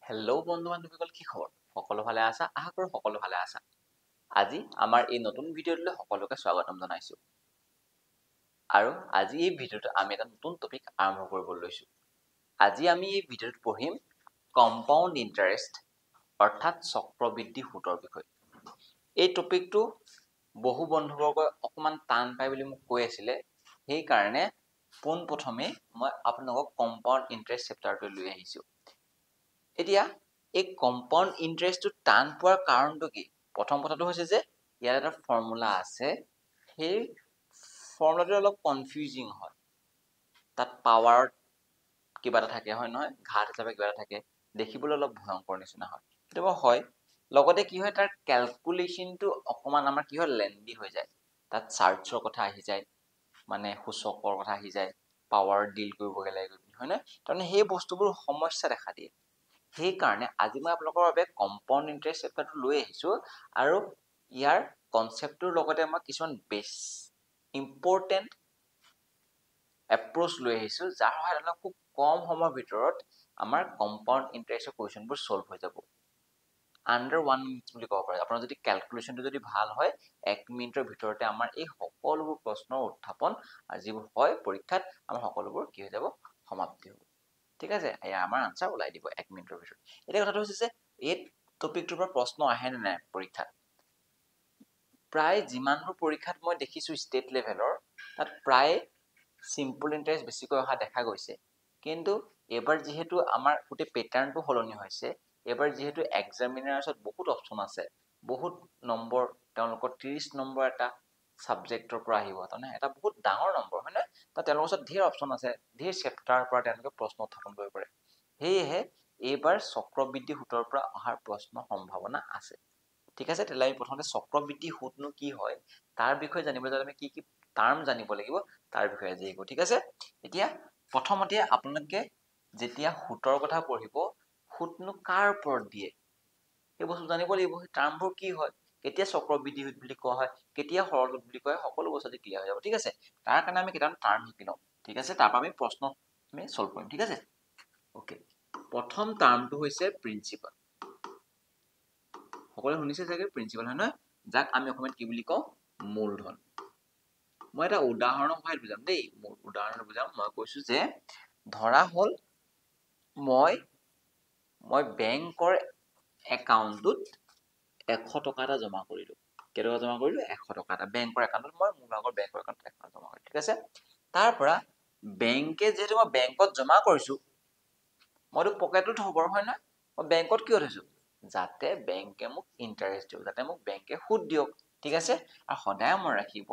Hello' বন্ধু বান্ধৱীসকল, কি খবৰ? সকলো ভালে আছা? আশা কৰোঁ সকলো ভালে আছা। আজি আমাৰ এই নতুন ভিডিঅ'টোলৈ সকলোকে স্বাগতম জনাইছোঁ। আৰু আজি এই ভিডিঅ'টো আমি এটা নতুন টপিক আৰম্ভ কৰিবলৈ লৈছোঁ। আজি আমি এই ভিডিঅ'টোত পঢ়িম কম্পাউণ্ড ইণ্টাৰেষ্ট অৰ্থাৎ চক্ৰবৃদ্ধি সুতৰ বিষয়ে। এই টপিকটো বহু বন্ধুবৰ্গই অকণমান টান পায় বুলি মোক কৈ আছিলে, সেইকাৰণে পোনপ্ৰথমে মই আপোনালোকক কম্পাউণ্ড ইণ্টাৰেষ্ট চেপ্টাৰটো লৈ আহিছোঁ। এতিয়া এই কম্পাউণ্ড ইণ্টাৰেষ্টটো টান পোৱাৰ কাৰণটো কি? প্ৰথম কথাটো হৈছে যে ইয়াত এটা ফৰ্মুলা আছে, সেই ফৰ্মুলাটো অলপ কনফিউজিং হয়। তাত পাৱাৰত কিবা এটা থাকে, হয় নহয়, ঘাত হিচাপে কিবা এটা থাকে, দেখিবলৈ অলপ ভয়ংকৰ নিচিনা হয়। কেতিয়াবা হয়। লগতে কি হয়, তাৰ কেলকুলেশ্যনটো অকণমান আমাৰ কি হয়, লেন্দি হৈ যায়। তাত চাৰ্টছৰ কথা আহি যায়, মানে সূচকৰ কথা আহি যায়, পাৱাৰ ডিল কৰিবগৈ লাগে, হয় নহয়? তাৰমানে সেই বস্তুবোৰ সমস্যা দেখা দিয়ে। সেইকাৰণে আজি মই আপোনালোকৰ বাবে কম্পাউণ্ড ইণ্টাৰেষ্ট চেপ্টাৰটো লৈ আহিছোঁ আৰু ইয়াৰ কনচেপ্টটোৰ লগতে মই কিছুমান ইম্পৰ্টেণ্ট এপ্ৰ'চ লৈ আহিছোঁ, যাৰ সহায়ত খুব কম সময়ৰ ভিতৰত আমাৰ কম্পাউণ্ড ইণ্টাৰেষ্টৰ কুৱেশ্যনবোৰ ছল্ভ হৈ যাব। আণ্ডাৰ 1 মিনিট বুলি ক'ব পাৰে। আপোনাৰ যদি কেলকুলেশ্যনটো যদি ভাল হয়, 1 মিনিটৰ ভিতৰতে আমাৰ এই সকলোবোৰ প্ৰশ্নৰ উত্থাপন যিবোৰ হয় পৰীক্ষাত, আমাৰ সকলোবোৰ কি হৈ যাব, সমাপ্তি হ'ব। ঠিক আছে, এয়া আমাৰ আনচাৰ ওলাই দিব 1 মিনিটৰ ভিতৰত। এতিয়া কথাটো হৈছে যে এই টপিকটোৰ পৰা প্ৰশ্ন আহে নে নাই পৰীক্ষাত। প্ৰায় যিমানবোৰ পৰীক্ষাত মই দেখিছোঁ ষ্টেট লেভেলৰ, তাত প্ৰায় চিম্পল ইণ্টাৰেষ্ট বেছিকৈ অহা দেখা গৈছে। কিন্তু এইবাৰ যিহেতু আমাৰ গোটেই পেটাৰ্ণটো সলনি হৈছে, এইবাৰ যিহেতু এক্সামিনাৰ্ছত বহুত অপশ্যন আছে, বহুত নম্বৰ, তেওঁলোকৰ 30 নম্বৰ এটা ছাবজেক্টৰ পৰা আহিব, তাৰমানে এটা বহুত ডাঙৰ নম্বৰ, হয় নহয়? তাত তেওঁলোকৰ ওচৰত ধেৰ অপশ্যন আছে, ধেৰ চেপ্টাৰৰ পৰা তেওঁলোকে প্ৰশ্ন উত্থাপন কৰিব পাৰে। সেয়েহে এইবাৰ চক্ৰবৃদ্ধি সুতৰ পৰা অহাৰ প্ৰশ্নৰ সম্ভাৱনা আছে। ঠিক আছে, তেতিয়াহ'লে আমি প্ৰথমতে চক্ৰবৃদ্ধি সুতনো কি হয় তাৰ বিষয়ে জানিবলৈ হ'লে আমি কি কি টাৰ্ম জানিব লাগিব তাৰ বিষয়ে আজি শিকো। ঠিক আছে, এতিয়া প্ৰথমতে আপোনালোকে যেতিয়া সুতৰ কথা পঢ়িব, সুতনো কাৰ ওপৰত দিয়ে সেই বস্তু জানিব লাগিব। সেই টাৰ্মবোৰ কি হয়, কেতিয়া চক্ৰবৃদ্ধি সুত বুলি কোৱা হয়, কেতিয়া সৰল সুত বুলি কোৱা হয়, সকলো বস্তু ক্লিয়াৰ হৈ যাব। ঠিক আছে, তাৰ কাৰণে আমি কেইটামান টাৰ্ম শিকি লওঁ। ঠিক আছে, তাৰ পৰা আমি প্ৰশ্ন ছল্ভ কৰিম। ঠিক আছে, অ'কে। প্ৰথম টাৰ্মটো হৈছে প্ৰিন্সিপাল। সকলোৱে শুনিছে চাগে, প্ৰিন্সিপাল, হয় নহয়, যাক আমি অসমীয়াত কি বুলি কওঁ, মূলধন। মই এটা উদাহৰণৰ সহায়ত বুজাম দেই, উদাহৰণত বুজাম। মই কৈছো যে ধৰা হ'ল মই বেংকৰ একাউণ্টটোত 100 টকা এটা জমা কৰিলো। কেইটকা জমা কৰিলো? 100 টকা এটা বেংকৰ একাউণ্টত, মই মোৰ ভাগৰ বেংকৰ একাউণ্টত 100 টকা জমা কৰিলো। ঠিক আছে, তাৰ পৰা বেংকে যিহেতু মই বেংকত জমা কৰিছো, মইতো পকেটত থব পাৰো, হয় নহয়? মই বেংকত কিয় থৈছো? যাতে বেংকে মোক ইণ্টাৰেষ্ট দিয়ক, যাতে মোক বেংকে সুদ দিয়ক। ঠিক আছে, আৰু সদায় মই ৰাখিব,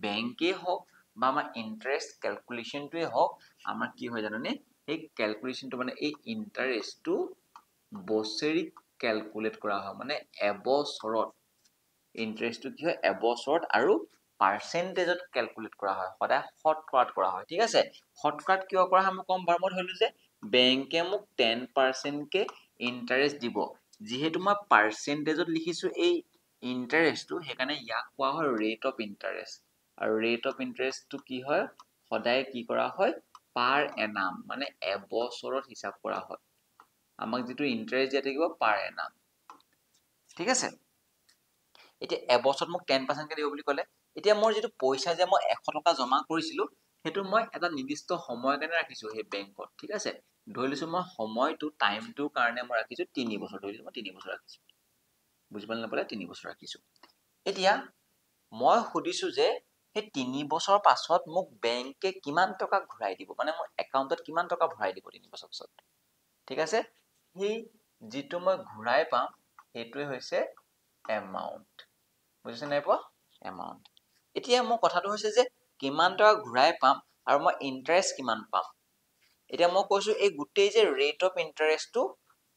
বেংকেই হওক বা আমাৰ ইণ্টাৰেষ্ট কেলকুলেশ্যনটোৱে হওক, আমাৰ কি হয় জানেনে, সেই কেলকুলেশ্যনটো মানে এই ইণ্টাৰেষ্টটো বছৰি কেলকুলেট কৰা হয়, মানে এবছৰত। ইণ্টাৰেষ্টটো কি হয়, এবছৰত আৰু পাৰ্চেণ্টেজত কেলকুলেট কৰা হয়, সদায় শতকৰাত কৰা হয়। ঠিক আছে, শতকৰাত কিয় কৰা হয় মই ক'ম বাৰু। মই ধৰিলো যে বেংকে মোক 10% ইণ্টাৰেষ্ট দিব, যিহেতু মই পাৰ্চেণ্টেজত লিখিছো এই ইণ্টাৰেষ্টটো, সেইকাৰণে ইয়াক কোৱা হয় ৰেট অফ ইণ্টাৰেষ্ট। আৰু ৰেট অফ ইণ্টাৰেষ্টটো কি হয়, সদায় কি কৰা হয়, পাৰ এনাম, মানে এবছৰত হিচাপ কৰা হয়। আমাক যিটো ইণ্টাৰেষ্ট দিয়া থাকিব, পাৰ এনাম। ঠিক আছে, এতিয়া এবছৰত মোক 10% দিব বুলি ক'লে, এতিয়া মোৰ যিটো পইচা যে মই 100 টকা জমা কৰিছিলো, সেইটো মই এটা নিৰ্দিষ্ট সময়ৰ কাৰণে ৰাখিছো সেই বেংকত। ঠিক আছে, ধৰি লৈছো মই সময়টো, টাইমটোৰ কাৰণে মই ৰাখিছো 3 বছৰ, ধৰি লৈছো মই 3 বছৰ ৰাখিছো। বুজি পালে নাপালে? 3 বছৰ ৰাখিছো। এতিয়া মই সুধিছো যে সেই 3 বছৰ পাছত মোক বেংকে কিমান টকা ঘূৰাই দিব, মানে মোৰ একাউণ্টত কিমান টকা ভৰাই দিব 3 বছৰ পাছত। ঠিক আছে, সেই যিটো মই ঘূৰাই পাম সেইটোৱে হৈছে এমাউণ্ট। বুজিছে নাই পোৱা? এমাউণ্ট। এতিয়া মোৰ কথাটো হৈছে যে কিমান টকা ঘূৰাই পাম আৰু মই ইণ্টাৰেষ্ট কিমান পাম। এতিয়া মই কৈছো এই গোটেই যে ৰেট অফ ইণ্টাৰেষ্টটো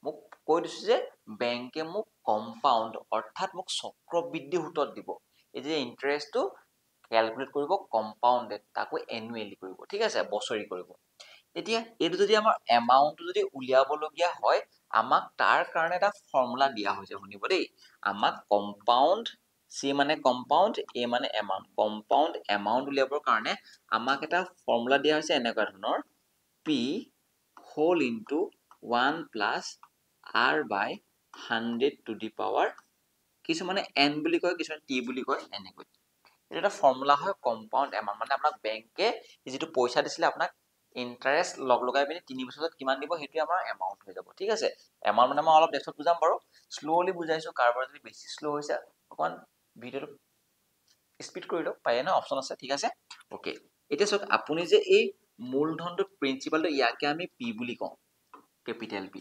মোক কৈ দিছো যে বেংকে মোক কম্পাউণ্ড অৰ্থাৎ মোক চক্ৰবৃদ্ধি সুতত দিব। এই যে ইণ্টাৰেষ্টটো কেলকুলেট কৰিব কম্পাউণ্ডেড, তাকো এনুৱেলি কৰিব। ঠিক আছে, বছৰি কৰিব। এতিয়া এইটো যদি আমাৰ এমাউণ্টটো যদি উলিয়াবলগীয়া হয়, আমাক তাৰ কাৰণে এটা ফৰ্মুলা দিয়া হৈছে, শুনিব দেই। আমাক কম্পাউণ্ড, চি মানে কম্পাউণ্ড, এ মানে এমাউণ্ট, কম্পাউণ্ড এমাউণ্ট উলিয়াবৰ কাৰণে আমাক এটা ফৰ্মুলা দিয়া হৈছে এনেকুৱা ধৰণৰ, P whole into 1 plus r by 100 to the power কিছুমানে n বুলি কয় কিছুমানে t বুলি কয় এনেকৈ এটা এটা ফৰ্মুলা হয় কম্পাউণ্ড এমাউণ্ট মানে আপোনাক বেংকে যেটো পইচা দিছিলে আপোনাক ইন্টাৰেষ্ট লগাই পিনি 3 বছৰত কিমান দিব হেতু আমাৰ এমাউণ্ট হৈ যাব ঠিক আছে এমাউণ্ট মানে মই অলপ ডেটত বুজাম বাৰু স্লোলি বুজাইছো কাৰবাৰ যদি বেছি স্লো হৈছে অকমান ভিডিওটো স্পিড কৰি লওক পায় না অপচন আছে ঠিক আছে ওকে এতিয়া সক আপুনি যে এই মূলধনটো প্ৰিন্সিপালটো ইয়াকে আমি p বুলি কওঁ ক্যাপিটাল p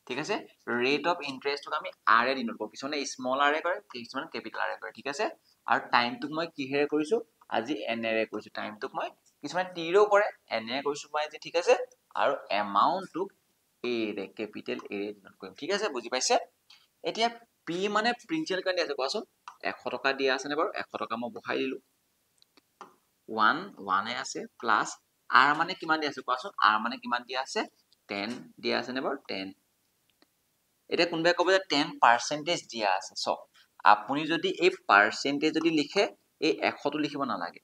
ঠিক আছে ৰেট অফ ইন্টাৰেষ্টক আমি r এ ডিনোট কৰো কিছুমানে স্মল r এ কৰে কিছুমানে ক্যাপিটাল r এ কৰে ঠিক আছে আৰু টাইমটোক মই কিহেৰে কৰিছো আজি n এৰে কৰিছো টাইমটোক মই কিছুমানে t ৰেও কৰে n এৰে কৰিছো মই আজি ঠিক আছে আৰু এমাউণ্টটোক a ৰে ক্যাপিটাল a ৰে ডিনোট কৰিম ঠিক আছে বুজি পাইছে এতিয়া p মানে প্ৰিন্সিপাল কিমান দিয়া আছে কোৱাচোন 100 টকা দিয়া আছে নে বাৰু 100 টকা মই বহাই দিলো 1 এ আছে প্লাস r মানে কিমান দিয়া আছে কোৱাচোন r মানে কিমান দিয়া আছে 10 দিয়া আছে নে বাৰু 10 এটা কোনবাই কব যে 10% দিয়া আছে সো আপুনি যদি এই পার্সেন্টেজ যদি লিখে এই 100 টো লিখিব নালাগে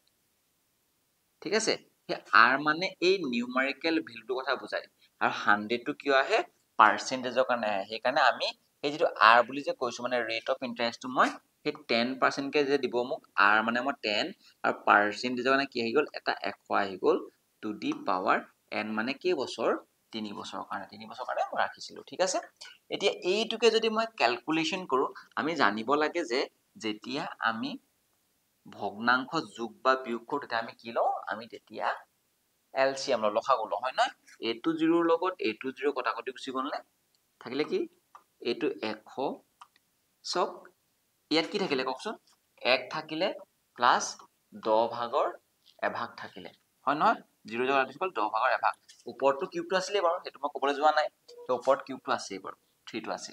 ঠিক আছে হে r মানে এই নিউমেৰিকেল ভ্যালুৰ কথা বুজায় আৰু 100 টো কিয় আহে পাৰ্সেন্টেজৰ কাৰণে আহে সেই কাৰণে আমি এই যেটো r বুলি যে কৈছো মানে ৰেট অফ ইন্টাৰেষ্ট টো মই সেই 10% কে যে দিব মোক r মানে মই 10 আৰু পাৰ্সেন্টেজৰ কাৰণে কি আহি গল এটা 100 আহি গল টু দি পাৱাৰ n মানে কি বছৰ 3 বছৰৰ কাৰণে মই ৰাখিছিলো ঠিক আছে এতিয়া এইটোকে যদি মই ক্যালকুলেশন কৰো আমি জানিব লাগে যে যেতিয়া আমি ভগ্নাংশ যোগ বা বিয়োগ কৰো তেতিয়া আমি কি লও আমি তেতিয়া এলসিএম লসাগু লও হয় না a2 0 ৰ লগত a2 0 কটাকটি গুচি গল নে থাকিলে কি a2 100 সক ইয়াত কি থাকিলে কওকচোন 1 থাকিলে প্লাস 10 ভাগৰ এভাগ থাকিলে হয় নহয় 0 0 আদি গল 10 ভাগৰ এভাগ ওপৰটো কিউবটো আছিলে বাৰু হেতু মই কবলৈ যোৱা নাই তো ওপৰত কিউবটো আছে বাৰু 3 টো আছে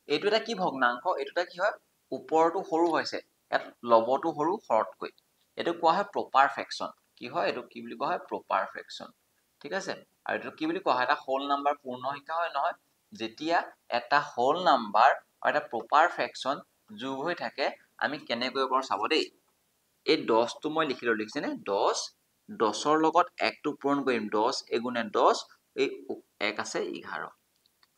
এইটো এটা কি ভগ্নাংশ এইটোটা কি হয় ওপৰটো সৰু হৈছে ইয়াত লবটো সৰু হৰতকৈ এটো কোৱা হয় প্ৰপাৰ ফ্ৰেকশন কি হয় এটো কি বুলি কোৱা হয় প্ৰপাৰ ফ্ৰেকশন ঠিক আছে আৰু এটো কি বুলি কোৱা হয় এটা হোল নাম্বাৰ পূৰ্ণ সংখ্যা হয় নহয় যেতিয়া এটা হোল নাম্বাৰ আৰু এটা প্ৰপাৰ ফ্ৰেকশন যোগ হৈ থাকে আমি কেনে কৰিব পাৰো চাব দেই এই 10 টো মই লিখিলো লিখিছে নে 10 10 ৰ লগত 1 টো পূৰণ কৰিম 10 এগুণে 10 এই 1 আছে 11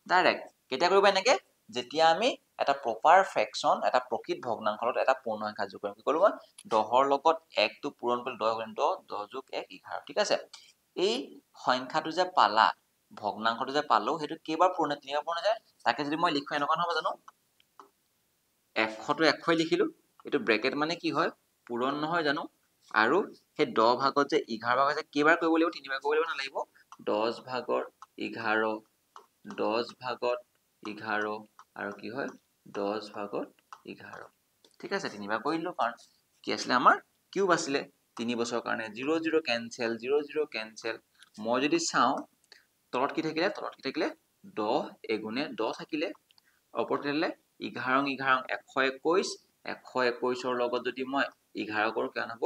ডাইৰেক্ট কেতিয়া কৰিব এনেকে যেতিয়া আমি এটা প্ৰপাৰ ফ্ৰেকশন এটা প্ৰকৃত ভগ্নাংশত এটা পূৰ্ণ সংখ্যা যোগ কৰিম কি কৰো মই 10 ৰ লগত 1 টো পূৰণ কৰি 10 গুণ 10 10 যোগ 1 11 ঠিক আছে এই সংখ্যাটো যে পালা ভগ্নাংশটো যে পালো হেতু কেইবাৰ পূৰ্ণ তিনিবাৰ পূৰ্ণ যায় তাকে যদি মই লিখো এনেকুৱা হ'ব জানো 100 টো 100 লিখিলো এটো ব্ৰেকেট মানে কি হয় পূৰণ নহয় জানো আৰু হে 10 ভাগত যে 11 ভাগ আছে কেইবাৰ কৰিব লাগিব তিনিবাৰ কৰিব নালাগিব 10 ভাগৰ 11 10 ভাগত 11 আৰু কি হয় 10 ভাগত 11 ঠিক আছে তিনিবাৰ কৰিলো কাৰণ কি আছিল আমাৰ কিউব আছিল 3 বছৰৰ কাৰণে 0 0 কেনসেল 0 0 কেনসেল মই যদি চাও তলত কি থাকিলে 10 এগুণে 10 থাকিলে ওপৰত থাকিলে 11 11 121 121 ৰ লগত যদি মই 11 কৰো কিমান হ'ব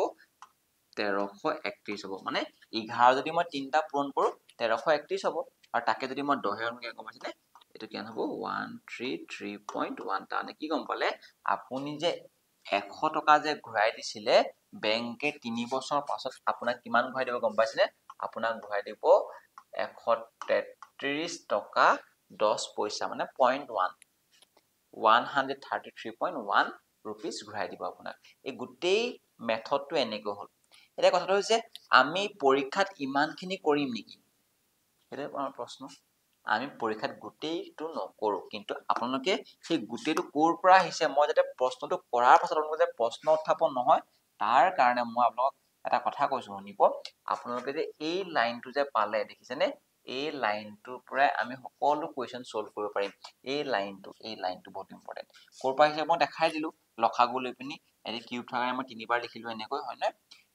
1331 হ'ব মানে 11 যদি মই তিনটা পূৰণ কৰো 1331 হ'ব আৰু তাকে যদি মই 10 এৰ গম পাইছেনে এটো কিমান হ'ব 133.1 তানে কি গম পালে আপুনি যে 100 টকা যে ঘূৰাই দিছিলে বেংকে 3 বছৰ পাছত আপোনাক কিমান ঘূৰাই দিব গম পাইছেনে আপোনাক ঘূৰাই দিব 133 টকা 10 পইচা মানে 0.1 133.1 rupees ঘূৰাই দিব আপোনাক এই গুটেই মেথডটো এনেকৈ হল এটা কথাটো হৈছে আমি পৰীক্ষাত ইমানখিনি কৰিম নেকি এটা আমাৰ প্ৰশ্ন আমি পৰীক্ষাত গুটেইটো নকৰো কিন্তু আপোনালোকে সেই গুটেইটো কোৰ পৰা আহিছে মই যাতে প্ৰশ্নটো কৰাৰ পাছত আপোনালোকে যে প্ৰশ্ন উত্থাপন নহয় তাৰ কাৰণে মই আপোনালোকক এটা কথা কৈছো শুনিব আপোনালোকে যে এই লাইনটো যে পালে দেখিছেনে এই লাইনটোৰ পৰা আমি সকলো কোৱেশ্চন সলভ কৰিব পাৰিম এই লাইনটো বহুত ইম্পৰ্টেন্ট কোৰ পৰা আহিছে মই দেখাই দিলো লখাগু লৈ পিনি এৰি কিউব থাকাৰে মই তিনিবাৰ লিখিলো এনেকৈ হয় না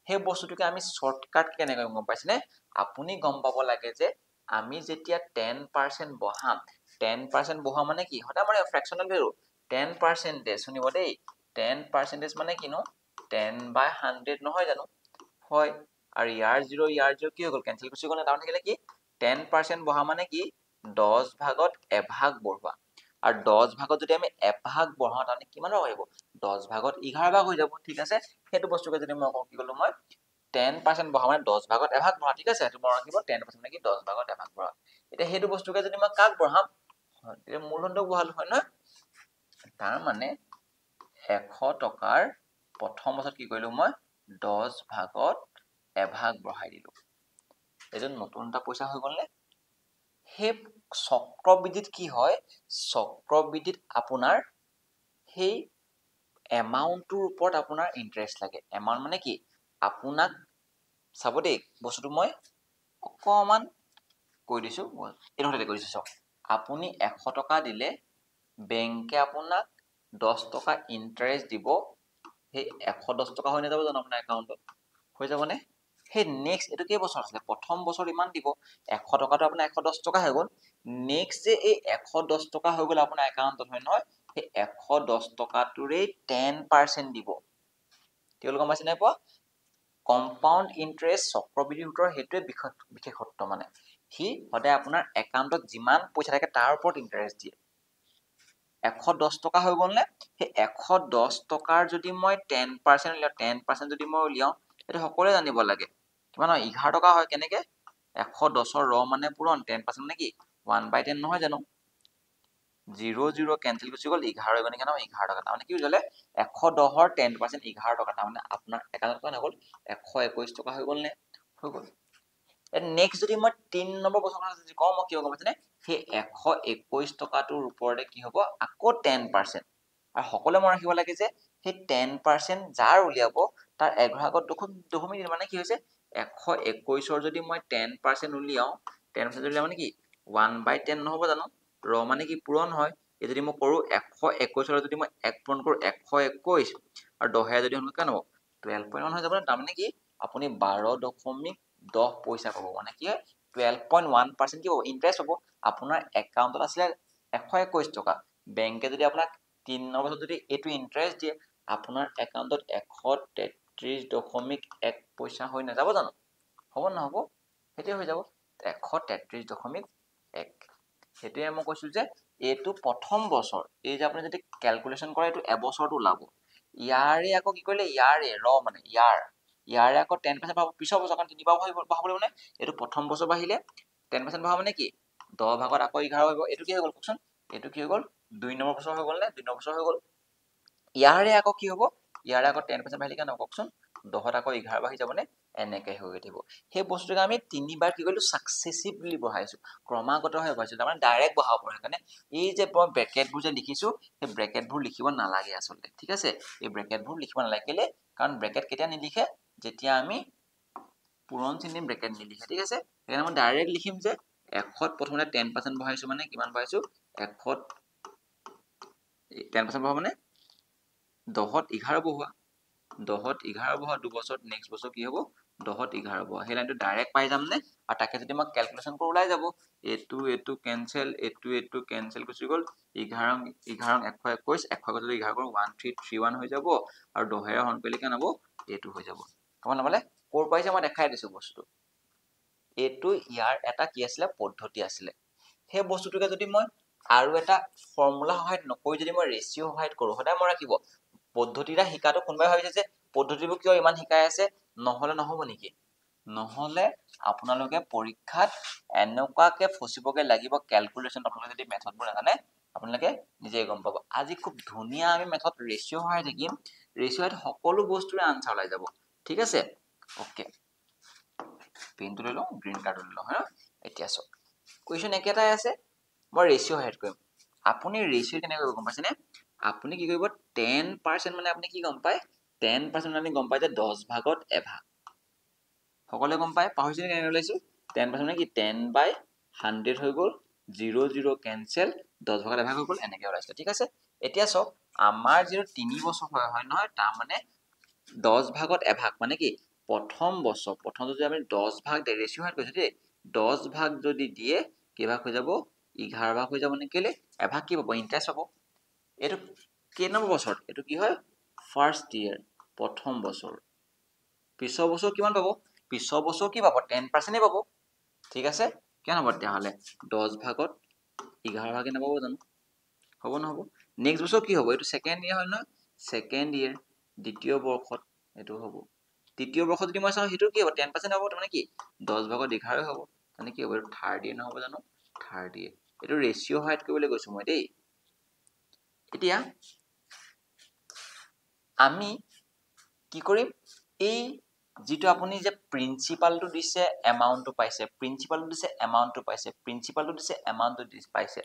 সেই বস্তুটোকে আমি শৰ্টকাট কেনেকৈ গম পাইছেনে আপুনি গম পাব লাগে যে আমি যেতিয়া 10% বহাম 10% বহা মানে কি হটা মানে ফ্ৰেকশনাল ভ্যালু 10% শুনিব দেই 10% মানে কিনো 10/100 নহয় জানো হয় আৰু ইয়াৰ 0 কি হৈ গল কেনসেল গুচি গল না তাৰ থাকিলে কি 10% বহা মানে কি 10 ভাগত এভাগ বঢ়োৱা আৰু 10 ভাগত যদি আমি এভাগ বঢ়াও তানে কিমান হ'ব 10 ভাগত 11 ভাগ হৈ যাব ঠিক আছে হেতু বস্তুকে যদি মই কি কলো মই 10% বহা মানে 10 ভাগত এভাগ বঢ়া ঠিক আছে হেতু মই ৰাখিব 10% মানে কি 10 ভাগত এভাগ বঢ়া এটা হেতু বস্তুকে যদি মই কাক বঢ়াম এতিয়া মূলধনটো বহালো হয় নহয় তাৰ মানে 100 টকাৰ প্ৰথম বছৰত কি কৰিলো মই 10 ভাগত এভাগ বঢ়াই দিলো এইটো নতুন এটা পইচা হৈ গ'ল নে সেই চক্ৰবৃদ্ধিত কি হয় চক্ৰবৃদ্ধিত আপোনাৰ সেই এমাউণ্টটোৰ ওপৰত আপোনাৰ ইন্টাৰেষ্ট লাগে এমাউণ্ট মানে কি আপোনাক চাব দেই বস্তুটো মই অকমান কৈ দিছো এইটো হতে কৈ দিছো চাওক আপুনি 100 টকা দিলে বেংকে আপোনাক 10 টকা ইন্টাৰেষ্ট দিব সেই 110 টকা হৈ নাযাব জানো আপোনাৰ একাউণ্টত হৈ যাবনে সেই নেক্সট এইটো কেই বছৰ আছিলে প্ৰথম বছৰ ইমান দিব 100 টকাটো আপোনাৰ 110 টকা হৈ গ'ল নেক্সট যে এই 110 টকা হৈ গ'ল আপোনাৰ একাউণ্টত হয় নহয় সেই 110 টকাটোৰে 10% দিব তেওঁলোকে গম পাইছে নাই পোৱা কম্পাউণ্ড ইন্টাৰেষ্ট চক্ৰবৃদ্ধি সূতৰ সেইটোৱে বিশেষত্ব মানে সি সদায় আপোনাৰ একাউণ্টত যিমান পইচা থাকে তাৰ ওপৰত ইন্টাৰেষ্ট দিয়ে 110 টকা হৈ গ'ল নে সেই 110 টকাৰ যদি মই 10% উলিয়াও 10% যদি মই উলিয়াও সেইটো সকলোৱে জানিব লাগে কিমান হয় 11 টকা হয় কেনেকে 110ৰ ৰ মানে পূৰণ 10% মানে কি 1/10 নহয় জানো 0 কেনচেল গুচি গ'ল 11 হৈ গ'ল কেনে 11 টকা তাৰমানে কি বুজালে 110ৰ 10% 11 টকা তাৰমানে আপোনাৰ একাউণ্টত কিমান হৈ গ'ল 121 টকা হৈ গ'ল নে হৈ গ'ল নেক্সট যদি মই 3 নম্বৰ বছৰ যদি কওঁ মই কি গম পাইছেনে সেই 121 টকাটোৰ ওপৰতে কি হ'ব আকৌ 10% আৰু সকলোৱে মনত ৰাখিব লাগে যে সেই 10% যাৰ উলিয়াব তাৰ এঘৰ আগত দশমিক মানে কি হৈছে 121ৰ যদি মই 10% উলিয়াও 10% উলিয়াও মানে কি 1/10 নহব জানো ৰ মানে কি পূৰণ হয় এই যদি মই কৰো 121ৰ যদি মই 1 পূৰণ কৰো 121 আৰু 10 যদি হল কেন হ'ব 12.1 হৈ যাব না তাৰমানে কি আপুনি 12.10 পইচা পাব মানে কি হয় 12.1% কি হ'ব ইন্টাৰেষ্ট হ'ব আপোনাৰ একাউণ্টত আছিলে 121 টকা বেংকে যদি আপোনাক 3 নম্বৰ বছৰত যদি এইটো ইন্টাৰেষ্ট দিয়ে আপোনাৰ একাউণ্টত 133.1 পইচা হৈ নাযাব জানো হ'ব নহ'ব সেইটোৱে হৈ যাব 133.1 সেইটোৱে মই কৈছো যে এইটো প্ৰথম বছৰ এই যে আপুনি যদি ক্যালকুলেশন কৰে এইটো এবছৰটো ওলাব ইয়াৰে আকৌ কি কৰিলে ইয়াৰে ৰ মানে ইয়াৰে আকৌ 10% পাব পিছৰ বছৰ কাৰণ 3 বাৰ বঢ়াব লাগিব নে এইটো প্ৰথম বছৰ বাহিলে 10% বঢ়াব মানে কি 10 ভাগত আকৌ 11 হ'ব এইটো কি হৈ গ'ল কওকচোন এইটো কি হৈ গ'ল 2 নম্বৰ বছৰ হৈ গ'ল নে 2 নম্বৰ বছৰ হৈ গ'ল ইয়াৰে আকৌ কি হ'ব ইয়াৰে আকৌ 10% বাহিলে কেনে কওকচোন 10ত আকৌ 11 বাঢ়ি যাব নে এনেকৈ হৈ থাকিব সেই বস্তুটোকে আমি তিনিবাৰ কি কৰিলো সাকসেসিভলি বঢ়াইছো ক্ৰমাগতভাৱে বঢ়াইছো তাৰমানে ডাইৰেক্ট বঢ়াব পৰা কাৰণে এই যে ব্ৰেকেটবোৰ যে লিখিছো সেই ব্ৰেকেটবোৰ লিখিব নালাগে আচলতে ঠিক আছে এই ব্ৰেকেটবোৰ লিখিব নালাগে কেলে কাৰণ ব্ৰেকেট কেতিয়া নিলিখে যেতিয়া আমি পূৰণ চিহ্ন ব্ৰেকেট নিলিখে ঠিক আছে সেইকাৰণে মই ডাইৰেক্ট লিখিম যে 100ত প্ৰথমতে 10% বঢ়াইছো মানে কিমান বঢ়াইছো 100ত 10% বঢ়াব মানে 10ত 11 বঢ়োৱা 10ত 11 বঢ়োৱা দুবছৰত নেক্সট বছৰ কি হ'ব 10ত 11 বঢ়োৱা সেই লাইনটো ডাইৰেক্ট পাই যাম নে আৰু তাকে যদি মই ক্যালকুলেশন কৰো ওলাই যাব এইটো কেনসেল এইটো কেনসেল গুচি গ'ল 11 121 121 যদি 11 কৰো 1331 হৈ যাব আৰু 10 হৰণ কৰিলে কেনে হ'ব এইটো হৈ যাব কমন নাপালে ক'ৰ পাইছে মই দেখাই দিছো বস্তু এইটো ইয়াৰ এটা কি আছিলে পদ্ধতি আছিলে সেই বস্তুটোকে যদি মই আৰু এটা ফৰ্মুলা সহায়ত নকৰি যদি মই ৰেচিও সহায়ত কৰো সদায় মই ৰাখিব পদ্ধতিটা শিকাটো কোনবাই ভাবিছে যে পদ্ধতিবোৰ কিয় ইমান শিকাই আছে নহলে নহব নেকি নহলে আপোনালোকে পৰীক্ষাত এনেকুৱাকে ফচিবগে লাগিব ক্যালকুলেশন আপোনালোকে যদি মেথডবোৰ নাজানে আপোনালোকে নিজে গম পাব আজি খুব ধুনীয়া আমি মেথড ৰেচিও সহায় থাকিম ৰেচিওত সকলো বস্তুৰে আনসাৰ ওলাই যাব ঠিক আছে ওকে পেনটো লৈ লওঁ গ্ৰীণ কাৰ্ডটো লৈ লওঁ হয় এতিয়া চাওক কুৱেশ্যন একেটাই আছে মই ৰেচিও সহায়ত কৰিম আপুনি ৰেচিও কেনেকৈ কৰিব গম পাইছেনে আপুনি কি কৰিব 10% মানে আপুনি কি গম পায় 10% মানে গম পায় যে 10 ভাগত এভাগ সকলোৱে গম পায় পাহৰিছে কেনেকৈ ওলাইছো 10% মানে কি 10/100 হৈ গ'ল 0 কেনসেল 10 ভাগত এভাগ হৈ গ'ল এনেকৈ ওলাইছে ঠিক আছে এতিয়া চাওক আমাৰ যিটো 3 বছৰ হয় নহয় তাৰ মানে 10 ভাগত এভাগ মানে কি প্ৰথম বছৰ প্ৰথম যদি আমি 10 ভাগ ৰেচিও হাত কৈছো দেই 10 ভাগ যদি দিয়ে কি ভাগ হৈ যাব 11 ভাগ হৈ যাব নে কেলে এভাগ কি পাব ইন্টাৰেষ্ট পাব এইটো কেই নম্বৰ বছৰ এইটো কি হয় ফাৰ্ষ্ট ইয়াৰ প্ৰথম বছৰ পিছৰ বছৰ কিমান পাব পিছৰ বছৰ কি পাব 10% পাব ঠিক আছে কেন হ'ব তেতিয়াহ'লে 10 ভাগত 11 ভাগে নাপাব জানো হ'ব নহব নেক্সট বছৰ কি হ'ব এইটো সেকেন্ড ইয়াৰ হয় নহয় সেকেন্ড ইয়াৰ দ্বিতীয় বৰ্ষত এইটো হ'ব তৃতীয় বৰ্ষত যদি মই চাওঁ সেইটো কি হ'ব 10% হ'ব মানে কি 10 ভাগত 11 হ'ব মানে কি হ'ব এইটো থাৰ্ড ইয়াৰ নহব জানো থাৰ্ড ইয়াৰ এইটো ৰেচিঅ হাইট কৰিবলৈ গৈছো মই দেই এতিয়া আমি কি কৰিম এই যেটো আপুনি যে প্ৰিন্সিপালটো দিছে এমাউন্টটো পাইছে প্ৰিন্সিপালটো দিছে এমাউন্টটো পাইছে প্ৰিন্সিপালটো দিছে এমাউন্টটো পাইছে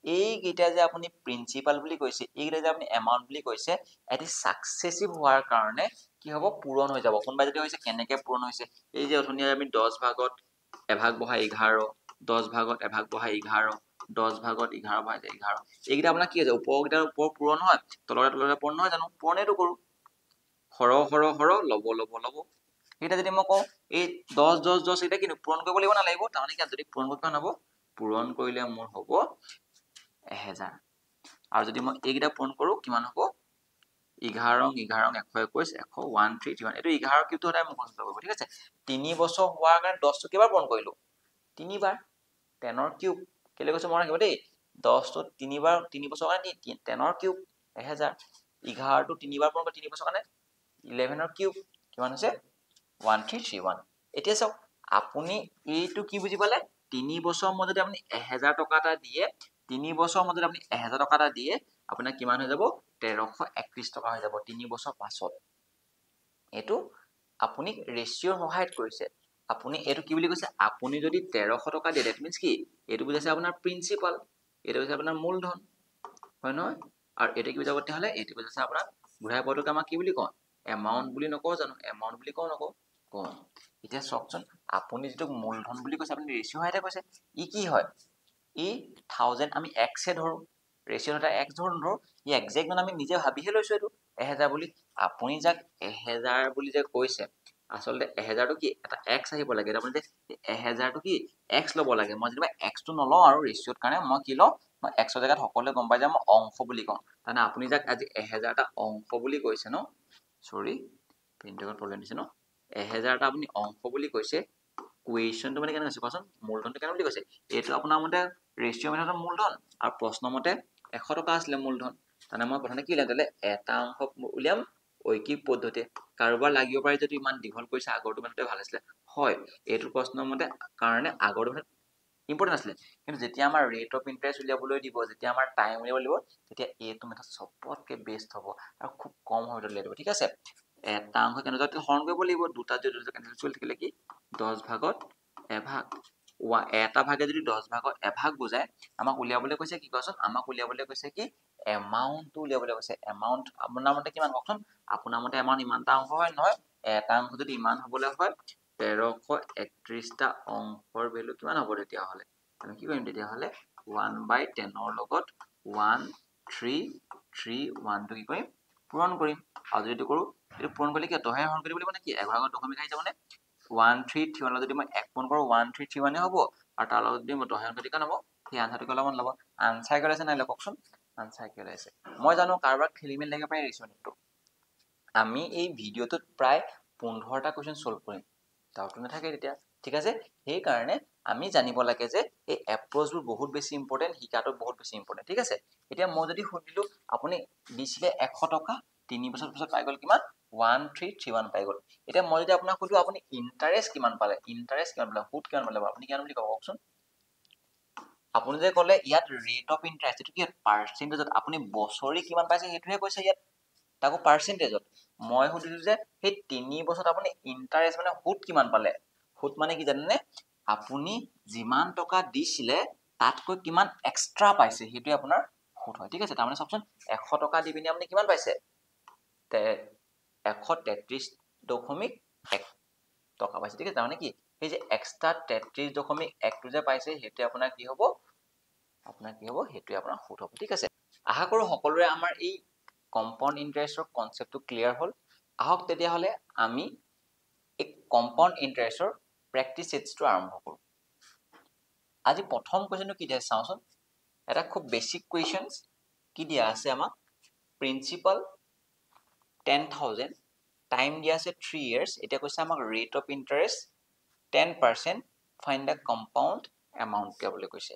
এই গিটা যে আপুনি প্ৰিন্সিপাল বুলি কৈছে এই গিটা যে আপুনি এমাউন্ট বুলি কৈছে এটি সাকসেসিভ হোৱাৰ কাৰণে কি হ'ব পূৰণ হৈ যাব কোনবা যদি হৈছে কেনেকে পূৰণ হৈছে এই যে অথনি আমি 10 ভাগত এভাগ বহাই 11 10 ভাগত এভাগ বহাই 11 10 ভাগত 11 বহাই 11 এইগিটা আপোনাৰ কি হৈ যায় উপৰগিটাৰ ওপৰ পূৰণ হয় তলৰে পূৰণ নহয় জানো পূৰণেটো কৰো হৰ লব এটা যদি মই কওঁ এই 10 10 10 এটা কিনো পূৰণ কৰিব লাগিব না লাগিব তাৰমানে কি যদি পূৰণ কৰিব নহব পূৰণ কৰিলে মোৰ হ'ব 1000 আৰু যদি মই এইগিটা পূৰণ কৰো কিমান হ'ব 11 11 121 113 এইটো 11 কিউবটো হটাই মোক কনসিডাৰ কৰিব ঠিক আছে 3 বছৰ হোৱাৰ কাৰণে 10 টো কেবাৰ পূৰণ কৰিলো 3 বাৰ 10 ৰ কিউব কেলে কৈছো মনত ৰাখিব দেই 10 টো 3 বাৰ 3 বছৰ কাৰণে 10 ৰ কিউব 1000 11 টো 3 বাৰ পূৰণ কৰি 3 বছৰ কাৰণে 11 ৰ কিউব কিমান হৈছে 1331 এতিয়া চাওক আপুনি এইটো কি বুজি পালে 3 বছৰ মধ্যে আপুনি 1000 টকা এটা দিয়ে 3 বছৰ মধ্যে আপুনি 1000 টকা এটা দিয়ে আপোনাৰ কিমান হৈ যাব 1331 টকা হৈ যাব 3 বছৰ পাছত এটো আপুনি ৰেচিঅ'ৰ সহায়ত কৰিছে আপুনি এটো কি বুলি কৈছে আপুনি যদি 1300 টকা দিয়ে দ্যাট মিন্স কি এটো বুজাইছে আপোনাৰ প্ৰিন্সিপাল এটো হৈছে আপোনাৰ মূলধন হয় নহয় আৰু এটো কি বুজাব তেতিয়াহলে এটো বুজাইছে আপোনাৰ ঘূৰাই পোৱাটোক আমাক কি বুলি কয় এমাউন্ট বুলি নকও জানো এমাউন্ট বুলি কও নকও কও এতিয়া চকচোন আপুনি যেটো মূলধন বুলি কৈছে আপুনি ৰেচিঅ হাইতে কৈছে ই কি হয় ই 1000 আমি x এ ধৰো ৰেচিঅ এটা x ধৰো ই এক্সাক্ট মানে আমি নিজে ভাবিহে লৈছো এটো 1000 বুলি আপুনি যাক 1000 বুলি যে কৈছে আসলতে 1000 টো কি এটা x আহিব লাগে এটা মানে 1000 টো কি x লব লাগে মই যেনিবা x টো নলও আৰু ৰেচিঅৰ কাৰণে মই কি লও মই x ৰ জাগাত সকলোৱে গম পাই যাম মই অংশ বুলি কওঁ মানে আপুনি যাক আজি 1000 টা অংশ বুলি কৈছে ন সৰি প্ৰিন্টাৰত প্ৰবলেম দিছে ন 1000 টা আপুনি অংশ বুলি কৈছে কুৱেশ্যনটো মানে কেনে আছে কোৱাচোন মূলধনটো কেনে বুলি কৈছে এটো আপোনাৰ মতে ৰেচিঅ মেথডৰ মূলধন আৰু প্ৰশ্ন মতে 100 টকা আছিল মূলধন মানে মই প্ৰথমে কি উলিয়াম এটা অংশ উলিয়াম ঐকিক পদ্ধতি কাৰোবাৰ লাগিব পাৰে যদি ইমান দীঘল কৰিছে আগৰটো মেথডে ভাল আছিল হয় এটো প্ৰশ্ন মতে কাৰণে আগৰটো মেথড ইম্পৰ্টেন্ট আছিল কিন্তু যেতিয়া আমাৰ ৰেট অফ ইন্টাৰেষ্ট উলিয়াবলৈ দিব যেতিয়া আমাৰ টাইম উলিয়াবলৈ দিব তেতিয়া এটো মেথড সবতকে বেষ্ট হ'ব আৰু খুব কম সময়ত উলিয়াই দিব ঠিক আছে এটা অংশ কেনেকৈ হৰণ কৰিব লাগিব দুটা যদি কেনসেল চলি থাকিলে কি 10 ভাগত এভাগ এটা ভাগে যদি 10 ভাগত এভাগ বুজায় আমাক উলিয়াবলৈ কৈছে কি কোৱাচোন আমাক উলিয়াবলৈ কৈছে কি এমাউন্টটো উলিয়াবলৈ কৈছে এমাউন্ট আপোনাৰ মতে কিমান কওকচোন আপোনাৰ মতে এমাউন্ট ইমানটা অংশ হয় নহয় এটা অংশ যদি ইমান হ'বলৈ হয় 1331 টা অংকৰ ভ্যালু কিমান হ'ব তেতিয়া হলে আমি কি কৰিম তেতিয়া হলে 1/10 ৰ লগত 1331 টো কি কৰিম পূৰণ কৰিম আৰু যদি কৰো এটো পূৰণ কৰিলে কি 10 হৰণ কৰিব লাগিব নেকি 1 ভাগত 10 মিলাই যাব নে 1331 যদি মই 1 পূৰণ কৰো 1331 হ'ব আৰু তাৰ লগত যদি মই 10 হৰণ কৰি কিমান হ'ব সেই আনসাৰটো কলমত ল'ব আনসাৰ কি আছে নাই লকচোন আনসাৰ কি আছে মই জানো কাৰোবাৰ খেলিমেলি লাগিব পাৰে ৰেচিঅ'টো আমি এই ভিডিওটোত প্ৰায় 15টা কোৱেশ্চন সলভ কৰিম ডাউট নাথাকে তেতিয়া ঠিক আছে সেই কাৰণে আমি জানিব লাগে যে এই এপ্ৰচবোৰ বহুত বেছি ইম্পৰ্টেন্ট হিকাটো বহুত বেছি ইম্পৰ্টেন্ট ঠিক আছে এতিয়া মই যদি সুধিলো আপুনি দিছিলে 100 টকা 3 বছৰ পিছত পাই গল কিমান 1331 পাই গল এতিয়া মই যদি আপোনাক সুধো আপুনি ইন্টাৰেষ্ট কিমান পালে সুদ কিমান পালে আপুনি কিমান বুলি কব কওকচোন আপুনি যে ক'লে ইয়াত ৰেট অফ ইন্টাৰেষ্ট এটো কি পাৰ্সেন্টেজত আপুনি বছৰি কিমান পাইছে হেতুহে কৈছে ইয়াত তাকো পাৰ্সেন্টেজত মই সুধিলো যে সেই 3 বছৰত আপুনি ইন্টাৰেষ্ট মানে সুদ কিমান পালে সুদ মানে কি জানেনে আপুনি যিমান টকা দিছিলে তাতকৈ কিমান এক্সট্ৰা পাইছে হেতুই আপোনাৰ সুদ হয় ঠিক আছে তাৰ মানে চাওকচোন 100 টকা দি পিনি আপুনি কিমান পাইছে 133.1 টকা পাইছে ঠিক আছে তাৰ মানে কি এই যে এক্সট্ৰা 33.1 টো যে পাইছে হেতু আপোনাৰ কি হ'ব হেতুই আপোনাৰ সুদ হ'ব ঠিক আছে আশা কৰো সকলোৰে আমাৰ এই কম্পাউণ্ড ইন্টাৰেষ্টৰ কনসেপ্টটো ক্লিয়াৰ হ'ল আহক তেতিয়া হলে আমি এই কম্পাউণ্ড ইন্টাৰেষ্টৰ প্ৰেক্টিস সেটছটো আৰম্ভ কৰো আজি প্ৰথম কোৱেশ্চনটো কি দিয়া চাওচোন এটা খুব বেসিক কোৱেশ্চনছ কি দিয়া আছে আমাক প্ৰিন্সিপাল 10000 টাইম দিয়া আছে 3 ইয়াৰ্স এটা কৈছে আমাক rate of interest 10% find the compound amount কেবলে কৈছে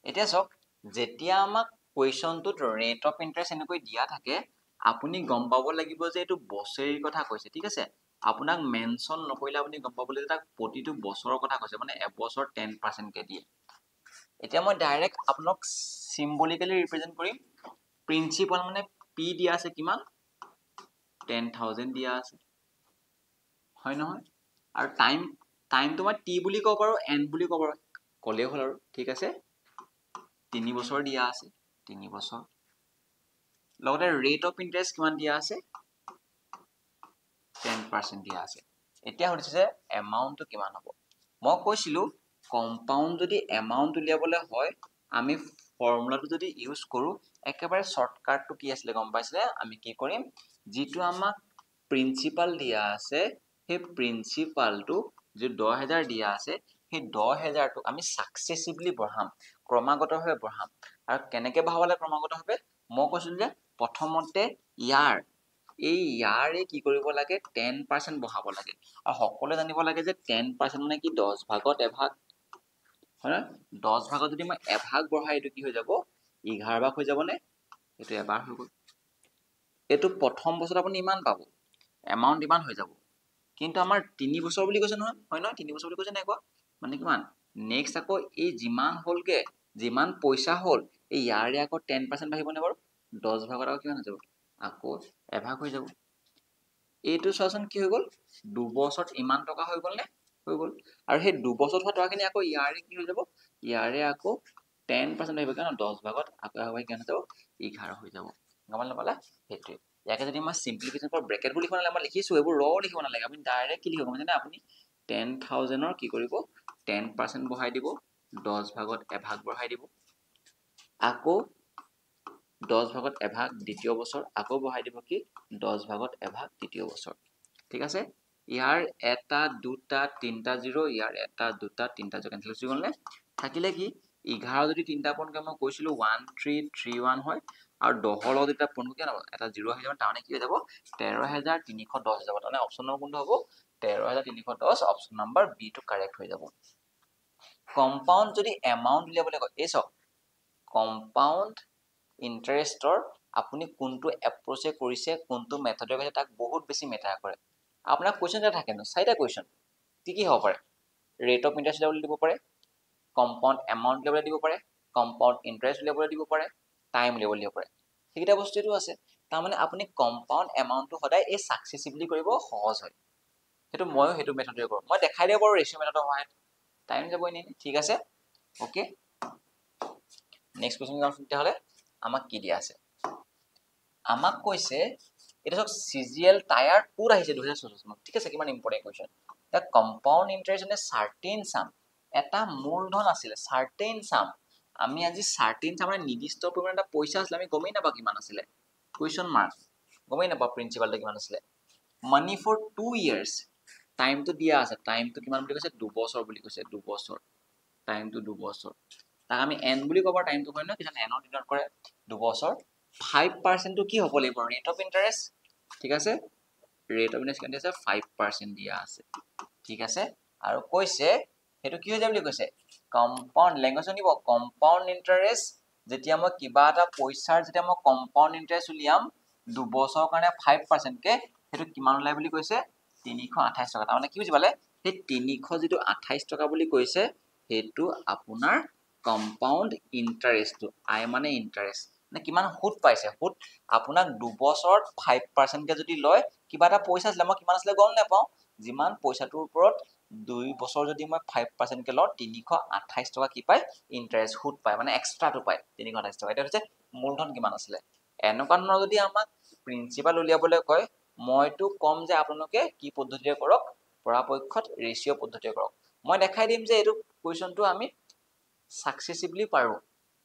এতিয়া চক যেতিয়া আমাক কোৱেশ্চনটোত ৰেট অফ ইন্টাৰেষ্ট এনেকৈ দিয়া থাকে আপুনি গম পাব লাগিব যে এটো বছৰৰ কথা কৈছে ঠিক আছে আপোনাক মেনশন নকৰিলে আপুনি গম পাবলৈ তাক প্ৰতিটো বছৰৰ কথা কৈছে মানে এবছৰ 10% কে দিয়ে এতিয়া মই ডাইৰেক্ট আপোনাক সিম্বলিক্যালি ৰিপ্ৰেজেন্ট কৰিম প্ৰিন্সিপাল মানে পি দিয়া আছে কিমান 10,000 দিয়া আছে হয় নহয় আৰু টাইমটো মই টি বুলি ক'ব পাৰো এন বুলি ক'ব পাৰো ক'লেই হ'ল আৰু ঠিক আছে 3 বছৰ দিয়া আছে 3 বছৰ লগতে ৰেট অফ ইন্টাৰেষ্ট কিমান দিয়া আছে 10% দিয়া আছে এতিয়া সুধিছে যে এমাউন্টটো কিমান হ'ব মই কৈছিলো কম্পাউন্ড যদি এমাউন্ট উলিয়াবলৈ হয় আমি ফৰ্মুলাটো যদি ইউজ কৰো একেবাৰে শৰ্টকাটটো কি আছিল গম পাইছিলে আমি কি কৰিম যেটো আমাক প্ৰিন্সিপাল দিয়া আছে সেই প্ৰিন্সিপালটো যে 10000 দিয়া আছে সেই 10000 টো আমি সাকসেসিভলি বঢ়াম ক্ৰমাগতভাৱে বঢ়াম আৰু কেনেকৈ বঢ়াবলে ক্ৰমাগতভাৱে মই কৈছিলো যে প্ৰথমতে ইয়াৰে কি কৰিব লাগে 10% বঢ়াব লাগে আৰু সকলোৱে জানিব লাগে যে 10% মানে কি 10 ভাগত এভাগ হয় না 10 ভাগত যদি মই এভাগ বঢ়াই এটো কি হৈ যাব 11 ভাগ হৈ যাব নে এটো এবাৰ হৈ গ'ল এটো প্ৰথম বছৰত আপুনি ইমান পাব এমাউন্ট ইমান হৈ যাব কিন্তু আমাৰ 3 বছৰ বুলি কৈছে নহয় হয় নহয় 3 বছৰ বুলি কৈছে নাই কোৱা মানে কিমান নেক্সট আকৌ এই যিমান হলগে যিমান পইচা হল এই ইয়াৰে আকৌ 10% বাঢ়িব নে বাৰু 10 ভাগত আকৌ কিমান হৈ যাব আকৌ এভাগ হৈ যাব এইটো চোৱাচোন কি হৈ গ'ল 2 বছৰত ইমান টকা হৈ গ'ল নে হৈ গ'ল আৰু সেই 2 বছৰত হোৱা টকাখিনি আকৌ ইয়াৰে কি হৈ যাব ইয়াৰে আকৌ 10% আহিব কাৰণ 10 ভাগত আকৌ হয় কিমান যাব 11 হৈ যাব গমল নাপালা হেতুই ইয়াকে যদি মই সিম্পলিফিকেশন ফৰ ব্ৰেকেট বুলি লিখা মই লিখিছো এবোৰ ৰ লিখিব নালাগে আপুনি ডাইৰেক্ট কি লিখিব মানে আপুনি 10000 ৰ কি কৰিব 10% বঢ়াই দিব 10 ভাগত এভাগ বঢ়াই দিব আকৌ 10 ভাগত এভাগ দ্বিতীয় বছৰ আকৌ বঢ়াই দিব কি 10 ভাগত এভাগ তৃতীয় বছৰ ঠিক আছে ইয়াৰ এটা দুটা তিনটা জিৰো ইয়াৰ এটা দুটা তিনটা জিৰো কেনসেল হৈ গ'ল নে থাকিলে কি 11 যদি তিনটা পূৰ্ণকে মই কৈছিলো 1331 হয় আৰু 10 লগত এটা পূৰ্ণকে এটা জিৰো হৈ যাব তাৰমানে কি হৈ যাব 13310 হৈ যাব তাৰমানে অপচন নম্বৰ কোনটো হ'ব 13310 অপচন নম্বৰ বি টো কাৰেক্ট হৈ যাব কম্পাউন্ড যদি এমাউন্ট উলিয়াবলৈ কয় এই চক কম্পাউন্ড ইন্টাৰেষ্টৰ আপুনি কোনটো এপ্ৰোচে কৰিছে কোনটো মেথডে কৰিছে তাক বহুত বেছি মেটাৰ কৰে আপোনাৰ কোৱেশ্চন এটা থাকে ন চাৰিটা কোৱেশ্চন কি হ'ব পাৰে ৰেট অফ ইন্টাৰেষ্ট উলিয়াবলৈ দিব পাৰে কম্পাউন্ড এমাউন্ট উলিয়াবলৈ দিব পাৰে কম্পাউন্ড ইন্টাৰেষ্ট উলিয়াবলৈ দিব পাৰে টাইম উলিয়াবলৈ দিব পাৰে সেইটা বস্তুটো আছে তাৰ মানে আপুনি কম্পাউন্ড এমাউন্টটো সদায় এই সাকসেসিভলি কৰিব সহজ হয় হেতু ময়ো হেতু মেথডে কৰো মই দেখাই দিব পাৰো ৰেশিও মেথডৰ সহায়ত টাইম যাবই নে ঠিক আছে ওকে নেক্সট কোৱেশ্চন যাও তেতিয়াহলে আমাক কি দিয়া আছে আমাক কৈছে এটা সক সিজিএল টায়ার পুরা আহিছে 2014 চনত ঠিক আছে কিমান important question the compound interest in a certain sum এটা মূলধন আছিল সাৰ্টেন সাম আমি আজি সাৰ্টেন সাম মানে নিৰ্দিষ্ট পৰিমাণ এটা পইচা আছিল আমি গমেই নাপা কিমান আছিল কোৱেশ্চন মাৰ্ক গমেই নাপা প্ৰিন্সিপালটো কিমান আছিল মানি ফৰ 2 ইয়াৰ্স টাইমটো দিয়া আছে টাইমটো কিমান বুলি কৈছে 2 বছৰ বুলি কৈছে 2 বছৰ টাইমটো 2 বছৰ তাক আমি n বুলি কবা টাইমটো হয় ন কিমান n ৰ ডিনট কৰে 2 বছৰ 5% টো কি হ'ব লাগিব ৰেট অফ ইন্টাৰেষ্ট ঠিক আছে ৰেট অফ ইন্টাৰেষ্ট কিমান আছে 5% দিয়া আছে ঠিক আছে আৰু কৈছে হেতু কি হৈ যায় বুলি কৈছে কম্পাউন্ড ল্যাঙ্গুৱেজ শুনিব কম্পাউন্ড ইন্টাৰেষ্ট যেতিয়া মই কিবা এটা পইচাৰ যেতিয়া মই কম্পাউন্ড ইন্টাৰেষ্ট উলিয়াম 2 বছৰৰ কাৰণে 5% কে হেতু কিমান ওলাই বুলি কৈছে 328 টকা তাৰমানে কি বুজি পালে সেই 300 যেটো 28 টকা বুলি কৈছে হেতু আপোনাৰ কম্পাউন্ড ইন্টাৰেষ্টটো আই মানে ইন্টাৰেষ্ট মানে কিমান সুদ পাইছে সুদ আপোনাক 2 বছৰত 5% কে যদি লয় কিবা এটা পইচা আছিল মই কিমান আছিল গম নাপাও যিমান পইচাটোৰ ওপৰত 2 বছৰ যদি মই 5% কে লও 328 টকা কি পায় ইন্টাৰেষ্ট সুদ পায় মানে এক্সট্ৰাটো পায় 328 টকা এটা হৈছে মূলধন কিমান আছিল এনেকুৱা ধৰণৰ যদি আমাক প্ৰিন্সিপাল উলিয়াবলৈ কয় মইটো কম যে আপোনালোকে কি পদ্ধতিৰে কৰক পৰাপক্ষত ৰেশিও পদ্ধতিৰে কৰক মই দেখাই দিম যে এটো কোৱেশ্চনটো আমি সাকসেসিভলি পাৰো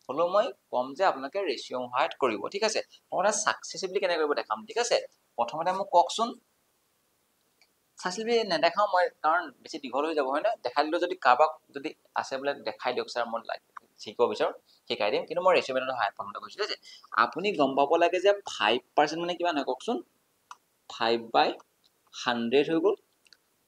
হলো মই কম যে আপোনালোকে ৰেশিও সহায়ত কৰিব ঠিক আছে মই সাকসেসিভলি কেনে কৰিব দেখাম ঠিক আছে প্ৰথমতে মোক ককচোন সাকসেসিভলি নেদেখাও মই কাৰণ বেছি দীঘল হৈ যাব হয় না দেখাই দিলো যদি কাবাক যদি আছে বলে দেখাই দিয়ক স্যাৰ মই শিকিব বিচাৰো শিকাই দিম কিন্তু মই ৰেশিও মেথডৰ সহায়ত প্ৰথমতে কৈছো যে আপুনি গম পাব লাগে যে 5% মানে কিমান হয় ককচোন 5/100 হৈ গল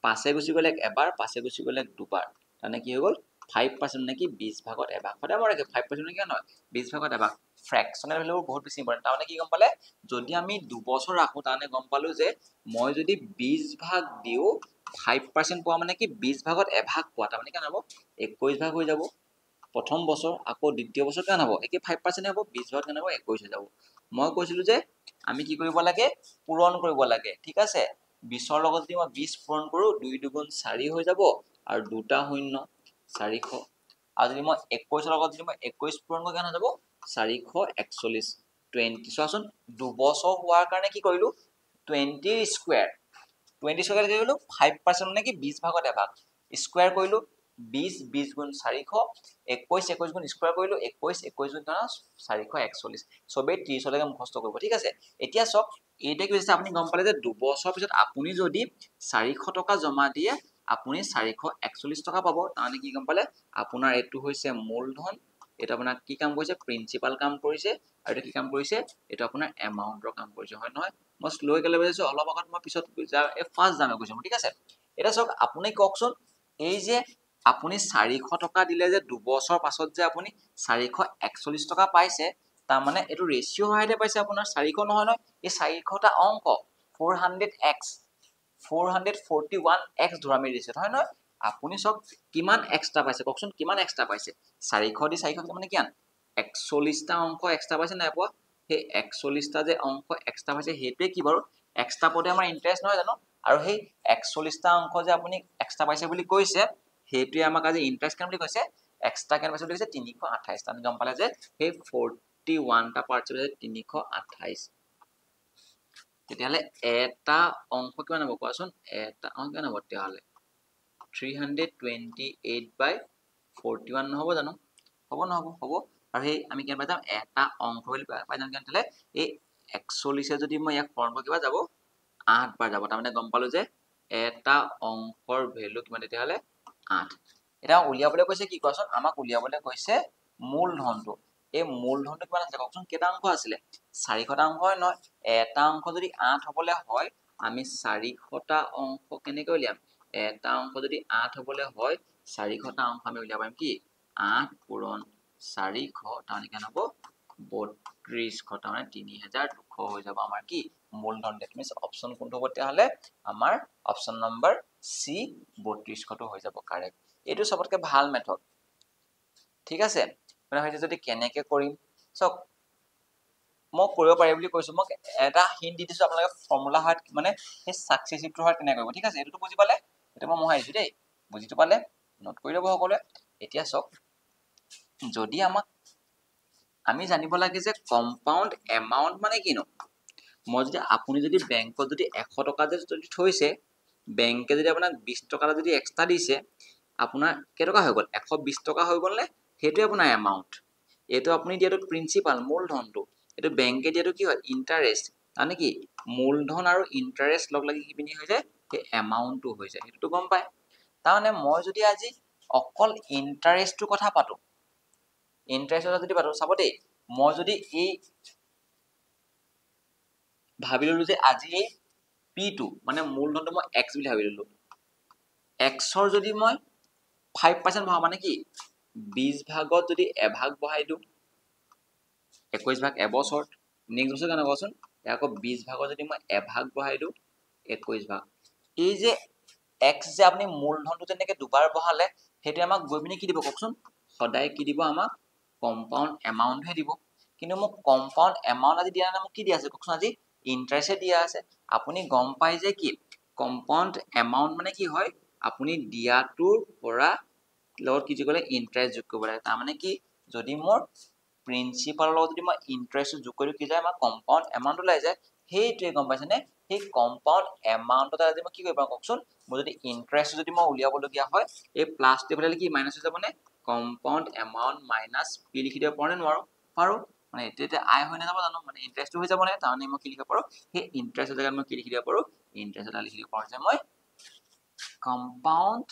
পাছে গুছি গলে এবাৰ পাছে গুছি গলে দুবাৰ মানে কি হৈ গল 5% মানে কি 20 ভাগত এভাগ সদায় মৰে 5% মানে কি নহয় 20 ভাগত এভাগ ফ্ৰেকশনাল ভ্যালু বহুত বেছি ইম্পৰ্টেন্ট তাৰমানে কি গম পালে যদি আমি 2 বছৰ ৰাখো তাৰমানে গম পালো যে মই যদি 20 ভাগ দিও 5% পোৱা মানে কি 20 ভাগত এভাগ পোৱা তাৰমানে কি হ'ব 21 ভাগ হৈ যাব প্ৰথম বছৰ আকৌ দ্বিতীয় বছৰ কিমান হ'ব একে 5% হ'ব 20 ভাগত কিমান হ'ব 21 হৈ যাব মই কৈছিলো যে আমি কি কৰিব লাগে পূৰণ কৰিব লাগে ঠিক আছে 20 ৰ লগত যদি মই 20 পূৰণ কৰো 2 দুগুণ 4 হৈ যাব আৰু দুটা শূন্য 400 আৰু যদি মই 21 ৰ লগত যদি মই 21 পূৰণ কৰো কিমান হৈ যাব 441 20 চোৱাচোন দুবছৰ হোৱাৰ কাৰণে কি কৰিলো 20 স্কয়াৰ 20 স্কয়াৰ কি কৰিলো 5% মানে কি 20 ভাগত এভাগ স্কয়াৰ কৰিলো 20 20 গুণ 400 21 21 গুণ স্কয়াৰ কৰিলো 21 21 গুণ 441 সবে 30 লৈকে মুখস্থ কৰিব ঠিক আছে এতিয়া সব এইটা কি হৈছে আপুনি গম পালে যে দুবছৰ পিছত আপুনি যদি 400 টকা জমা দিয়ে আপুনি 441 টকা পাব মানে কি গম পালে আপোনাৰ এটো হৈছে মূলধন এটা আপোনাৰ কি কাম কৰিছে প্ৰিন্সিপাল কাম কৰিছে আৰু এটা কি কাম কৰিছে এটা আপোনাৰ এমাউন্টৰ কাম কৰিছে হয় নহয় মই স্লো কেলে বুজাইছো অলপ আগত মই পিছত ফাৰ্স্ট জানো কৈছো ঠিক আছে এটা সব আপুনি কওকচোন এই যে আপুনি 400 টকা দিলে যে দুবছৰ পাছত যে আপুনি 441 টকা পাইছে তাৰ মানে এটো ৰেশিও হাইতে পাইছে আপোনাৰ 400 নহয় নহয় এই 400 টা অংক 400x 441x ধৰামি দিছে হয় নহয় আপুনি সব কিমান এক্সট্ৰা পাইছে কওকচোন কিমান এক্সট্ৰা পাইছে 400 দি 400 মানে কিমান 41 টা অংক এক্সট্ৰা পাইছে নাই পোৱা সেই 41 টা যে অংক এক্সট্ৰা পাইছে হেতুৱে কি বাৰু এক্সট্ৰা পদে আমাৰ ইন্টাৰেস্ট নহয় জানো আৰু সেই 41 টা অংক যে আপুনি এক্সট্ৰা পাইছে বুলি কৈছে হেতুৱে আমাক আজি ইন্টাৰেস্ট কেন বুলি কৈছে এক্সট্ৰা কেন পাইছে বুলি কৈছে 328 টা আমি গম পালে যে সেই 41 টা পাৰ্টস আছে 328 তেতিয়ালে এটা অংক কিমান হ'ব কোৱাচোন এটা অংক কিমান হ'ব তেতিয়ালে 328/41 নহব জানো হ'ব নহব হ'ব আৰু সেই আমি কিমান পাই যাম এটা অংক বুলি পাই যাম তেতিয়ালে এই 41 যদি মই ইয়াক ফৰ্ম কিবা যাব 8 বাৰ যাব তাৰ মানে গম পালো যে এটা অংকৰ ভ্যালু কিমান তেতিয়ালে 8 এটা উলিয়াবলৈ কৈছে কি কোৱাচোন আমাক উলিয়াবলৈ কৈছে মূলধনটো এই মূলধনটো কিমান আছে কওকচোন কেটা অংক আছিলে 400 টা অংক হয় নহয় এটা অংক যদি 8 হবলে হয় আমি 400 টা অংক কেনেকৈ উলিয়াম এটা অংক যদি 8 হবলে হয় 400 টা অংক আমি উলিয়াব পাৰিম কি 8 পূৰণ 400 তাৰ মানে কেনে হ'ব 32 তাৰ মানে 3200 হৈ যাব আমাৰ কি মূলধন দ্যাট মিন্স অপচন কোনটো হ'ব তেতিয়াহলে আমাৰ অপচন নম্বৰ সি 3200 হৈ যাব কাৰেক্ট এইটো সবতকে ভাল মেথড ঠিক আছে মানে হৈছে যদি কেনেকে কৰিম সক মই কৰিব পাৰি বুলি কৈছো মই এটা হিন্ট দি দিছো আপোনালোকে ফৰ্মুলা হাত মানে সেই সাকসেসিভটো হাত কেনে কৰিব ঠিক আছে এটো বুজি পালে এটা মই মহাইছো দেই বুজিটো পালে নোট কৰি লব সকলোৱে এতিয়া সক যদি আমাক আমি জানিব লাগে যে কম্পাউন্ড এমাউন্ট মানে কিনো মই যদি আপুনি যদি বেংকত যদি 100 টকা যদি থৈছে বেংকে যদি আপোনাক 20 টকা যদি এক্সট্ৰা দিছে আপোনাৰ কে টকা হৈ গল 120 টকা হৈ গল নে হেতু আপোনাৰ এমাউন্ট এটো আপুনি দিয়াটো প্ৰিন্সিপাল মূলধনটো এটো বেংকে দিয়াটো কি হয় ইন্টাৰেস্ট মানে কি মূলধন আৰু ইন্টাৰেস্ট লগ লাগি কি বিনি হৈ যায় সেই এমাউন্টটো হৈ যায় হেতুটো গম পায় তাৰমানে মই যদি আজি অকল ইন্টাৰেস্টৰ কথা পাতো ইন্টাৰেস্টৰ যদি পাতো চাব দেই মই যদি এই ভাবি ললো যে আজি এই p2 মানে মূলধনটো মই x বুলি ভাবি ললো x ৰ যদি মই 5% বহাও মানে কি 20 ভাগত যদি এভাগ বহাই দিও 21 ভাগ এবছৰ নেক্সট বছৰ কেনে কোৱাচোন আকৌ 20 ভাগত যদি মই এভাগ বহাই দিও 21 ভাগ এই যে x যে আপুনি মূলধনটো তেনেকে দুবাৰ বহালে হেতু আমাক গৈ পিনে কি দিব কওকচোন সদায় কি দিব আমাক কম্পাউন্ড এমাউন্ট হে দিব কিন্তু মোক কম্পাউন্ড এমাউন্ট আজি দিয়া না মোক কি দিয়া আছে কওকচোন আজি ইন্টাৰেস্ট দিয়া আছে আপুনি গম পাই যে কি কম্পাউন্ড এমাউন্ট মানে কি হয় আপুনি দিয়াটোৰ পৰা লগত কি যোগ কৰিলে ইন্টাৰেস্ট যোগ কৰিব লাগে তাৰ মানে কি যদি মোৰ প্ৰিন্সিপালৰ লগত যদি মই ইন্টাৰেস্ট যোগ কৰি কি যায় আমাৰ কম্পাউন্ড এমাউন্ট ওলাই যায় হেইটোৱে গম পাইছেনে সেই কম্পাউন্ড এমাউন্টত আজি মই কি কৰিব কওকচোন মই যদি ইন্টাৰেস্ট যদি মই উলিয়াব লগিয়া হয় এই প্লাস টেবুললে কি মাইনাস হৈ যাবনে কম্পাউন্ড এমাউন্ট মাইনাস পি লিখি দিব পাৰো নে নোৱাৰো পাৰো মানে এতে আই হৈ নাযাব জানো মানে ইন্টাৰেস্ট হৈ যাব নে তাৰমানে মই কি লিখিব পাৰো সেই ইন্টাৰেস্টৰ জায়গাত মই কি লিখি দিব পাৰো ইন্টাৰেস্ট এটা লিখি দিব পাৰো যে মই কম্পাউন্ড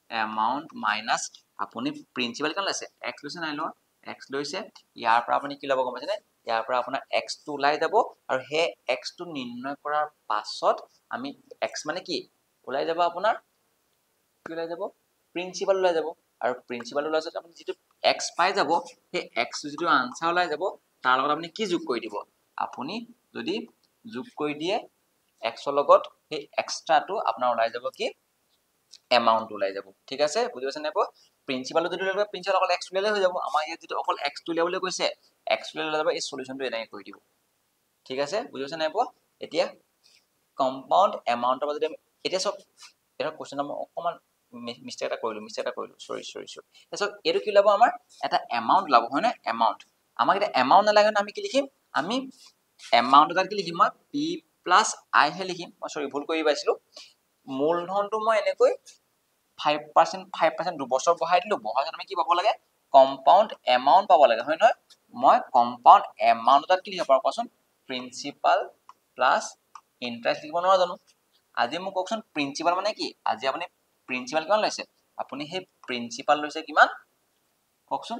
এমাউন্ট মাইনাস আপুনি প্ৰিন্সিপাল কিমান লৈছে x লৈছে নাই লোৱা x লৈছে ইয়াৰ পৰা আপুনি কি ল'ব গম পাইছেনে ইয়াৰ পৰা আপোনাৰ x টো ওলাই যাব আৰু হে x টো নিৰ্ণয় কৰাৰ পাছত আমি x মানে কি ওলাই যাব আপোনাৰ কি ওলাই যাব প্ৰিন্সিপাল ওলাই যাব আৰু প্ৰিন্সিপাল ওলাই যাতে আপুনি যেটো x পাই যাব হে x যেটো আনসাৰ ওলাই যাব তাৰ লগত আপুনি কি যোগ কৰি দিব আপুনি যদি যোগ কৰি দিয়ে x ৰ লগত হে এক্সট্ৰাটো আপোনাৰ ওলাই যাব কি এমাউন্ট ওলাই যাব ঠিক আছে বুজি পাইছেনে প্ৰিন্সিপাল যদি লৈ লব প্ৰিন্সিপাল অকল x উলিয়ালে হৈ যাব আমাৰ ইয়াত যেটো অকল x উলিয়াবলৈ কৈছে x উলিয়ালে যাব এই সলিউশনটো এনেকৈ কৰি দিব ঠিক আছে বুজিছে নাই পোৱা এতিয়া কম্পাউণ্ড এমাউন্টৰ মাজতে এতিয়া সব এটা কোৱেশ্চন আমি অকমান মিস্টেক এটা কৰিলো সৰি তাৰছত এইটো কি লাভ আমাৰ এটা এমাউন্ট লাভ হয় না এমাউন্ট আমাক এটা এমাউন্ট নালাগে না আমি কি লিখিম আমি এমাউন্ট এটা কি লিখিম মই p + i হে লিখিম মই সৰি ভুল কৰি পাইছিলো মূলধনটো মই এনেকৈ 5% 2 বছৰ বঢ়াই দিলো বঢ়াই আমি কি পাব লাগে কম্পাউণ্ড এমাউন্ট পাব লাগে হয় নহয় মই কম্পাউণ্ড এমাউন্ট এটা কি লিখিব পাৰো কোৱাচোন প্ৰিন্সিপাল প্লাস ইন্টাৰেস্ট লিখিব নোৱাৰো জানো আজি মোক কওকচোন প্ৰিন্সিপাল মানে কি আজি আপুনি প্ৰিন্সিপাল কিমান লৈছে আপুনি হে প্ৰিন্সিপাল লৈছে কিমান কওকচোন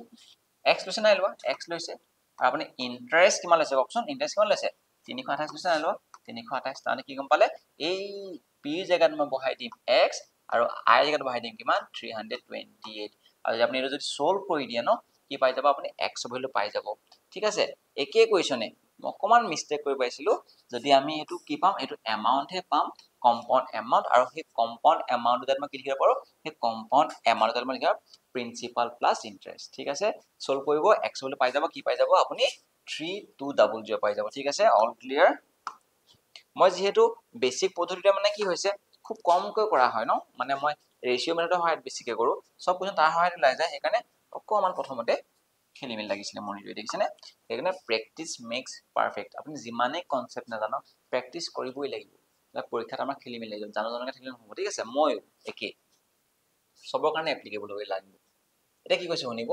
x লৈছে নাই লোৱা x লৈছে আৰু আপুনি ইন্টাৰেস্ট কিমান লৈছে কওকচোন ইন্টাৰেস্ট কিমান লৈছে 328 লৈছে নাই লোৱা 328 মানে কি গম পালে এই p জায়গাত মই বহাই দিম x আৰু i জায়গাত বহাই দিম কিমান 328 আৰু যদি আপুনি এটো যদি সলভ কৰি দিয়ে ন কি পাই যাব আপুনি x ভ্যালু পাই যাব ঠিক আছে একে কোৱেশ্চনে অকমান মিস্টেক কৰি পাইছিলো যদি আমি এটো কি পাম এটো এমাউন্ট হে পাম কম্পাউন্ড এমাউন্ট আৰু সেই কম্পাউন্ড এমাউন্ট যেটা মই কি লিখিব পাৰো সেই কম্পাউন্ড এমাউন্ট যেটা মই লিখিম প্ৰিন্সিপাল প্লাস ইন্টাৰেস্ট ঠিক আছে সলভ কৰিব x ভ্যালু পাই যাব কি পাই যাব আপুনি 3200 পাই যাব ঠিক আছে অল ক্লিয়াৰ মই যেহেতু বেসিক পদ্ধতিতে মানে কি হৈছে খুব কমকৈ কৰা হয় ন মানে মই ৰেশিও মেথডৰ সহায়ত বেছিকৈ কৰো সব কোৱেশ্চন তাৰ সহায়ত ওলাই যায় সেইকাৰণে অকমান প্ৰথমতে খেলিমেল লাগিছিলে মোৰ নিজে দেখিছেনে সেইকাৰণে প্ৰেক্টিস মেক্স পাৰফেক্ট আপুনি যিমানে কনসেপ্ট নাজানো প্ৰেক্টিস কৰিবই লাগিব পৰীক্ষাত আমাৰ খেলিমেল লাগিব জানোকে থাকিলে নহব ঠিক আছে মই একে সবৰ কাৰণে এপ্লিকেবল হৈ লাগিব এটা কি কৈছে শুনিব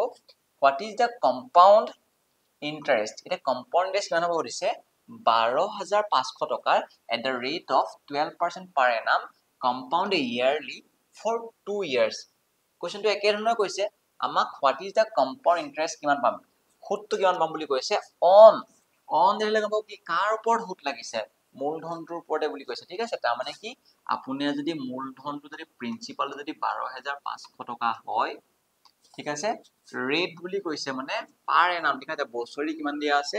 what is the compound interest এটা কম্পাউণ্ড ইন্টাৰেস্ট কিমান হ'ব দিছে 12500 টকাৰ at the rate of 12% per annum compound yearly for 2 years কোৱেশ্চনটো একে ধৰণৰ কৈছে আমাক what is the compound interest কিমান পাম সুতটো কিমান পাম বুলি কৈছে অন দিলে গম পাব কি কাৰ ওপৰত সুত লাগিছে মূলধনটোৰ ওপৰতে বুলি কৈছে ঠিক আছে তাৰ মানে কি আপুনি যদি মূলধনটো যদি প্ৰিন্সিপাল যদি 12500 টকা হয় ঠিক আছে ৰেট বুলি কৈছে মানে পাৰ এনাম ঠিক আছে বছৰি কিমান দিয়া আছে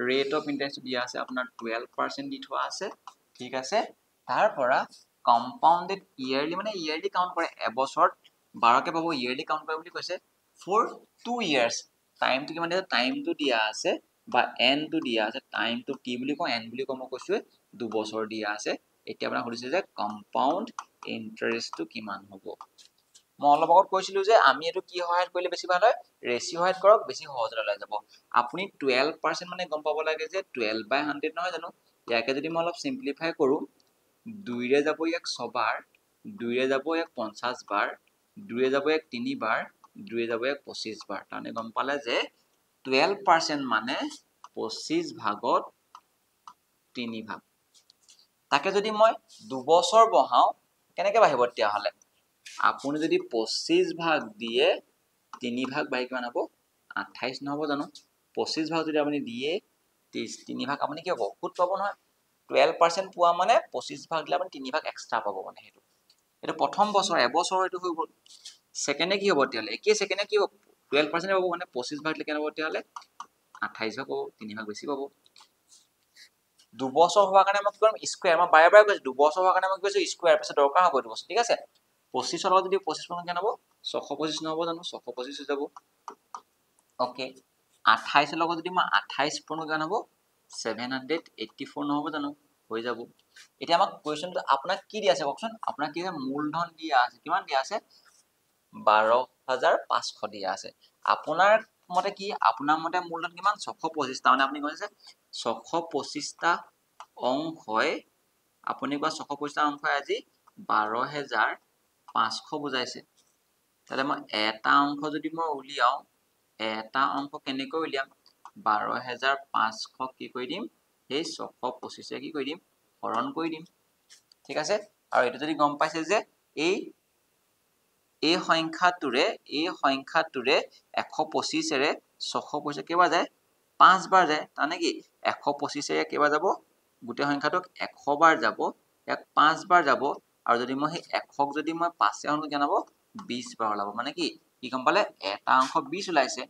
ৰেট অফ ইন্টাৰেস্ট দিয়া আছে আপোনাৰ 12% দি থোৱা আছে ঠিক আছে তাৰ পৰা কম্পাউন্ডেড ইয়াৰলি মানে ইয়াৰলি কাউন্ট কৰে এবছৰত 12 কে পাব ইয়াৰলি কাউন্ট কৰে বুলি কৈছে ফৰ 2 ইয়াৰ্স টাইমটো কিমান দিয়া টাইমটো দিয়া আছে বা n টো দিয়া আছে টাইমটো t বুলি কওঁ n বুলি কম কৈছো 2 বছৰ দিয়া আছে এতিয়া আপোনাৰ সুধিছে যে কম্পাউন্ড ইন্টারেস্টটো কিমান হ'ব মই অলপ আগত কৈছিলো যে আমি এটো কি সহায়ত কৰিলে বেছি ভাল হয় ৰেশিও সহায়ত কৰক বেছি সহজে ওলাই যাব আপুনি 12% মানে গম পাব লাগে যে 12/100 নহয় জানো ইয়াকে যদি মই অলপ সিম্পলিফাই কৰো 2 ৰে যাব ইয়াক 6 বাৰ 2 ৰে যাব ইয়াক 50 বাৰ 2 ৰে যাব ইয়াক 3 বাৰ 2 ৰে যাব ইয়াক 25 বাৰ তানে গম পালে যে 12% মানে 25 ভাগত 3 ভাগ তাকে যদি মই 2 বছৰ বহাও কেনেকৈ বাঢ়িব তেতিয়া হলে আপুনি যদি 25 ভাগ দিয়ে 3 ভাগ বাই কিমান হ'ব 28 নহব জানো 25 ভাগ যদি আপুনি দিয়ে 3 ভাগ আপুনি কি হ'ব খুত পাব নহয় 12% পোৱা মানে 25 ভাগ দিলে আপুনি 3 ভাগ এক্সট্ৰা পাব মানে হেতু এটা প্ৰথম বছৰ এবছৰ এটো হৈ গল সেকেন্ডে কি হ'ব তেতিয়ালে একে সেকেন্ডে কি হ'ব 12% হ'ব মানে 25 ভাগ দিলে কেনে হ'ব তেতিয়ালে 28 ভাগ হ'ব 3 ভাগ বেছি পাব 2 বছৰ হোৱাৰ কাৰণে মই কি কৰিম স্কয়াৰ মই বাৰে বাৰে কৈছো 2 বছৰ হোৱাৰ কাৰণে মই কৈছো স্কয়াৰ পিছত দৰকাৰ হ'ব 2 বছৰ ঠিক আছে 25 লগত যদি 25 পূৰণ কেনে হ'ব 625 নহব জানো 625 হৈ যাব ওকে 28 লগত যদি মই 28 পূৰণ কেনে হ'ব 784 নহব জানো হৈ যাব এতিয়া আমাক কোৱেশ্চনটো আপোনাক কি দিয়া আছে কওকচোন আপোনাক কি মূলধন দিয়া আছে কিমান দিয়া আছে 12500 দিয়া আছে আপোনাৰ মতে কি আপোনাৰ মতে মূলধন কিমান 625 টা মানে আপুনি কৈছে 625 টা অংকই আপুনি কোৱা 625 টা অংকই আজি 12500 বুজাইছে তাহলে মই এটা অংক যদি মই উলিয়াও এটা অংক কেনেকৈ উলিয়াম 12500 কি কৰি দিম সেই 625 এ কি কৰি দিম হৰণ কৰি দিম ঠিক আছে আৰু এটা যদি গম পাইছে যে এই সংখ্যাটোৰে 125 এৰে 625 কেইবাৰ যায় 5 বাৰ যায় তানে কি 125 এৰে কেইবাৰ যাব গোটে সংখ্যাটোক 100 বাৰ যাব ইয়াক 5 বাৰ যাব আৰু যদি মই সেই 100ক যদি মই 5 এ হৰণ জনাব 20 বাৰ ওলাব মানে কি গম পালে এটা অংক 20 ওলাইছে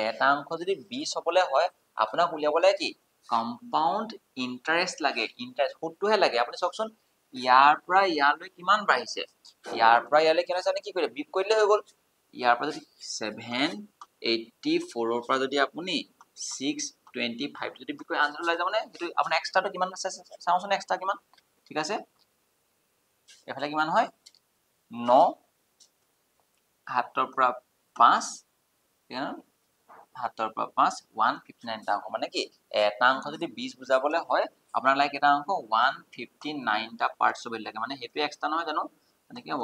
এটা অংক যদি 20 হবলে হয় আপোনাক উলিয়াবলে কি কম্পাউন্ড ইন্টারেস্ট লাগে ইন্টারেস্ট সুতটোহে লাগে আপুনি চাওকচোন ইয়াৰ পৰা ইয়ালৈ কিমান বাঢ়িছে ইয়াৰ পৰা ইয়ালৈ কেনে জানে কি কৰিলে বিপ কৰিলে হৈ গল ইয়াৰ পৰা যদি 784 ৰ পৰা যদি আপুনি 625 যদি বিকৈ আনসাৰ ওলাই যাব নে সেইটো আপোনাৰ এক্সট্ৰাটো কিমান আছে চাওঁচোন এক্সট্ৰা কিমান ঠিক আছে এফালে কিমান হয় 9 7 ৰ পৰা 5 7 ৰ পৰা 5 159 টা অংক মানে কি এটা অংক যদি 20 বুজাবলৈ হয় আপোনাৰ লাগে এটা অংক 159 টা পাৰ্টস হ'ব লাগে মানে হেতু এক্সট্ৰা নহয় জানো মানে কি হ'ব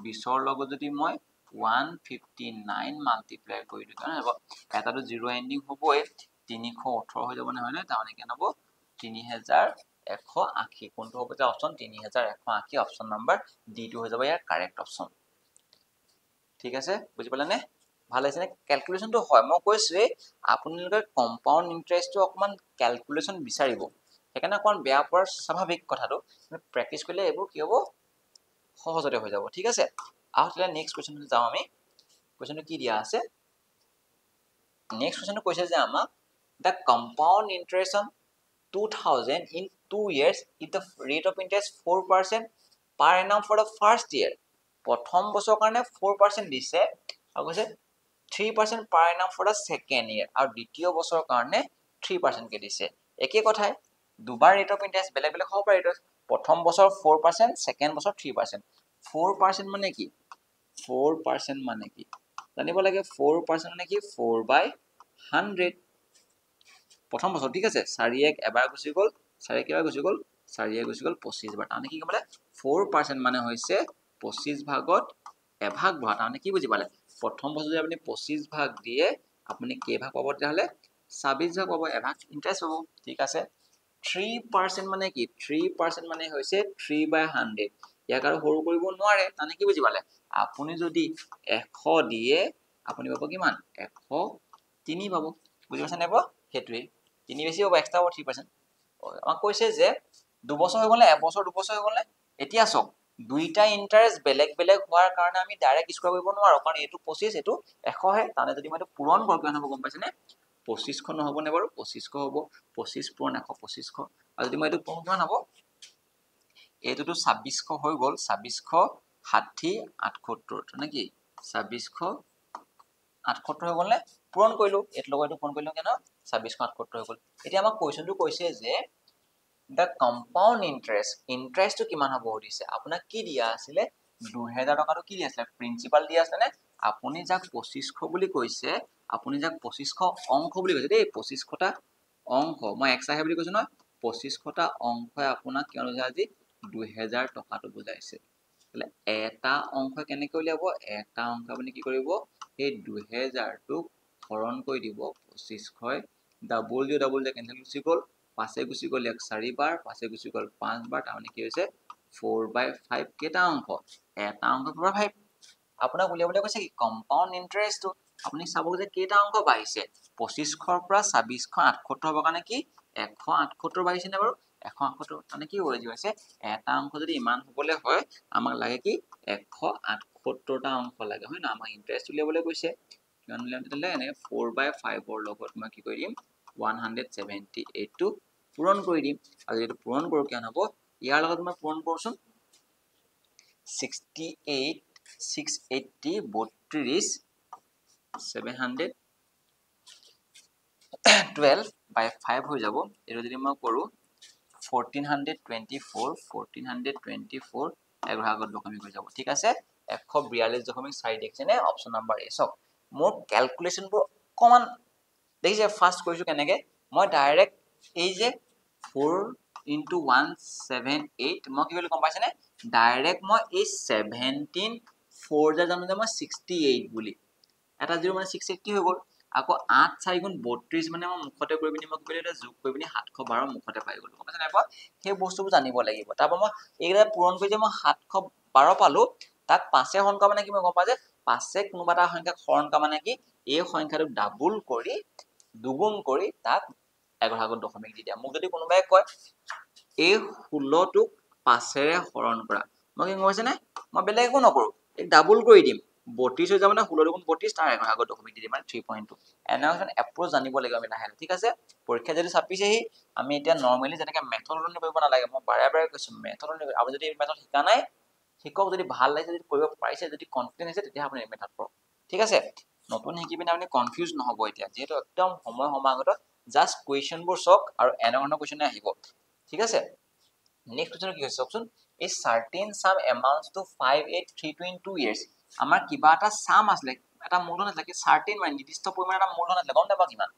20 ৰ লগত যদি মই 159 মাল্টিপ্লাই কৰি দিও কেনে হ'ব এটাটো 0 এন্ডিং হ'বই 318 হৈ যাব নহয় নে তাৰমানে কেনে হ'ব 3180 কোনটো হ'ব যে অপচন 3180 অপচন নাম্বাৰ ডি টো হৈ যাব ইয়াৰ কাৰেক্ট অপচন ঠিক আছে বুজি পালে নে ভাল আছে নে ক্যালকুলেশনটো হয় মই কৈছো আপোনালোকে কম্পাউন্ড ইন্টাৰেষ্টটো অকমান ক্যালকুলেশন বিচাৰিব সেইকাৰণে অকমান বেয়া পোৱাৰ স্বাভাৱিক কথাটো প্ৰেক্টিস কৰিলে এইবোৰ কি হ'ব সহজতে হৈ যাব ঠিক আছে আহলে নেক্সট কোৱেশ্চনটো যাও আমি কোৱেশ্চনটো কি দিয়া আছে নেক্সট কোৱেশ্চনটো কৈছে যে আমাক the compound interest on 2000 in 2 years if the rate of interest 4% per annum for the first year প্ৰথম বছৰ কাৰণে 4% দিছে আৰু কৈছে 3% per annum for the second year আৰু দ্বিতীয় বছৰ কাৰণে 3% কে দিছে একে কথাই দুবাৰ ৰেট অফ ইন্টাৰেষ্ট বেলেগ বেলেগ হ'ব পাৰে প্ৰথম বছৰ 4% সেকেন্ড বছৰ 3% 4% মানে কি 4% মানে কি জানিব লাগে 4% মানে কি 4/100 প্ৰথম বছৰ ঠিক আছে 4 1 এবাৰ গুছি গল 4 1 এবাৰ গুছি গল 4 1 গুছি গল 25 বাৰ মানে কি ক'বলে 4% মানে হৈছে 25 ভাগত এভাগ বহা মানে কি বুজি পালে প্ৰথম বছৰ যদি আপুনি 25 ভাগ দিয়ে আপুনি কে ভাগ পাব তেতিয়াহলে 26 ভাগ পাব এভাগ ইন্টাৰেষ্ট হ'ব ঠিক আছে 3% মানে কি 3% মানে হৈছে 3/100 ইয়াক আৰু সৰু কৰিব নোৱাৰে মানে কি বুজি পালে আপুনি যদি 100 দিয়ে আপুনি পাব কিমান 103 পাব বুজি পাইছে নেব হেতুই 3 বেছি হ'ব এক্সট্ৰা হ'ব 3% আমাক কৈছে যে দুবছৰ হৈ গলে এবছৰ দুবছৰ হৈ গলে এতিয়া সক দুইটা ইন্টাৰেষ্ট বেলেগ বেলেগ হোৱাৰ কাৰণে আমি ডাইৰেক্ট স্কয়াৰ কৰিব নোৱাৰো কাৰণ এটো 25 এটো 100 হে তানে যদি মই পূৰণ কৰো কেন হ'ব গম পাইছে নে 2500 নহব নে বাৰু 2500 হ'ব 25 পূৰণ 100 2500 আৰু যদি মই এটো পূৰণ কিমান হ'ব এটোটো 2600 হৈ গল 2660 78 মানে কি 2678 হৈ গল নে পূৰণ কৰিলো এট লগত এটো পূৰণ কৰিলো কেন 2678 হৈ গল এতিয়া আমাক কোৱেশ্চনটো কৈছে যে the compound interest to কিমান হ'ব দিছে আপোনাক কি দিয়া আছিল 2000 টকাটো কি দিয়া আছিল প্ৰিন্সিপাল দিয়া আছিল নে আপুনি যাক 2500 বুলি কৈছে আপুনি যাক 2500 অংক বুলি কৈছে দেই 2500 টা অংক মই এক্স আহে বুলি কৈছো ন 2500 টা অংকই আপোনাক কিমান বুজাই আজি 2000 টকাটো বুজাইছে তাহলে এটা অংক কেনেকৈ উলিয়াব এটা অংক আপুনি কি কৰিব এই 2000 টো হৰণ কৰি দিব 2500 ডাবল যে কেনসেল গুচি গল 5 গুচি গল 4 বাৰ 5 গুচি গল 5 বাৰ তাৰমানে কি হৈছে 4/5 কেটা অংক এটা অংক 4/5 আপোনাক উলিয়াবলৈ কৈছে কি কম্পাউন্ড ইন্টাৰেষ্টটো আপুনি চাব যে কেটা অংক বাঢ়িছে 2500 ৰ পৰা 2678 হ'ব কাৰণে কি 178 বাঢ়িছে নে বাৰু 178 মানে কি হৈ গৈছে এটা অংক যদি ইমান হ'বলে হয় আমাক লাগে কি 178 টা অংক লাগে হয় না আমাক ইন্টাৰেষ্ট উলিয়াবলৈ কৈছে কিমান উলিয়াম তেতিয়ালে এনে 4/5 ৰ লগত মই কি কৰি দিম 178 টো পূৰণ কৰি দিম আৰু যেটো পূৰণ কৰো কিমান হ'ব ইয়াৰ লগত মই পূৰণ কৰোচোন 68 680 32 712/5 হৈ যাব এটো যদি মই কৰো 1424 এঘাৰ আগত দশমিক হৈ যাব ঠিক আছে 142.4 দেখিছে নে অপচন নাম্বাৰ এ সক মোৰ ক্যালকুলেশনবোৰ কমান দেখিছে ফাস্ট কৰিছো কেনেকে মই ডাইৰেক্ট এই যে 4 into 178 মই কি বুলি কম পাইছে নে ডাইৰেক্ট মই এই 17 4 যে জানো যে মই 68 বুলি এটা 0 মানে 680 হৈ গল আকৌ 8 4 গুণ 32 মানে মই মুখতে কৰি পিনি মই কিবা এটা যোগ কৰি পিনি 712 মুখতে পাই গলো গম পাইছে নাই সেই বস্তুবোৰ জানিব লাগিব তাৰপৰা মই এইগিলা পূৰণ কৰি যে মই 712 পালো তাক 5 এ হৰণ কৰা মানে কি মই গম পা যে 5 এ কোনোবা এটা সংখ্যাক হৰণ কৰা মানে কি এই সংখ্যাটো ডাবল কৰি দুগুণ কৰি তাক 11 আগত দশমিক দি দিয়া মোক যদি কোনোবাই কয় এই 16 টোক 5 এৰে হৰণ কৰা মই কি কৈছে নে মই বেলেগ একো নকৰো এই ডাবল কৰি দিম 32 হৈ যাব মানে 16 গুণ 32 তাৰ 11 আগত দশমিক দি দিম মানে 3.2 এনাউন্সমেন্ট এপ্ৰোচ জানিব লাগিব আমি লাহে ঠিক আছে পৰীক্ষা যদি চাপিছেহি আমি এতিয়া নৰমালি যেনেকৈ মেথডলজি কৰিব নালাগে মই বাৰে বাৰে কৈছো মেথডলজি আপুনি যদি এই মেথড শিকা নাই শিকক যদি ভাল লাগিছে যদি কৰিব পাৰিছে যদি কনফিডেন্স আছে তেতিয়া আপুনি এই মেথড কৰক ঠিক আছে নতুন শিকি পিনে আপুনি কনফিউজ নহব এতিয়া যেহেতু একদম সময় সমাগত জাস্ট কুৱেশ্যনবোৰ চাওক আৰু এনেধৰণৰ কুৱেশ্যনে আহিব ঠিক আছে নেক্সট কুৱেশ্যন কি হৈছে চাওকচোন a certain sum amounts to 583 in 2 years আমাৰ কিবা এটা সাম আসলে এটা মূলধন আছে কি certain মানে নিৰ্দিষ্ট পৰিমাণৰ এটা মূলধন আছে গম নাপা কিমান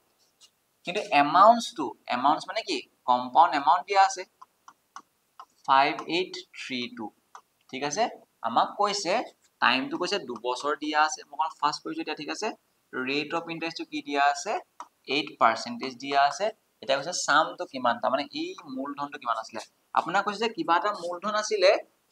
কিন্তু amounts মানে কি কম্পাউণ্ড এমাউন্ট দিয়া আছে 5832 ঠিক আছে আমাক কৈছে টাইমটো কৈছে 2 বছৰ দিয়া আছে মই ফাৰ্স্ট কৰিছো এতিয়া ঠিক আছে ৰেট অফ ইন্টাৰেষ্টটো কি দিয়া আছে 8% দিয়া আছে এটা কৈছে সামটো কিমান তাৰ মানে এই মূলধনটো কিমান আছিল আপোনাক কৈছে যে কিবা এটা মূলধন আছিল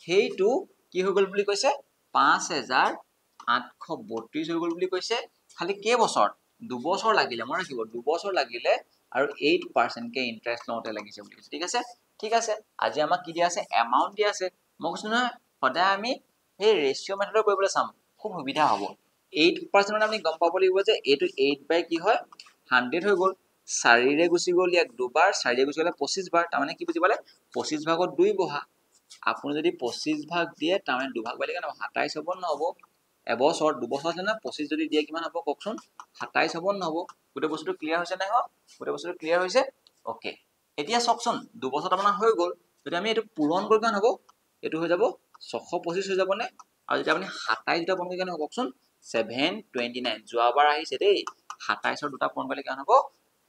হেইটো কি হৈ গল বুলি কৈছে 5832 হৈ গল বুলি কৈছে খালি কে বছৰ 2 বছৰ লাগিলে মই ৰাখিব 2 বছৰ লাগিলে আৰু 8% কে ইন্টাৰেষ্ট লওঁতে লাগিছে বুলি কৈছে ঠিক আছে আজি আমাক কি দিয়া আছে এমাউন্ট দিয়া আছে মই কৈছো না সদায় আমি এই ৰেশিও মেথডৰ কৰিবলৈ চাম খুব সুবিধা হ'ব 8% আমি গম পাব লাগিব যে এটো 8 বাই কি হয় 100 হৈ গল 4 ৰে গুছি গল ইয়াক দুবাৰ 4 ৰে গুছি গলে 25 বাৰ তাৰ মানে কি বুজি পালে 25 ভাগত 2 বহা আপুনি যদি 25 ভাগ দিয়ে তাৰ মানে দুভাগ পালে কেনে 27 হ'ব নহব এবছৰ দুবছৰ আছে না 25 যদি দিয়ে কিমান হ'ব কওকচোন 27 হ'ব নহব গোটে বস্তুটো ক্লিয়াৰ হৈছে নাই গোটে বস্তুটো ক্লিয়াৰ হৈছে ওকে এতিয়া চাওকচোন দুবছৰ আপোনাৰ হৈ গল যদি আমি এটো পূৰণ কৰি কেন হ'ব এটো হৈ যাব 625 হৈ যাব নে আৰু যদি আপুনি 27 দুটা পূৰণ কৰি কেন হ'ব কওকচোন 729 যোৱাবাৰ আহিছে দেই 27 ৰ দুটা পূৰণ কৰিলে কেন হ'ব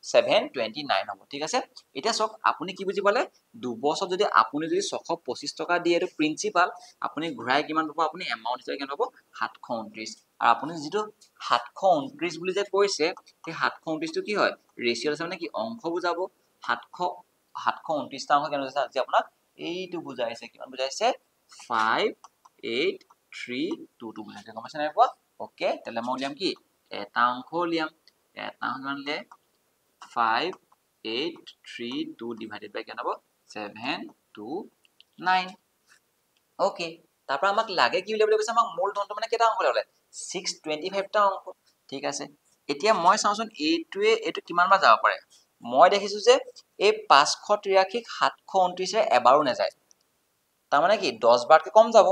729 হ'ব ঠিক আছে এতিয়া চক আপুনি কি বুজি পালে দুবছৰ যদি আপুনি যদি 625 টকা দিয়ে এটো প্ৰিন্সিপাল আপুনি ঘূৰাই কিমান পাব আপুনি এমাউন্ট হিচাপে কেন হ'ব 729 আৰু আপুনি যেটো 729 বুলি যে কৈছে সেই 729 টো কি হয় ৰেশিও আছে মানে কি অংশ বুজাব 729 টা অংক কেন হৈছে আজি আপোনাক এইটো বুজাইছে কিমান বুজাইছে 5832 বুজাইছে গম পাইছে নাই কোৱা ওকে তেলে মই উলিয়াম কি এটা অংক উলিয়াম এটা অংক উলিয়ালে 5832 divided by কেন হ'ব 729 ওকে তাৰ পৰা আমাক লাগে কি উলিয়াবলৈ কৈছে আমাক মূলধনটো মানে কেটা অংক উলিয়াবলৈ 625 টা অংক ঠিক আছে এতিয়া মই চাওচোন এইটোৱে এটো কিমান বাৰ যাব পাৰে মই দেখিছো যে এই 583 729 এ এবাৰো নাযায় তাৰ মানে কি 10 বাৰতকৈ কম যাব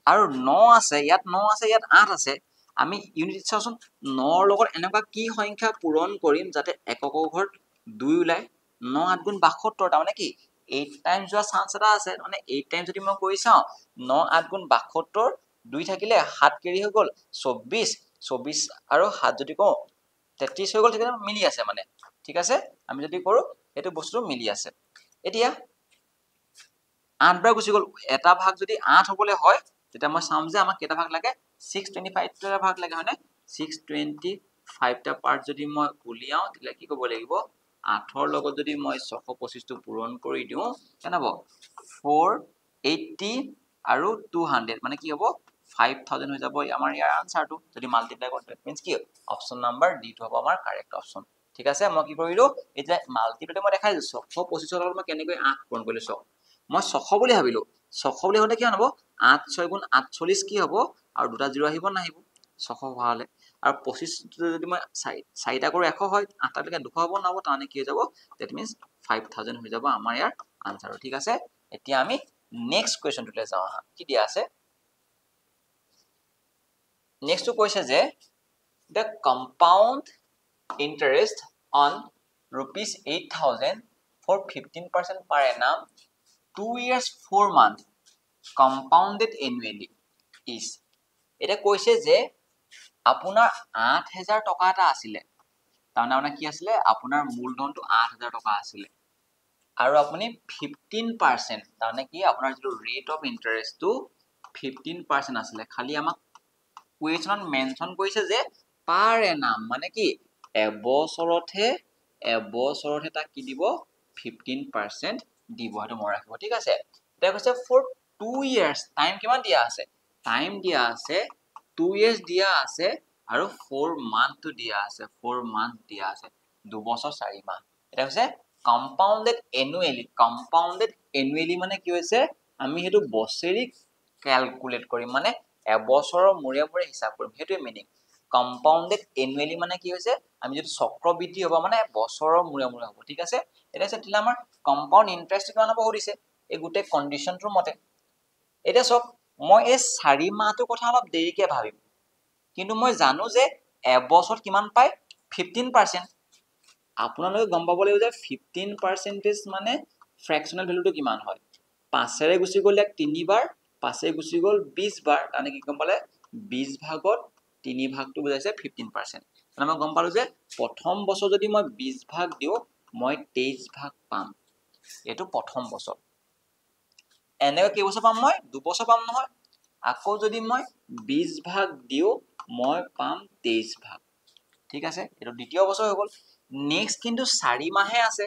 আৰু 9 আছে ইয়াত 9 আছে ইয়াত 8 আছে আমি ইউনিট চাওচোন 9 ৰ লগত এনেকুৱা কি সংখ্যা পূৰণ কৰিম যাতে এককৰ ঘৰত 2 ওলাই 9 8 গুণ 72 তাৰ মানে কি 8 টাইমছ যোৱা চান্স এটা আছে মানে 8 টাইম যদি মই কৰি চাও 9 8 গুণ 72 2 থাকিলে 7 কেৰি হৈ গল 24 আৰু 7 যদি কও 33 হৈ গল ঠিক আছে মিলি আছে মানে ঠিক আছে আমি যদি কৰো এটো বস্তু মিলি আছে এতিয়া 8 বাৰ গুছি গল এটা ভাগ যদি 8 হবলে হয় তেতিয়া মই চাম যে আমাক কেটা ভাগ লাগে 625 টা ভাগ লাগে হয়নে 625 টা পাৰ্ট যদি মই উলিয়াও তেতিয়া কি কৰিব লাগিব 8 ৰ লগত যদি মই 625 টো পূৰণ কৰি দিও কেনে হ'ব 480 আৰু 200 মানে কি হ'ব 5000 হৈ যাব আমাৰ ইয়াৰ আনসাৰটো যদি মাল্টিপ্লাই কৰো দ্যাট মিন্স কি অপচন নাম্বাৰ ডি টো হ'ব আমাৰ কাৰেক্ট অপচন ঠিক আছে মই কি কৰিলো এতিয়া মাল্টিপ্লাই মই দেখাই দিছো 625 ৰ লগত মই কেনেকৈ 8 পূৰণ কৰিলো চাওক মই 600 বুলি ভাবিলো 600 বুলি হলে কি হ'ব 8 6 গুণ 48 কি হ'ব আৰু দুটা 0 আহিব নাহিব 600 হলে আৰু 25 যদি মই 4টা কৰো 100 হয় 8টা লৈকে 200 হ'ব নহব তানে কি হৈ যাব দ্যাট মিন্স 5000 হৈ যাব আমাৰ ইয়াৰ আনসাৰ ঠিক আছে এতিয়া আমি নেক্সট কোৱেশ্চনটোলৈ যাও কি দিয়া আছে নেক্সট টো কৈছে যে the compound interest on rupees 8000 for 15% per annum 2 years 4 months compounded annually is এটা কৈছে যে আপোনাৰ 8000 টকা এটা আছিল তাৰমানে আপোনাৰ কি আছিল আপোনাৰ মূলধনটো 8000 টকা আছিল আৰু আপুনি 15% তাৰমানে কি আপোনাৰ যেটো ৰেট অফ ইন্টাৰেষ্টটো 15% আছিল খালি আমাক কুৱেশ্যনত মেনশন কৰিছে যে পাৰ এনাম মানে কি এবছৰতহে তাক কি দিব 15% দিব হেতু মই ৰাখিব ঠিক আছে এটা কৈছে ফৰ 2 ইয়াৰ্স টাইম কিমান দিয়া আছে টাইম দিয়া আছে 2 ইয়াৰ্স দিয়া আছে আৰু 4 মান্থ টো দিয়া আছে 4 মান্থ দিয়া আছে 2 বছৰ 4 মাহ এটা কৈছে compounded annually মানে কি হৈছে আমি হেতু বছৰি ক্যালকুলেট কৰিম মানে এবছৰৰ মূৰে মূৰে হিচাপ কৰিম হেতুৱে মিনিং compounded annually মানে কি হৈছে আমি যদি চক্ৰবৃদ্ধি হ'ব মানে বছৰৰ মূৰে মূৰে হ'ব ঠিক আছে এটা আছে তিলা আমাৰ compound interest কিমান হ'ব দিছে এই গুটে কন্ডিশনটোৰ মতে এটা সব মই এই 4 মাহটোৰ কথা অলপ দেৰিকে ভাবিম কিন্তু মই জানো যে এবছৰত কিমান পায় 15%। আপোনালোকে গম পাব লাগিব যে 15% মানে ফ্ৰেকচনেল ভ্যালুটো কিমান হয় 5ৰে গুচি গ'ল 3 বাৰ 5এ গুচি গ'ল 20 বাৰ মানে কি গম পালে 20 ভাগত 3 ভাগটো বুজাইছে 15%। মানে মই গম পালো যে প্ৰথম বছৰ যদি মই 20 ভাগ দিও মই 23 ভাগ পাম এটো প্ৰথম বছৰ। এনেকৈ কেই বছৰ পাম মই 2 বছৰ পাম নহয়। আকৌ যদি মই 20 ভাগ দিও মই পাম 23 ভাগ। ঠিক আছে এটো দ্বিতীয় বছৰ হৈ গ'ল। নেক্সট কিন্তু 4 মাহে আছে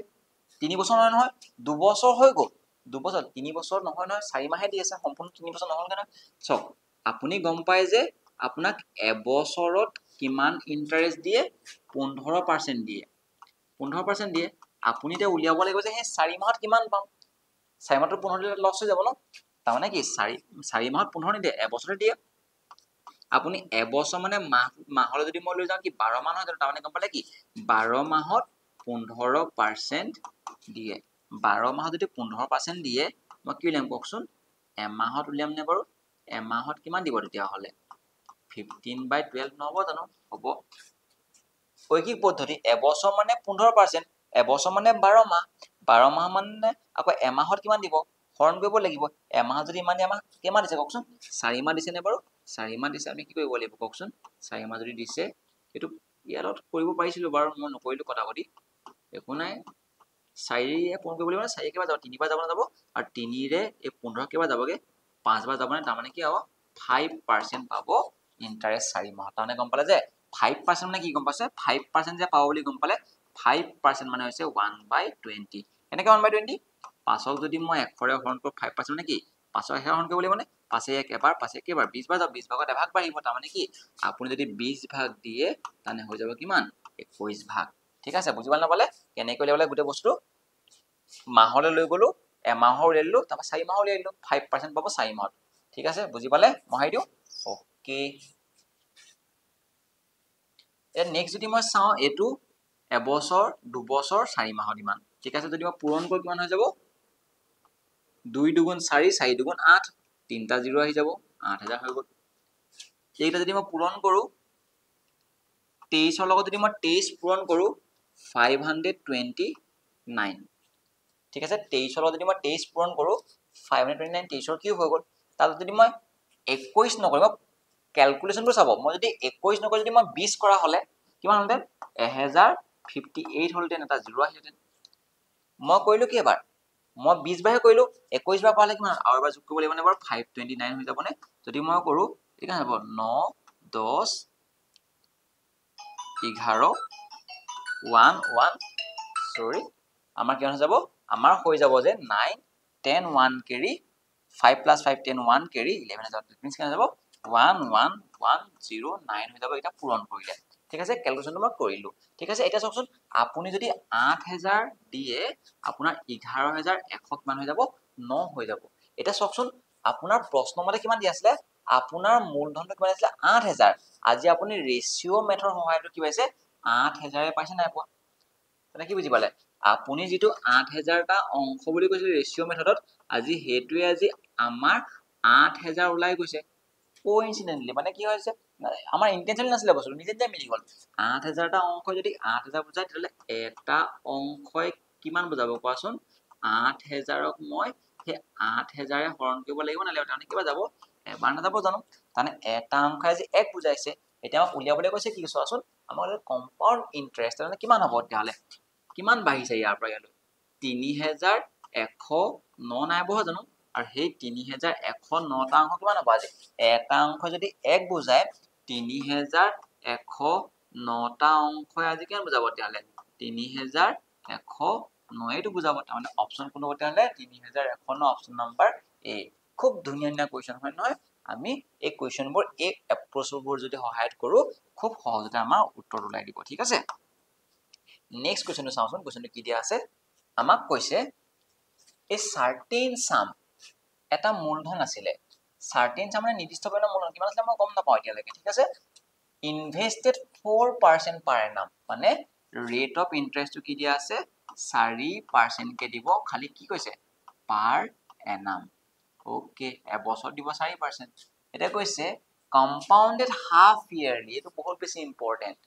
3 বছৰ নহয় 2 বছৰ হৈ গ'ল 2 বছৰ 3 বছৰ নহয় 4 মাহে দি আছে সম্পূৰ্ণ 3 বছৰ নহল কেনে চক আপুনি গম পায় যে আপোনাক এবছৰত কিমান ইন্টাৰেষ্ট দিয়ে 15% দিয়ে 15% দিয়ে। আপুনি তে উলিয়াব লাগিব যে সেই 4 মাহত কিমান পাম 4 মাহত 15 দিলে লস হৈ যাব ন তাৰ মানে কি 4 মাহত 15 নিদিয়ে এবছৰতে দিয়ে। আপুনি এবছৰ মানে মাহলৈ যদি মই লৈ যাওঁ কি 12 মাহ হয় তাৰ মানে গম পালে কি 12 মাহত 15% দিয়ে 12 মাহত যদি 15% দিয়ে মই কি উলিয়াম কওকচোন এমাহত উলিয়াম নে বাৰু এমাহত কিমান দিব তেতিয়া হলে 15/12 নহব জানো হ'ব। শৈক্ষিক পদ্ধতি এবছৰ মানে 15% এবছৰ মানে 12 মাহ 12 মাহ মানে আকৌ এমাহত কিমান দিব হৰণ কৰিব লাগিব এমাহ যদি ইমান এমাহ কিমান দিছে কওকচোন 4 মাহ দিছে নে বাৰু 4 মাহ দিছে আমি কি কৰিব লাগিব কওকচোন 4 মাহ যদি দিছে এটো ইয়াত কৰিব পাৰিছিলো বাৰু মই নকৰিলো কটাকটি একো নাই 4 পূৰণ কৰিব লাগিব 4 কেবাৰ যাব 3 বাৰ যাব নাযাব আৰু 3 ৰে এই 15 কেবাৰ যাবগে 5 বাৰ যাব না তাৰ মানে কি হ'ব 5% পাব ইন্টাৰেষ্ট 4 মাহ তাৰমানে গম পালে যে 5% মানে কি গম পাইছে 5% যে পাব বুলি গম পালে 5% মানে হৈছে 1/20 এনেকে 1/20 5ক যদি মই 1ৰে হৰণ কৰো 5% মানে কি 5ক হৰণ কৰিব লাগিব মানে 5 1 এবাৰ 5 1 এবাৰ 20 বাৰ যাব 20 ভাগত এভাগ বাঢ়িব তাৰ মানে কি আপুনি যদি 20 ভাগ দিয়ে তানে হৈ যাব কিমান 21 ভাগ। ঠিক আছে বুজি পালে নাপালে কেনেকৈ উলিয়াবলে গোটেই বস্তু মাহলৈ লৈ গলো এমাহৰ উলিয়াই দিলো তাৰপা 4 মাহৰ উলিয়াই দিলো 5% পাব 4 মাহত। ঠিক আছে বুজি পালে মহাই দিও ওকে। নেক্সট যদি মই চাও এটো এবছৰ 2 বছৰ 4 মাহত ইমান। ঠিক আছে যদি মই পূৰণ কৰো কিমান হৈ যাব 2 দুগুণ 4 4 দুগুণ 8 তিনটা 0 আহি যাব 8000 হৈ গ'ল। এইটা যদি মই পূৰণ কৰো 23ৰ লগত যদি মই 23 পূৰণ কৰো 529। ঠিক আছে 23ৰ লগত যদি মই 23 পূৰণ কৰো 529 23ৰ কিউব হৈ গ'ল। তাত যদি মই 21 নকৰিম ক্যালকুলেশনটো চাব মই যদি 21 নকৰি যদি মই 20 কৰা হলে কিমান হলতেন 1058 হলতেন এটা 0 আহিলতেন। মই কৰিলো কি এবাৰ মই 20 বাৰহে কৰিলো 21 বাৰ কৰালে কিমান আৰু এবাৰ যোগ কৰিব লাগিব নে বাৰু 529 হৈ যাব নে যদি মই কৰো ঠিক আছে হ'ব 9 10 11 1 1 সৰি আমাৰ কিমান হৈ যাব আমাৰ হৈ যাব যে 9 10 1 কেৰি 5 + 5 10 1 কেৰি 11 হৈ যাব মিন্স কিমান যাব 11109 হৈ যাব এটা পূৰণ কৰিলে। ঠিক আছে ক্যালকুলেশনটো মই কৰিলো। ঠিক আছে এতিয়া চাওকচোন আপুনি যদি 8000 দিয়ে আপোনাৰ 11100 কিমান হৈ যাব 9 হৈ যাব। এটা চাওকচোন আপোনাৰ প্ৰশ্ন মতে কিমান দি আছিল আপোনাৰ মূলধনটো কিমান আছিল 8000 আজি আপুনি ৰেশিও মেথডৰ সহায়ত কি পাইছে 8000 পাইছে নাই পোৱা মানে কি বুজি পালে আপুনি যেটো 8000 টা অংশ বুলি কৈছিল ৰেশিও মেথডত আজি হেতুৱে আজি আমাৰ 8000 ওলাই গৈছে কোইনসিডেন্টলি মানে কি হৈছে আমাৰ ইন্টেনশনালি নাছিলে বস্তু নিজে নিজে মিলি গল 8000 টা অংক যদি 8000 বুজায় তেলে এটা অংকই কিমান বুজাব কোৱাচোন 8000ক মই সেই 8000 এ হৰণ কৰিব লাগিব না লাগিব তাৰমানে কিবা যাব এবাৰ না যাব জানো তাৰমানে এটা অংকই আজি 1 বুজাইছে এতিয়া আমাক উলিয়াবলৈ কৈছে কি চোৱাচোন আমাৰ কম্পাউণ্ড ইন্টাৰেষ্ট তাৰমানে কিমান হ'ব তেতিয়াহলে কিমান বাঢ়িছে ইয়াৰ পৰা ইয়ালৈ 3109 নাই বঢ়া জানো আৰু সেই 3109 টা অংক কিমান হ'ব আজি এটা অংক যদি 1 বুজায় 3109 টা অংকই আজি কিমান বুজাব তেতিয়াহলে 3109 টো বুজাব তাৰমানে অপচন কোন হ'ব তেতিয়াহলে 3109 অপচন নাম্বাৰ এ খুব ধুনীয়া ধুনীয়া কোৱেশ্চন হয় নহয় আমি এই কোৱেশ্চনবোৰ এই এপ্ৰ'চবোৰ যদি সহায়ত কৰো খুব সহজতে আমাৰ উত্তৰ ওলাই দিব। ঠিক আছে নেক্সট কোৱেশ্চনটো চাওঁচোন কোৱেশ্চনটো কি দিয়া আছে আমাক কৈছে a certain sum এটা মূলধন আছিলে certain sum মানে নিৰ্দিষ্ট পৰিমাণৰ মূলধন কিমান আছিলে মই গম নাপাওঁ এতিয়ালৈকে ঠিক আছে invested 4% per annum মানে rate of interest টো কি দিয়া আছে 4% কে দিব খালি কি কৈছে per annum ওকে এবছৰ দিব 4% এটা কৈছে কম্পাউণ্ডেড হাফ ইয়াৰলি, এইটো বহুত বেছি ইম্পৰ্টেণ্ট।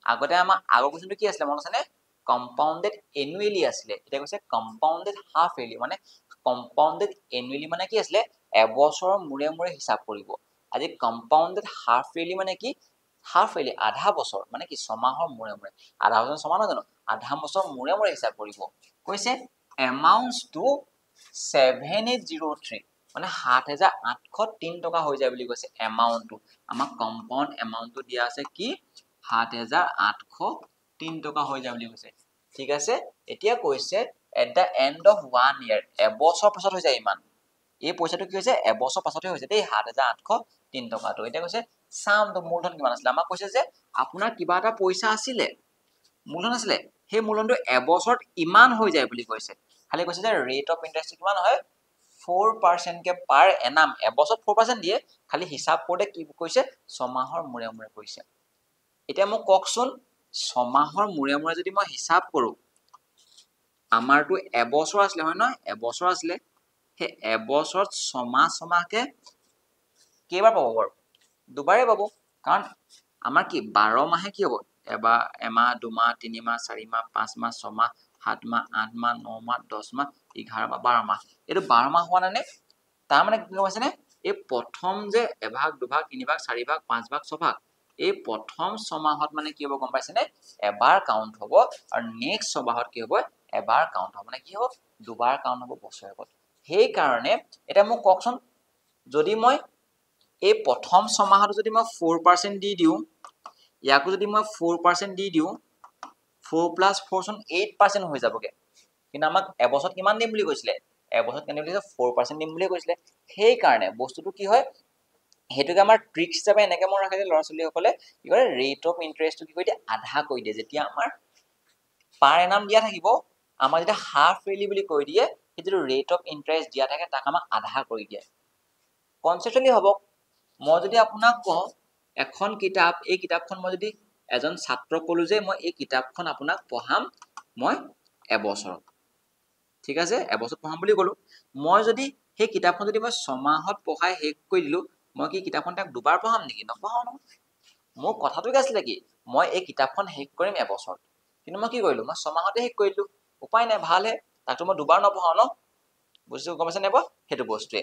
আগতে আমাৰ আগৰ কুৱেশ্যনটো কি আছিলে মনত আছেনে? কম্পাউণ্ডেড এনুৱেলি আছিলে, এতিয়া কৈছে কম্পাউণ্ডেড হাফ ইয়াৰলি, মানে কম্পাউণ্ডেড এনুৱেলি মানে কি আছিলে? এবছৰৰ মূৰে মূৰে হিচাপ কৰিব। আজি কম্পাউণ্ডেড হাফ ইয়াৰলি মানে কি? হাফ ইয়াৰলি আধা বছৰ, মানে কি ছমাহৰ মূৰে মূৰে, আধা বছৰ ছমাহ নহয় জানো, আধা বছৰ মূৰে মূৰে হিচাপ কৰিব। কৈছে এমাউণ্টছ টু 7803, মানে 7,803 টকা হৈ যায় বুলি কৈছে এমাউণ্টটো। আমাক কম্পাউণ্ড এমাউণ্টটো দিয়া আছে কি? 7,803 টকা হৈ যায় বুলি কৈছে। ঠিক আছে, এতিয়া কৈছে at the and of 1 year, এবছৰ পাছত হৈ যায় ইমান। এই পইচাটো কি হৈছে? এবছৰ পাছতে হৈছে দেই 7,803 টকাটো। এতিয়া কৈছে চামটো মূলধন কিমান আছিলে? আমাক কৈছে যে আপোনাৰ কিবা এটা পইচা আছিলে, মূলধন আছিলে, সেই মূলধনটো এবছৰত ইমান হৈ যায় বুলি কৈছে। খালি কৈছে যে ৰেট অফ ইণ্টাৰেষ্ট কিমান হয়? 4% কে পাৰ এনাম, এবছৰত 4% দিয়ে, খালি হিচাপ কৰোঁতে কি কৈছে? ছমাহৰ মূৰে মূৰে কৈছে। এতিয়া মোক কওকচোন, ছমাহৰ মূৰে মূৰে যদি মই হিচাপ কৰোঁ, আমাৰতো এবছৰ আছিলে হয় নহয়? এবছৰ আছিলে, সেই এবছৰত ছমাহকে কেইবাৰ পাব বাৰু? দুবাৰেই পাব, কাৰণ আমাৰ কি 12 মাহে কি হ'ব? এমাহ, 2 মাহ, 3 মাহ, 4 মাহ, 5 মাহ, 6 মাহ, 7 মাহ, 8 মাহ, 9 মাহ, 10 মাহ, 11 মাহ, 12 মাহ। এইটো 12 মাহ হোৱা নাই নে? তাৰমানে কি গম পাইছেনে? এই প্ৰথম যে এভাগ, দুভাগ, 3 ভাগ, 4 ভাগ, 5 ভাগ, 6 ভাগ, এই প্ৰথম ছমাহত মানে কি হ'ব গম পাইছেনে? এবাৰ কাউণ্ট হ'ব, আৰু নেক্সট ছমাহত কি হ'ব? এবাৰ কাউণ্ট হ'ব, মানে কি হ'ব? দুবাৰ কাউণ্ট হ'ব বছৰেকত। সেইকাৰণে এতিয়া মোক কওকচোন, যদি মই এই প্ৰথম ছমাহত যদি মই 4% দি দিওঁ, ইয়াকো যদি মই 4% দি দিওঁ, 4 + 4 চোন 8% হৈ যাবগে। কিন্তু আমাক এবছৰত কিমান দিম বুলি কৈছিলে? এবছৰত কেনে বুলি কৈছে? 4% দিম বুলি কৈছিলে। সেইকাৰণে বস্তুটো কি হয়, সেইটোকে আমাৰ ট্ৰিক্স হিচাপে এনেকে মনত ৰাখে যে ল'ৰা ছোৱালীসকলে কি কৰে? ৰেট অফ ইণ্টাৰেষ্টটো কি কৰি দিয়ে? আধা কৰি দিয়ে। যেতিয়া আমাৰ পাৰ এনাম দিয়া থাকিব, আমাক যেতিয়া হাফ ইয়াৰলি বুলি কৈ দিয়ে, সেই যিটো ৰেট অফ ইণ্টাৰেষ্ট দিয়া থাকে তাক আমাক আধা কৰি দিয়ে। কনচেপচুৱেলি হ'ব, মই যদি আপোনাক কওঁ এখন কিতাপ, এই কিতাপখন মই যদি এজন ছাত্ৰক ক'লো যে মই এই কিতাপখন আপোনাক পঢ়াম মই এবছৰত, ঠিক আছে, এবছৰত পঢ়াম বুলি ক'লো। মই যদি সেই কিতাপখন যদি মই ছমাহত পঢ়াই শেষ কৰি দিলোঁ, মই কি কিতাপখন তাক দুবাৰ পঢ়াম নেকি? নপঢ়াওঁ নহয়। মোৰ কথাটো কি আছিলে কি? মই এই কিতাপখন শেষ কৰিম এবছৰত, কিন্তু মই কি কৰিলোঁ? মই ছমাহতে শেষ কৰি দিলোঁ। উপায় নাই, ভালহে, তাকতো মই দুবাৰ নপঢ়াওঁ ন। বুজিছোঁ, গম পাইছে নে বাৰু? সেইটো বস্তুৱে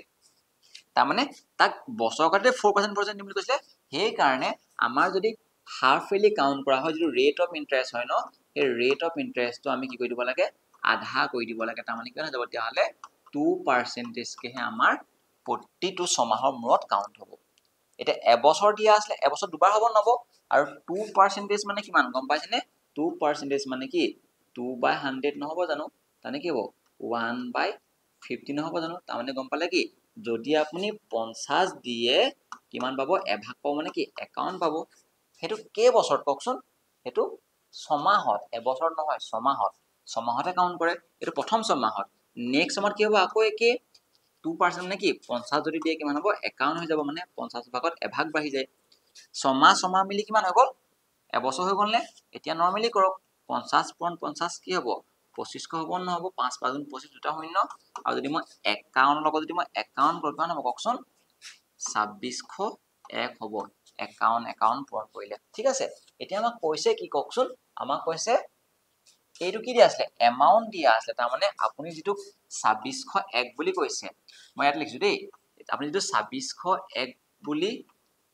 তাৰমানে তাক বছৰকতে 4% দিম বুলি কৈছিলে। সেইকাৰণে আমাৰ যদি হাফ ইয়াৰলি কাউণ্ট কৰা হয়, যিটো ৰেট অফ ইণ্টাৰেষ্ট হয় ন, সেই ৰেট অফ ইণ্টাৰেষ্টটো আমি কি কৰি দিব লাগে? আধা কৰি দিব লাগে। তাৰমানে কি হৈ যাব? তেতিয়াহ'লে 2%কেহে আমাৰ প্ৰতিটো ছমাহৰ মূৰত কাউণ্ট হ'ব। এতিয়া এবছৰ দিয়া আছিলে, এবছৰ দুবাৰ হ'ব নহ'ব? আৰু 2% মানে কিমান গম পাইছেনে? 2% মানে কি? 2/100 নহ'ব জানো? তাৰমানে কি হ'ব? 1/50 নহ'ব জানো? তাৰমানে গম পালে কি? যদি আপুনি 50 দিয়ে, কিমান পাব? এভাগ পাব, মানে কি? 51 পাব। সেইটো কেইবছৰত কওকচোন? সেইটো ছমাহত, এবছৰত নহয়, ছমাহত। ছমাহতে কাউণ্ট কৰে। এইটো প্ৰথম ছমাহত। নেক্সট ছমাহত কি হ'ব? আকৌ একেই 2% মানে কি? 50 যদি দিয়ে কিমান হ'ব? 51 হৈ যাব, মানে 50 ভাগত এভাগ বাঢ়ি যায়। ছমাহ মিলি কিমান হৈ গ'ল? এবছৰ হৈ গ'ল নে? এতিয়া নৰ্মেলি কৰক, 50 × 50 কি হ'ব? 2500 হ'ব নহ'ব? 5 × 5 = 25, দুটা শূন্য। আৰু যদি মই 51 লগত যদি মই 51 কৰোঁ, কিমান হ'ব কওকচোন? 2601 হ'ব। 51 পূৰণ কৰিলে, ঠিক আছে। এতিয়া আমাক কৈছে কি কওকচোন? আমাক কৈছে এইটো কি দিয়া আছিলে? এমাউণ্ট দিয়া আছিলে। তাৰমানে আপুনি যিটো 2601 বুলি কৈছে, মই ইয়াত লিখিছোঁ দেই, আপুনি যিটো 2601 বুলি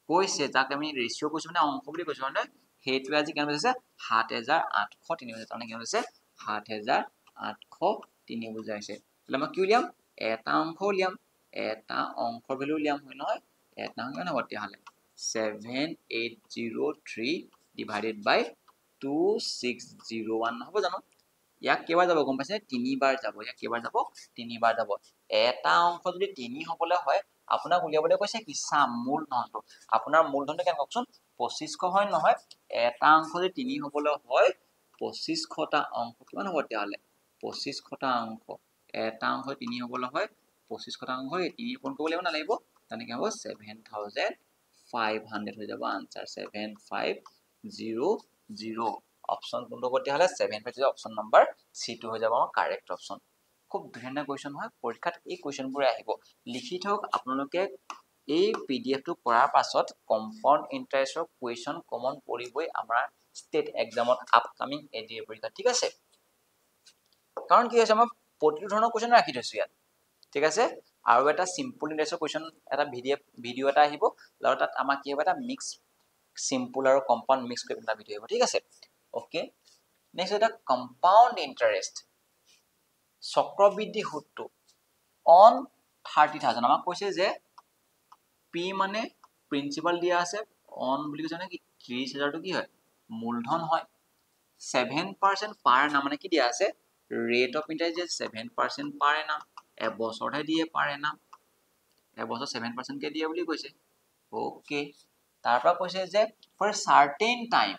কৈছে, যাক আমি ৰেচিঅ' কৈছোঁ, মানে অংশ বুলি কৈছোঁ, মানে সেইটোৱে আজি কিমান বুজাইছে? 7803 বুজাইছে। তাৰমানে কিমান হৈছে? 7803 বুজাইছে। তাহলে মই কি উলিয়াম? এটা অংশ উলিয়াম, এটা অংশৰ ভেলু উলিয়াম, হয় নহয়? এটা কিমান হ'ব তেতিয়াহ'লে? 7803 / 2601 নহ'ব জানো? ইয়াক কেইবাৰ যাব গম পাইছে? 3 বাৰ যাব। ইয়াক কেইবাৰ যাব? 3 বাৰ যাব। এটা অংশ যদি 3 হ'বলৈ হয়, আপোনাক উলিয়াবলৈ কৈছে কি? চাম মূলধনটো। আপোনাৰ মূলধনটো কেনে কওকচোন? 2500 হয় নহয়? এটা অংশ যদি 3 হ'বলৈ হয়, 2500টা অংশ কিমান হ'ব তেতিয়াহ'লে? 2500টা অংশ। এটা অংশ 3 হ'বলৈ হয়, 2500টা অংশ 3 পূৰণ কৰিব লাগিব নালাগিব? তেনেকৈ হ'ব 7500 হৈ যাব আনচাৰ। 7500। অপশ্যন কোনটো হ'ব তেতিয়াহ'লে? 7500, অপশ্যন নম্বৰ C2 হৈ যাব আমাৰ কাৰেক্ট অপশ্যন। খুব ধুনীয়া কুৱেশ্যন হয়, পৰীক্ষাত এই কুৱেশ্যনবোৰে আহিব। লিখি থওক আপোনালোকে এই PDF টো কৰাৰ পাছত কম্পাউণ্ড ইণ্টাৰেষ্টৰ কুৱেশ্যন কমন পৰিবই আমাৰ ষ্টেট এক্সামত আপকামিং এডিএ পৰীক্ষা ঠিক আছে কাৰণ কি হৈছে মই প্ৰতিটো ধৰণৰ কুৱেশ্যন ৰাখি থৈছো ইয়াত ঠিক আছে আৰু এটা সিম্পল ইণ্টাৰেষ্টৰ কুৱেশ্যন এটা ভিডিঅ এটা আহিব আৰু তাত আমাক কি হ'ব এটা মিক্স সিম্পল আৰু কম্পাউণ্ড মিক্স কৰি এটা ভিডিঅ আহিব ঠিক আছে ওকে নেক্সট এটা কম্পাউণ্ড ইণ্টাৰেষ্ট চক্ৰবৃদ্ধি সুদটো অন 30,000 আমাক কৈছে যে P মানে প্ৰিন্সিপাল দিয়া আছে অন বুলি কৈছে মানে কি 30,000 টো কি হয় মূলধন হয় 7% পাৰ না মানে কি দিয়া আছে ৰেট অফ ইন্টাৰেষ্ট যে 7% পাৰ না এবছৰহে দিয়ে পাৰ না এবছৰ 7% কে দিয়ে বুলি কৈছে ওকে তাৰ পৰা কৈছে যে for a certain time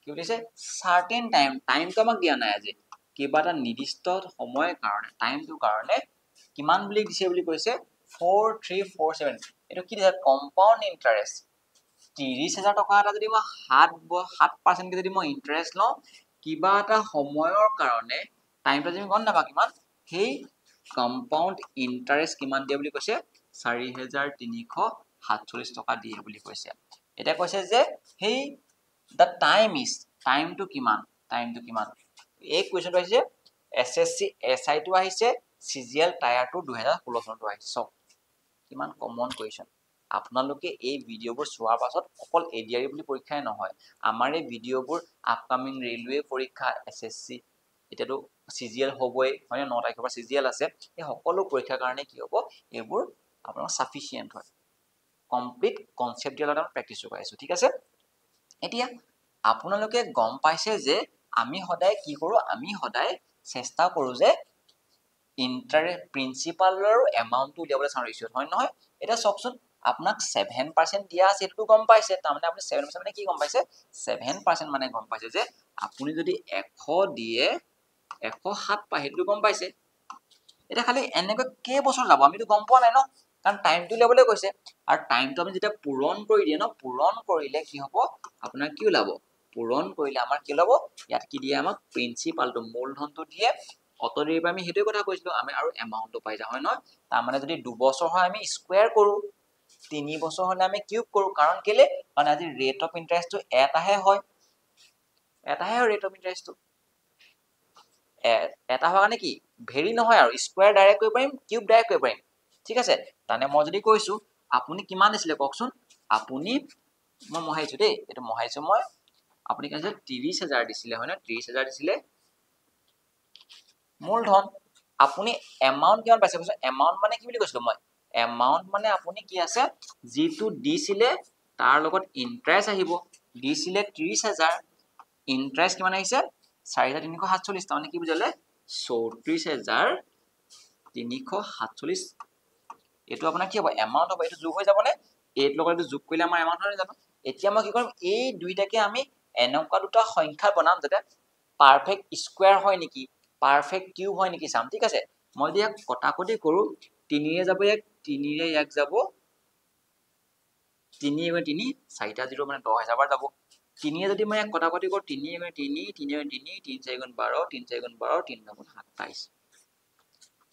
কি বুলিছে certain time তো আমাক দিয়া নাই আজি কিবা এটা নিৰ্দিষ্ট সময়ৰ কাৰণে টাইমটো কাৰণে কিমান বুলি দিছে বুলি কৈছে 4347 এটো কি দিছে কম্পাউণ্ড ইন্টাৰেষ্ট 30,000 টকা এটা যদি মই 7% কে যদি মই ইন্টাৰেষ্ট লওঁ কিবা এটা সময়ৰ কাৰণে টাইমটো যদি গণ নাপা কিমান সেই কম্পাউণ্ড ইন্টাৰেষ্ট কিমান দিয়ে বুলি কৈছে 4,347 টকা দিয়ে বুলি কৈছে এটা কৈছে যে সেই the time to কিমান এই কোৱেশ্চনটো আহিছে SSC SI টো আহিছে CGL টায়াৰ টো 2016 চনটো আহিছে কিমান কমন কোৱেশ্চন আপোনালোকে এই ভিডিঅ'বোৰ চোৱাৰ পাছত অকল এডিআৰই বুলি পৰীক্ষাই নহয় আমাৰ এই ভিডিঅ'বোৰ আপকামিং ৰেলৱে পৰীক্ষা SSC এতিয়াতো CGL হ'বই মানে 9 তাৰিখৰ পৰা CGL আছে এই সকলো পৰীক্ষাৰ কাৰণে কি হ'ব এইবোৰ আপোনাৰ সাফিচিয়েন্ট হয় কমপ্লিট কনসেপ্ট দিয়াৰ লগত প্ৰেক্টিস কৰাইছো ঠিক আছে এতিয়া আপোনালোকে গম পাইছে যে আমি সদায় কি কৰো আমি সদায় চেষ্টা কৰো যে ইন্টাৰেষ্ট প্ৰিন্সিপালৰ এমাউন্টটো উলিয়াবলৈ চাওঁ ৰেশিঅ হয় নহয় এটা চকচোন আপোনাক 7% দিয়া আছে এটো গম পাইছে তাৰ মানে আপুনি 7% মানে কি গম পাইছে 7% মানে গম পাইছে যে আপুনি যদি 100 দিয়ে 107 পায় হেতু গম পাইছে এটা খালি এনেকৈ কেই বছৰ যাব আমিতো গম পোৱা নাই ন কাৰণ টাইমটো উলিয়াবলৈ কৈছে আৰু টাইমটো আমি যেতিয়া পূৰণ কৰি দিয়ে ন পূৰণ কৰিলে কি হ'ব আপোনাৰ কি ওলাব পূৰণ কৰিলে আমাৰ কি ওলাব ইয়াত কি দিয়ে আমাক প্ৰিন্সিপালটো মূলধনটো দিয়ে অতৰিব আমি হেতু কথা কৈছিলো আমি আৰু এমাউন্টটো পাই যা হয় নহয় তাৰ মানে যদি 2 বছৰ হয় আমি স্কয়াৰ কৰো 3 বছৰ হলে আমি কিউব কৰো কাৰণ কেলে কাৰণ আজি ৰেট অফ ইন্টাৰেষ্টটো এটাহে হয় ৰেট অফ ইন্টাৰেষ্টটো এটা হোৱা মানে কি ভেৰি নহয় আৰু স্কয়াৰ ডাইৰেক্ট কৰিব পাৰিম কিউব ডাইৰেক্ট কৰিব পাৰিম ঠিক আছে তানে মই যদি কৈছো আপুনি কিমান দিছিলে কওকচোন আপুনি মই মহাইছো দেই এটো মহাইছো মই আপুনি কৈছে 30,000 দিছিলে হয় না 30,000 দিছিলে মূলধন আপুনি এমাউন্ট কিমান পাইছে কৈছে এমাউন্ট মানে কি বুলি কৈছিলো মই এমাউন্ট মানে আপুনি কি আছে জিটো দিছিলে তাৰ লগত ইন্টাৰেষ্ট আহিব দিছিলে 30,000 ইন্টাৰেষ্ট কিমান আহিছে 4,347 মানে কি বুজালে 34,347 এটো আপোনাৰ কি হ'ব এমাউন্ট হ'ব এটো যোগ হৈ যাব নে এইটো লগত এটো যোগ কৰিলে আমাৰ এমাউন্ট হৈ যাব এতিয়া মই কি কৰিম এই দুইটাকে আমি এনেকুৱা দুটা সংখ্যা বনাম যাতে পাৰফেক্ট স্কয়াৰ হয় নেকি পাৰফেক্ট কিউব হয় নেকি চাম ঠিক আছে মই দিয়া কটাকটি কৰো 3 ৰে যাব 3 ৰে এক যাব 3 * 3 4টা 0 মানে 10,000 বাৰ যাব 3 ৰে যদি মই এক কটাকটি কৰো 3 * 3 3 * 3 3 4 * 12 3 4 * 12 3 * 27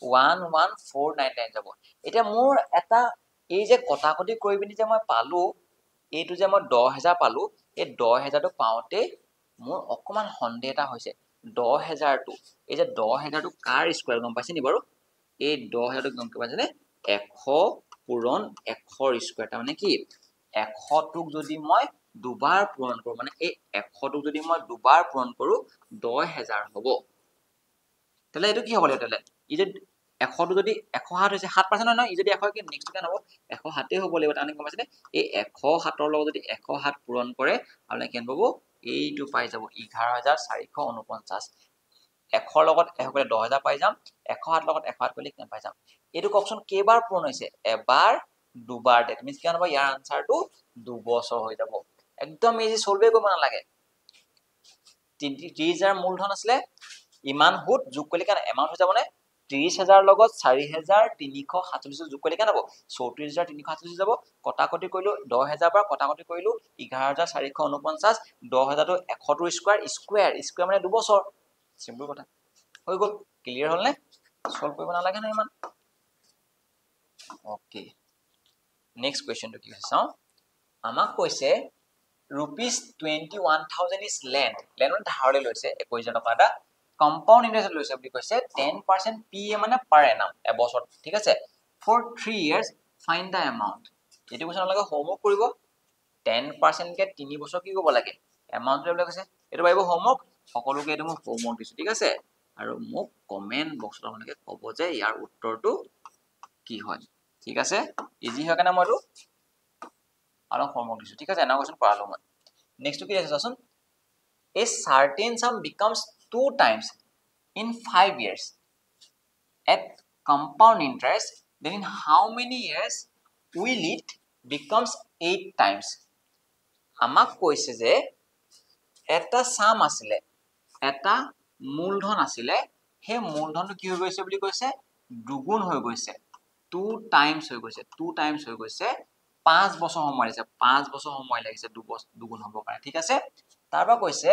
11499 যাব এটা মোৰ এটা এই যে কটাকটি কৰি পিনি যে মই পালো এইটো যে মই 10,000 পালো এই 10,000 টো পাওতে মোৰ অকমান সন্দেহ এটা হৈছে 10,000 টো এই যে 10,000 টো কাৰ স্কয়াৰ গম পাইছে নি বাৰু এই 10,000 টো গম পাইছে নে 100 পূৰণ 100 স্কয়াৰ তাৰ মানে কি 100 টোক যদি মই দুবাৰ পূৰণ কৰো মানে এই 100 টোক যদি মই দুবাৰ পূৰণ কৰো 10,000 হ'ব তেলে এটো কি হ'ব তেলে ই যে 100 টো যদি 107 হৈছে 7% নহয় ই যদি 100 কি নেক্সট কেন হ'ব 107 হ'ব লাগিব তানে গম পাইছে নে এই 107 ৰ লগত যদি 107 পূৰণ কৰে আপুনি কেন পাব এইটো পাই যাব 11,449 100 লগত 100 কৰিলে 10,000 পাই যাম 107 লগত 107 কৰিলে কিমান পাই যাম এটো ককচোন কেইবাৰ পূৰণ হৈছে এবাৰ দুবাৰ দ্যাট মিন্স কিমান হ'ব ইয়াৰ আনসাৰটো 2 বছৰ হৈ যাব একদম ইজি সলভে কৰিব নালাগে 30,000 মূলধন আছিলে ইমান হুত যোগ কৰিলে কেন এমাউন্ট হৈ যাব নে 30,000 লগত 4,347 যোগ কৰিলে কেন হ'ব 34,347 যাব কটাকটি কৰিলো 10,000 বাৰ কটাকটি কৰিলো 11,449 10,000 টো 100 টো স্কয়াৰ মানে 2 বছৰ সিম্পল কথা হৈ গল ক্লিয়াৰ হল নে সলভ কৰিব নালাগে না ইমান ওকে নেক্সট কুৱেশ্যনটো কি হৈছে চাওঁ আমাক কৈছে ₹21,000 ইজ লেণ্ড মানে ধাৰলৈ লৈছে 21,000 টকা এটা কম্পাউণ্ড ইণ্টাৰেষ্ট লৈছে বুলি কৈছে 10% PA মানে পাৰ এনাম এবছৰত ঠিক আছে for 3 years find the amount এইটো কুৱেশ্যন আপোনালোকে হোমৱৰ্ক কৰিব 10% কে 3 বছৰ কি কৰিব লাগে এমাউণ্ট লৈ কৈছে এইটো পাৰিব হোমৱৰ্ক সকলোকে এইটো মই হোমৱৰ্ক দিছো ঠিক আছে আৰু মোক কমেন্ট বক্সত আপোনালোকে ক'ব যে ইয়াৰ উত্তৰটো কি হয় ঠিক আছে ইজি হয় কাৰণে মই এইটো অলপ হোমৱৰ্ক দিছো ঠিক আছে এনা কোৱেশ্যন কৰালো মই নেক্সট কি আছে চাচোন a certain sum becomes 2 times in 5 years at compound interest then in how many years will it becomes 8 times আমাক কৈছে যে এটা সাম আছিলে এটা মূলধন আছিলে হে মূলধনটো কি হৈ গৈছে বুলি কৈছে দুগুণ হৈ গৈছে 2 টাইমছ হৈ গৈছে 2 টাইমছ হৈ গৈছে 5 বছৰ সময় লাগিছে 5 বছৰ সময় লাগিছে দুগুণ হ'ব কাৰণে ঠিক আছে তাৰপা কৈছে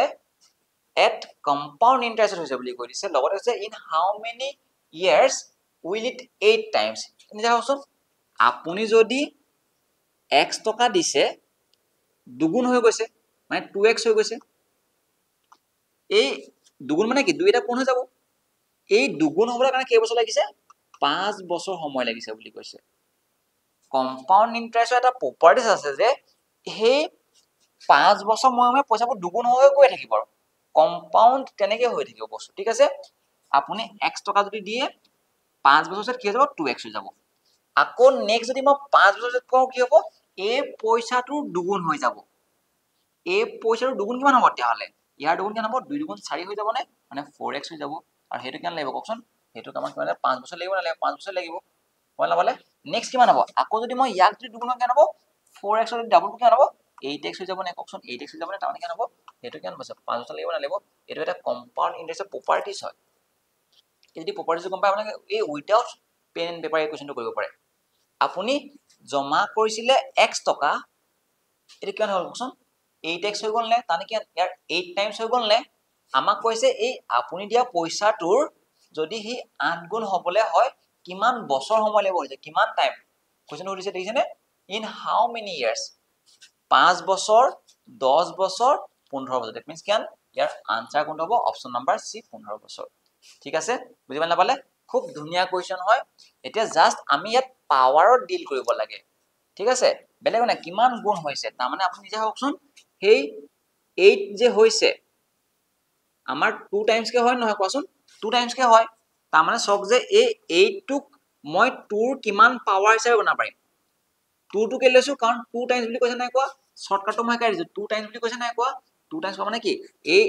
at compound interest হৈছে বুলি কৈ দিছে লগত আছে in how many years will it 8 times নিজে হওঁচোন আপুনি যদি x টকা দিছে দুগুণ হৈ গৈছে মানে 2x হৈ গৈছে এই দুগুণ মানে কি 2 এটা কোন হৈ যাব এই দুগুণ হ'বৰ কাৰণে কেই বছৰ লাগিছে 5 বছৰ সময় লাগিছে বুলি কৈছে কম্পাউণ্ড ইন্টাৰেষ্টৰ এটা প্ৰপাৰ্টিজ আছে যে সেই 5 বছৰ মূৰে পইচাবোৰ দুগুণ হৈ গৈ থাকিব কম্পাউণ্ড তেনেকৈ হৈ থাকিব বস্তু ঠিক আছে আপুনি x টকা যদি দিয়ে 5 বছৰ পিছত কি হৈ যাব 2x হৈ যাব আকৌ নেক্সট যদি মই 5 বছৰ পিছত কওঁ কি হ'ব এই পইচাটো দুগুণ হৈ যাব এই পইচাটো দুগুণ কিমান হ'ব তেতিয়াহ'লে ইয়াৰ দুগুণ কিমান হ'ব 2 দুগুণ 4 হৈ যাব নে মানে 4x হৈ যাব আৰু হেতু কিমান লাগিব কওকচোন হেতু কামত কিমান 5 বছৰ লাগিব না 5 বছৰ লাগিব বলা বলে নেক্সট কিমান হ'ব আকৌ যদি মই ইয়াক যদি দুগুণ কিমান হ'ব 4x যদি ডাবল কিমান হ'ব 8x হৈ যাব নে কওকচোন 8x হৈ যাব নে তাৰমানে কিমান হ'ব হেতু কিমান বছৰ 5 বছৰ লাগিব না লাগিব এটো এটা কম্পাউণ্ড ইন্টাৰেষ্টৰ প্ৰপাৰ্টিজ হয় যদি প্ৰপাৰ্টিজ গম পায় আপোনালোকে এই উইদাউট পেন এণ্ড পেপাৰ ইকুৱেশ্যনটো কৰিব পাৰে আপুনি জমা কৰিছিলে x টকা এটো কিমান হ'ল কওকচোন 8x হৈ গ'ল নে তানে কি ইয়াৰ 8 টাইমছ হৈ গ'ল নে আমাক কৈছে এই আপুনি দিয়া পইচাটোৰ যদি হি 8 গুণ হ'বলে হয় কিমান বছৰ সময় লাগিব হৈছে কিমান টাইম কোৱেশ্যন উঠিছে দেখিছেনে ইন হাউ মেনি ইয়াৰ্স 5 বছৰ 10 বছৰ 15 বছৰ দ্যাট মিন্স কিমান ইয়াৰ আনসাৰ কোনটো হ'ব অপচন নাম্বাৰ সি 15 বছৰ ঠিক আছে বুজি পালে নাপালে খুব ধুনিয়া কোৱেশ্যন হয় এতিয়া জাস্ট আমি ইয়াত পাৱাৰত ডিল কৰিব লাগে ঠিক আছে বেলেগ না কিমান গুণ হৈছে তাৰ মানে আপুনি নিজে হওকচোন হেই 8 যে হৈছে আমাৰ 2 টাইমছ কে হয় নহয় কোৱাচোন 2 টাইমছ কে হয় তাৰ মানে সব যে এই 8 টুক মই 2 ৰ কিমান পাৱাৰ হিচাপে বনাব পাৰিম 2 টু কে লৈছো কাৰণ 2 টাইমছ বুলি কৈছে নাই কোৱা শৰ্টকাটটো মই কাই দিছো 2 টাইমছ বুলি কৈছে নাই কোৱা 2 টাইমছ মানে কি এই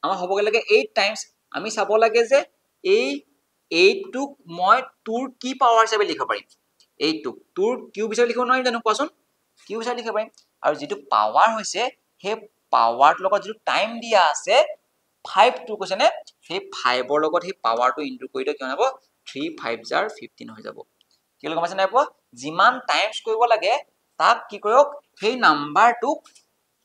আমাৰ হ'বগে লাগে 8 টাইমছ আমি চাব লাগে যে এই 8 টুক মই 2 ৰ কি পাৱাৰ হিচাপে লিখিব পাৰিম 8 টুক 2 ৰ কিউব হিচাপে লিখিব নোৱাৰিম জানো কোৱাচোন কিউব হিচাপে লিখিব পাৰিম আৰু যেটো পাৱাৰ হৈছে হে পাৱাৰটো লগত যেটো টাইম দিয়া আছে 5 টু কৈছে নে হে 5 ৰ লগত হে পাৱাৰটো ইনটু কৰি দিলে কিমান হ'ব 3 5 জাৰ 15 হৈ যাব কি লগ আছে নাই পোৱা যিমান টাইমছ কৰিব লাগে তাক কি কৰক হে নাম্বাৰটোক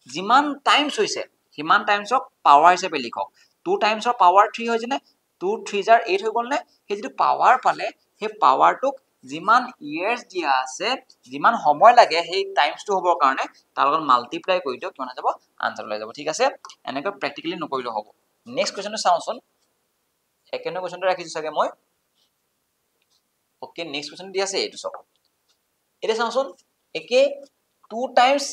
যিমান টাইমছ হৈছে হিমান টাইমছক পাৱাৰ হিচাপে লিখক 2 টাইমছৰ পাৱাৰ 3 হৈছে নে 2 3 জাৰ 8 হৈ গ'ল নে হে যেটো পাৱাৰ পালে হে পাৱাৰটোক যিমান ইয়াৰ্স দিয়া আছে যিমান সময় লাগে সেই টাইমছটো হ'বৰ কাৰণে তাৰ লগত মাল্টিপ্লাই কৰি দিও কিমান হৈ যাব আনসাৰ ওলাই যাব ঠিক আছে এনেকৈ প্ৰ্যাকটিক্যালি নকৰিলে হ'ব নেক্সট কোৱেশ্যনটো চাওঁচোন একেন কোৱেশ্যনটো ৰাখিছো চাগে মই ওকে নেক্সট কোৱেশ্যন দি আছে এইটো চাওক এটা চাওঁচোন একে 2 টাইমছ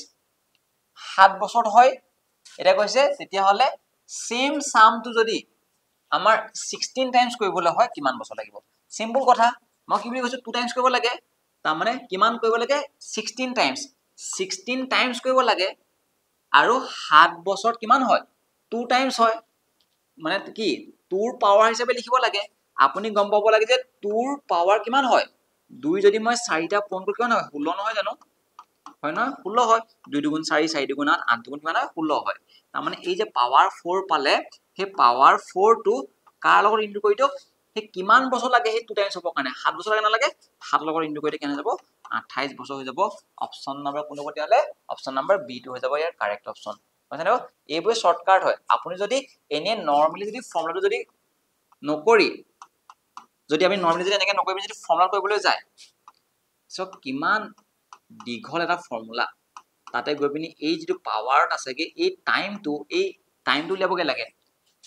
7 বছৰ হয় এটা কৈছে তেতিয়া হলে সেম সামটো যদি আমাৰ 16 টাইমছ কৰিবলৈ হয় কিমান বছৰ লাগিব সিম্পল কথা মই কি বুলি কৈছো 2 টাইমছ কৰিব লাগে তাৰ মানে কিমান কৰিব লাগে 16 টাইমছ 16 টাইমছ কৰিব লাগে আৰু 7 বছৰ কিমান হয় 2 টাইমছ হয় মানে কি 2 ৰ পাৱাৰ হিচাপে লিখিব লাগে আপুনি গম পাব লাগে যে 2 ৰ পাৱাৰ কিমান হয় 2 যদি মই 4টা পূৰণ কৰো কিমান হয় 16 নহয় জানো হয় না 16 হয় 2 দুগুণ 4 4 দুগুণ 8 8 দুগুণ কিমান হয় 16 হয় তাৰ মানে এই যে পাৱাৰ 4 পালে হে পাৱাৰ 4 টু কাৰ লগত ইনটু কৰি দিও হে কিমান বছৰ লাগে হে 2 টাইমছ হ'ব কাৰণে 7 বছৰ লাগে না লাগে 7 লগত ইনটু কৰি কেনে যাব 28 বছৰ হৈ যাব অপচন নম্বৰ কোন হ'ব তেতিয়ালে অপচন নম্বৰ বি টো হৈ যাব ইয়াৰ কাৰেক্ট অপচন বুজিছেনে এইবোৰ শৰ্টকাট হয় আপুনি যদি এনে নৰমালি যদি ফৰ্মুলাটো যদি নকৰি যদি আমি নৰমালি যদি এনেকৈ নকৰি যদি ফৰ্মুলা কৰিবলৈ যায় সো কিমান দীঘল এটা ফৰ্মুলা তাতে গৈ পিনি এই যেটো পাৱাৰত আছেগে এই টাইমটো উলিয়াবগে লাগে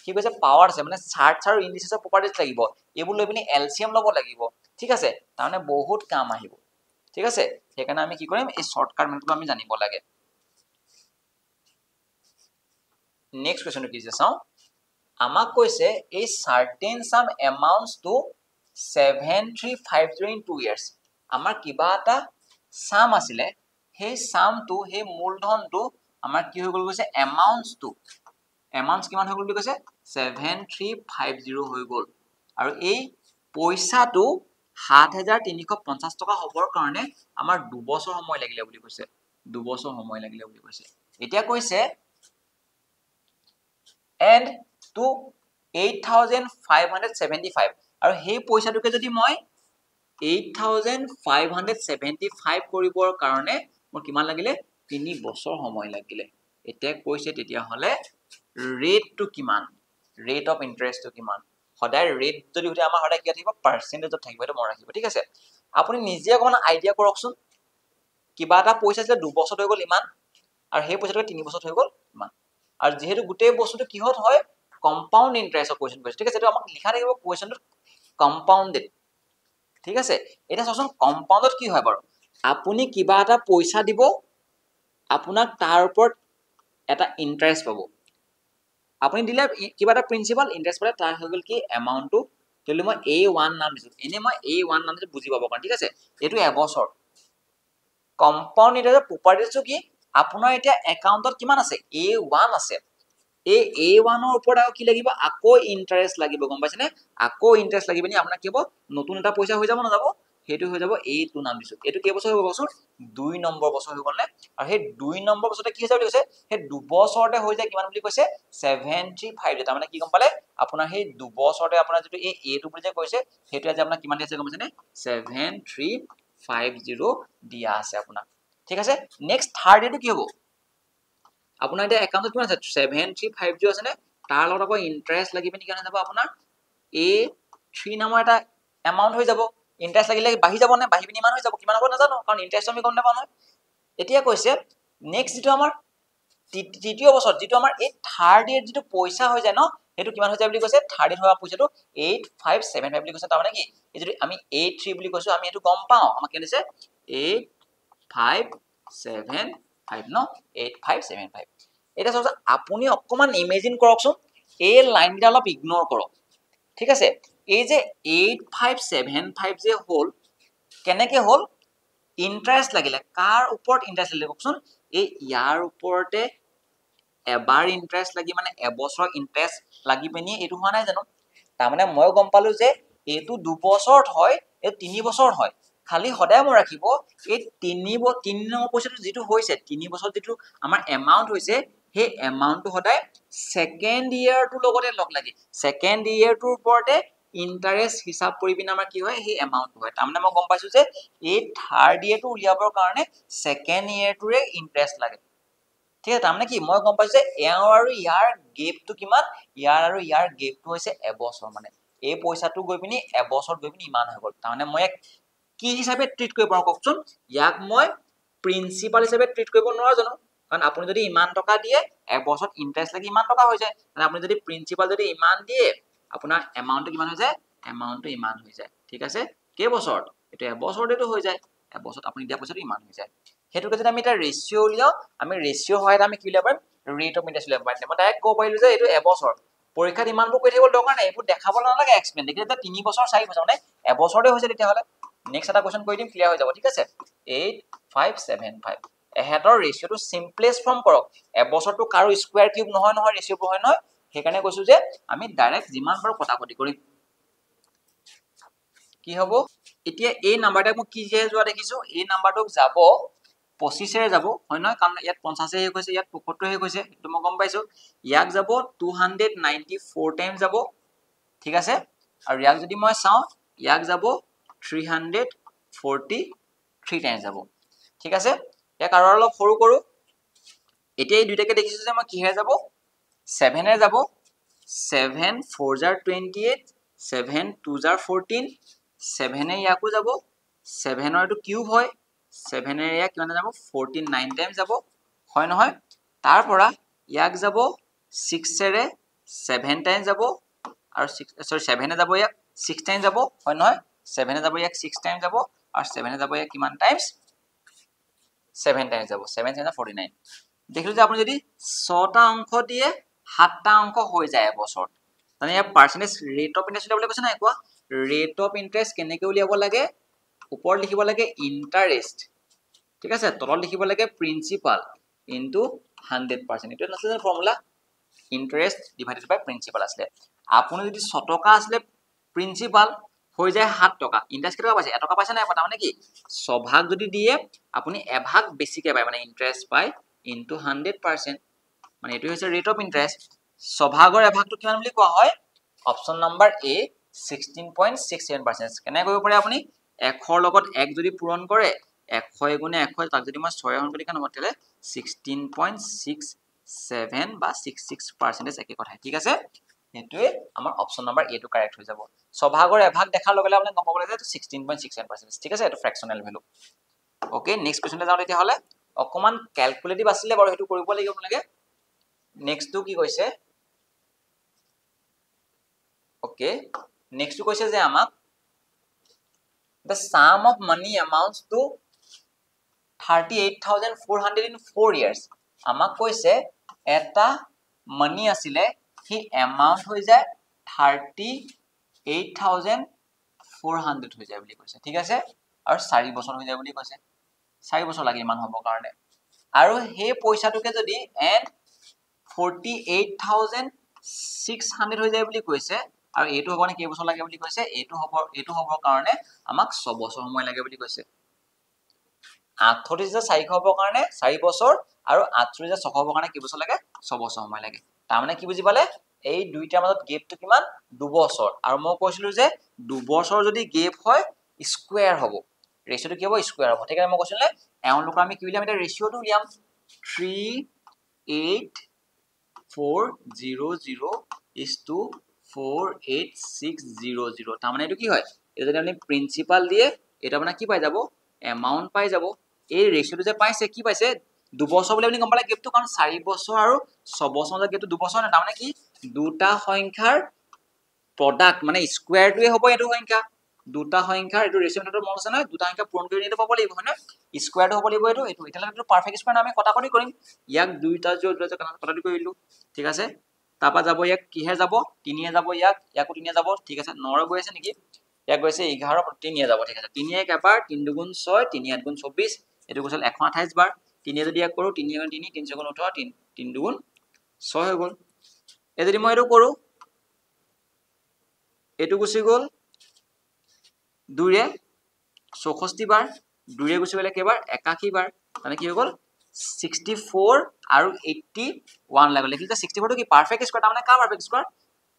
কি কৈছে পাৱাৰ আছে মানে চাৰ্টছ আৰু ইন্ডিসেছৰ প্ৰপাৰ্টিজ লাগিব এইবোৰ লৈ পিনি এলসিএম ল'ব লাগিব ঠিক আছে তাৰমানে বহুত কাম আহিব ঠিক আছে সেইকাৰণে আমি কি কৰিম এই শৰ্টকাট মেথডটো আমি জানিব লাগে নেক্সট কোৱেশ্চনটো কি আছে চাও আমাক কৈছে এই certain sum amounts to 7350 in 2 years আমাৰ কিবা এটা সাম আছিলে সেই সামটো সেই মূলধনটো আমাৰ কি হৈ গল কৈছে amounts কিমান হৈ গল বুলি কৈছে 7350 হৈ গল আৰু এই পইচাটো 7350 টকা হবৰ কাৰণে আমাৰ 2 বছৰ সময় লাগিলে বুলি কৈছে 2 বছৰ সময় লাগিলে বুলি কৈছে এতিয়া কৈছে and to 8575 আৰু সেই পইচাটোকে যদি মই 8575 কৰিবৰ কাৰণে মোৰ কিমান লাগিলে 3 বছৰ সময় লাগিলে এতিয়া কৈছে তেতিয়া হলে ৰেটটো কিমান ৰেট অফ ইন্টাৰেষ্টটো কিমান সদায় ৰেট যদি উঠে আমাৰ সদায় কি থাকিব পাৰ্সেন্টেজত থাকিব এটা মন ৰাখিব ঠিক আছে আপুনি নিজে অকমান আইডিয়া কৰকচোন কিবা এটা পইচা যে 2 বছৰ হৈ গল ইমান আৰু সেই পইচাটো 3 বছৰ হৈ গল ইমান আৰু যেহেতু গোটেই বস্তুটো কিহত হয় কম্পাউন্ড ইন্টাৰেষ্টৰ কোৱেশ্চন কৈছে ঠিক আছে এটো আমাক লিখা থাকিব কোৱেশ্চনটো কম্পাউন্ডেড ঠিক আছে এটা চাওচোন কম্পাউন্ডত কি হয় বাৰু আপুনি কিবা এটা পইচা দিব আপোনাক তাৰ ওপৰত এটা ইন্টাৰেষ্ট পাব আপুনি দিলে কিবা এটা প্ৰিন্সিপাল ইন্টাৰেষ্ট পালে তাৰ হৈ গল কি এমাউন্টটো তেলে মই A1 নাম দিছো এনে মই A1 নাম দিছো বুজি পাব কাৰণ ঠিক আছে এটো এবছৰ কম্পাউন্ড ইন্টাৰেষ্টৰ প্ৰপাৰ্টিজটো কি আপোনাৰ এতিয়া একাউন্টত কিমান আছে A1 আছে এই A1 ৰ ওপৰত আৰু কি লাগিব আকৌ ইন্টাৰেষ্ট লাগিব গম পাইছেনে আকৌ ইন্টাৰেষ্ট লাগিব নি আপোনাক কি হ'ব নতুন এটা পইচা হৈ যাব না যাব হেতু হৈ যাব A2 নাম দিছো এটো কেই বছৰ হৈ বছৰ 2 নম্বৰ বছৰ হৈ গলনে আৰু সেই 2 নম্বৰ বছৰতে কি হৈছে বুলি কৈছে সেই 2 বছৰতে হৈ যায় কিমান বুলি কৈছে 75 তাৰ মানে কি গম পালে আপোনাৰ সেই 2 বছৰতে আপোনাৰ যেটো এই A2 বুলি যে কৈছে হেতু আজি আপোনাৰ কিমান দিছে গম পাইছেনে 7350 দিয়া আছে আপোনাৰ ঠিক আছে নেক্সট থাৰ্ড এটো কি হ'ব আপোনাৰ এটা একাউন্টত কিমান আছে 7350 আছে নে তাৰ লগত আকৌ ইন্টাৰেষ্ট লাগিব নি কেনে যাব আপোনাৰ A3 নামৰ এটা এমাউন্ট হৈ যাব ইন্টাৰেষ্ট লাগিলে বাঢ়ি যাব নে বাঢ়ি পিনি মান হৈ যাব কিমান হ'ব নাজানো কাৰণ ইন্টাৰেষ্ট আমি গম নাপাওঁ নহয় এতিয়া কৈছে নেক্সট যেটো আমাৰ তৃতীয় বছৰ যেটো আমাৰ এই থাৰ্ড ইয়াৰ যেটো পইচা হৈ যায় ন হেতু কিমান হৈ যায় বুলি কৈছে থাৰ্ড ইয়াৰ হোৱা পইচাটো 8575 বুলি কৈছে তাৰ মানে কি এই যদি আমি A3 বুলি কৈছো আমি এটো গম পাওঁ আমাক কি দিছে 8575 ন 8575 এটা চাওক আপুনি অকমান ইমেজিন কৰকচোন এই লাইনটা অলপ ইগনোৰ কৰক ঠিক আছে এই যে 8575 যে হল কেনেকে হল ইন্টাৰেষ্ট লাগিলে কাৰ ওপৰত ইন্টাৰেষ্ট লাগিলে কওকচোন এই ইয়াৰ ওপৰতে এবাৰ ইন্টাৰেষ্ট লাগি মানে এবছৰ ইন্টাৰেষ্ট লাগি পিনি এটো হোৱা নাই জানো তাৰ মানে মই গম পালো যে এটো 2 বছৰত হয় এ 3 বছৰত হয় খালি সদায় মই ৰাখিব এই 3 নম্বৰ পইচাটো যেটো হৈছে 3 বছৰত যেটো আমাৰ এমাউন্ট হৈছে হে এমাউন্টটো সদায় সেকেন্ড ইয়াৰটো লগতে লগ লাগি সেকেন্ড ইয়াৰটোৰ ওপৰতে ইন্টাৰেষ্ট হিসাব কৰি পিনে আমাৰ কি হয় হে এমাউন্ট হয় তাৰ মানে মই গম পাইছো যে এই থাৰ্ড ইয়াৰটো উলিয়াবৰ কাৰণে সেকেন্ড ইয়াৰটোৰে ইন্টাৰেষ্ট লাগে ঠিক আছে তাৰ মানে কি মই গম পাইছো যে এও আৰু ইয়াৰ গেপটো কিমান ইয়াৰ আৰু ইয়াৰ গেপটো হৈছে এবছৰ মানে এই পইচাটো গৈ পিনি এবছৰত গৈ পিনি ইমান হৈ গল তাৰ মানে মই কি হিচাপে ট্ৰিট কৰিব পাৰো কওকচোন ইয়াক মই প্ৰিন্সিপাল হিচাপে ট্ৰিট কৰিব নোৱাৰো জানো কাৰণ আপুনি যদি ইমান টকা দিয়ে এবছৰত ইন্টাৰেষ্ট লাগি ইমান টকা হৈ যায় মানে আপুনি যদি প্ৰিন্সিপাল যদি ইমান দিয়ে আপোনাৰ এমাউন্টটো কিমান হৈ যায় এমাউন্টটো ইমান হৈ যায় ঠিক আছে কেই বছৰত এটো এবছৰতেটো হৈ যায় এবছৰত আপুনি দিয়া পইচাটো ইমান হৈ যায় হেতুকে যদি আমি এটা ৰেশিও উলিয়াও আমি ৰেশিও হয় আমি কি উলিয়াব পাৰিম ৰেট অফ ইন্টাৰেষ্ট উলিয়াব পাৰিম মই ডাইৰেক্ট ক'ব পাৰিলো যে এটো এবছৰ পৰীক্ষাত ইমানবোৰ কৈ থাকিব দৰকাৰ নাই এইবোৰ দেখাব নালাগে এক্সপ্লেইন দেখিলে 3 বছৰ 4 বছৰ মানে এবছৰতে হৈছে তেতিয়া হলে নেক্সট এটা কোৱেশ্চন কৰি দিম ক্লিয়াৰ হৈ যাব ঠিক আছে 8575 এহেতৰ ৰেশিওটো সিম্পলেস্ট ফৰ্ম কৰক এবছৰটো কাৰো স্কয়াৰ কিউব নহয় নহয় ৰেশিও হয় নহয় সেইকাৰণে কৈছো যে আমি ডাইৰেক্ট যিমান পাৰো কটাকটি কৰিম কি হ'ব এতিয়া এই নাম্বাৰটা মই কি যে যোৱা দেখিছো এই নাম্বাৰটো যাব 25 এৰে যাব হয় নহয় কাৰণ ইয়াত 50 এ কৈছে ইয়াত 75 এ কৈছে এটো মই গম পাইছো ইয়াক যাব 294 টাইম যাব ঠিক আছে আৰু ইয়াক যদি মই চাও ইয়াক যাব 343 টাইম যাব ঠিক আছে ইয়াক আৰু অলপ সৰু কৰো এতিয়া এই দুইটাকে দেখিছো যে মই কিহে যাব 7 এ যাব 7 4 * 28 7 2 * 14 7 এ ইয়াকো যাব 7 ৰ এটো কিউব হয় 7 এৰ ইয়া কিমান যাব 49 টাইমস যাব হয় নহয় তাৰ পৰা ইয়াক যাব 6 এৰে 7 টাইমস যাব আৰু 6 7 এ যাব ইয়াক 6 টাইমস যাব হয় নহয় 7 এ যাব ইয়াক 6 টাইমস যাব আৰু 7 এ যাব ইয়াক কিমান টাইমস 7 টাইমস যাব 7 7 49 দেখিলো যে আপুনি যদি 6টা অংক দিয়ে 7টা অংক হৈ যায় এবছৰ মানে ইয়াৰ পাৰ্সেন্টেজ ৰেট অফ ইন্টাৰেস্ট উলিয়াবলৈ কৈছে না একোৱা ৰেট অফ ইন্টাৰেস্ট কেনেকৈ উলিয়াব লাগে ওপৰত লিখিব লাগে ইন্টারেস্ট ঠিক আছে তলত লিখিব লাগে প্রিন্সিপাল ইনটু 100% এটো আছে ফর্মুলা ইন্টারেস্ট ডিভাইডেড বাই প্রিন্সিপাল আছে আপুনি যদি 6 টকা আসলে প্রিন্সিপাল হৈ যায় 7 টকা ইন্টারেস্ট কেটকা পাইছে 1 টকা পাইছে না পতা মানে কি সভাগ যদি দিয়ে আপুনি এভাগ বেছিকে পায় মানে ইন্টারেস্ট পায় ইনটু 100% মানে এটো হৈছে রেট অফ ইন্টারেস্ট সভাগৰ এভাগটো কিমান বুলি কোৱা হয় অপচন নাম্বাৰ এ 16.67% কেনে কৰিব পাৰে আপুনি 1 ৰ লগত 1 যদি পূৰণ কৰে 100 গুণে 100 তাক যদি মই 6 হৰণ কৰি কানো মতেলে 16.67 বা 66% একে কথা ঠিক আছে হেতুৱে আমাৰ অপচন নাম্বাৰ এ টো কাৰেক্ট হৈ যাব সভাগৰ এভাগ দেখাৰ লগে লগে আপুনি গম পাব লাগে 16.67% ঠিক আছে এটো ফ্ৰেকশনাল ভ্যালু ওকে নেক্সট কোৱেশ্চনলে যাও তেতিয়া হলে অকমান ক্যালকুলেটিভ আছিলে বাৰু হেতু কৰিব লাগিব লাগে নেক্সট টু কি কৈছে okay next to কৈছে যে আমাক the sum of money amounts to 38400 in 4 years আমাক কৈছে এটা মানি আছিলে হি এমাউন্ট হৈ যায় 38400 হৈ যায় বুলি কৈছে ঠিক আছে আৰু 4 বছৰ হৈ যায় বুলি কৈছে 4 বছৰ লাগে ইমান হ'ব কাৰণে আৰু হে পইচাটোকে যদি and 48600 হৈ যায় বুলি কৈছে আৰু এটো হ'ব নে কেই বছৰ লাগে বুলি কৈছে এটো হ'ব কাৰণে আমাক 6 বছৰ সময় লাগে বুলি কৈছে 38 4 হ'ব কাৰণে 4 বছৰ আৰু 38 6 হ'ব কাৰণে কি বছৰ লাগে 6 বছৰ সময় লাগে তাৰ মানে কি বুজি পালে এই দুইটাৰ মাজত গেপটো কিমান 2 বছৰ আৰু মই কৈছিলো যে 2 বছৰ যদি গেপ হয় স্কয়াৰ হ'ব ৰেশিওটো কি হ'ব স্কয়াৰ হ'ব ঠিক আছে মই কৈছিলো এওঁলোক আমি কি উলিয়াম এটা ৰেশিওটো উলিয়াম 38400 is to 48600 তাৰ মানে এটো কি হয় এটা যদি আপুনি প্ৰিন্সিপাল দিয়ে এটা মানে কি পাই যাব এমাউন্ট পাই যাব এই ৰেশিওটো যে পাইছে কি পাইছে 2 বছৰ বুলি আপুনি গম পালে গেপটো কাৰণ 4 বছৰ আৰু 6 বছৰ মাজত গেপটো 2 বছৰ না তাৰ মানে কি দুটা সংখ্যাৰ প্ৰডাক্ট মানে স্কয়াৰটোৱে হ'ব এটো সংখ্যা দুটা সংখ্যাৰ এটো ৰেশিওটো মন আছে না দুটা সংখ্যা পূৰণ কৰি নিতে পাব লাগিব হয়নে স্কয়াৰটো হ'ব লাগিব এটো এটালৈকে পাৰফেক্ট স্কয়াৰ আমি কটাকটি কৰিম ইয়াক দুইটা দুটা কটাকটি কৰিলো ঠিক আছে তাপা যাব ইয়াক কিহে যাব 3 এ যাব ইয়াকো 3 এ যাব ঠিক আছে 9 গৈ আছে নেকি ইয়াক গৈছে 11 3 এ যাব ঠিক আছে 3 এক এবাৰ 3 দুগুণ 6 3 8 গুণ 24 এটো কৈছিল 128 বাৰ 3 এ যদি ইয়াক কৰো 3 গুণ 3 3 গুণ 18 3 দুগুণ 6 হৈ গল এ যদি মই এটো কৰো এটো গুছি গল 2 ৰে 64 বাৰ 2 ৰে গুছি গলে কেবাৰ 81 বাৰ মানে কি হৈ গল 64 আৰু 81 লাগলে লিখিলে 64 টো কি পাৰফেক্ট স্কয়াৰ তাৰ মানে কা পাৰফেক্ট স্কয়াৰ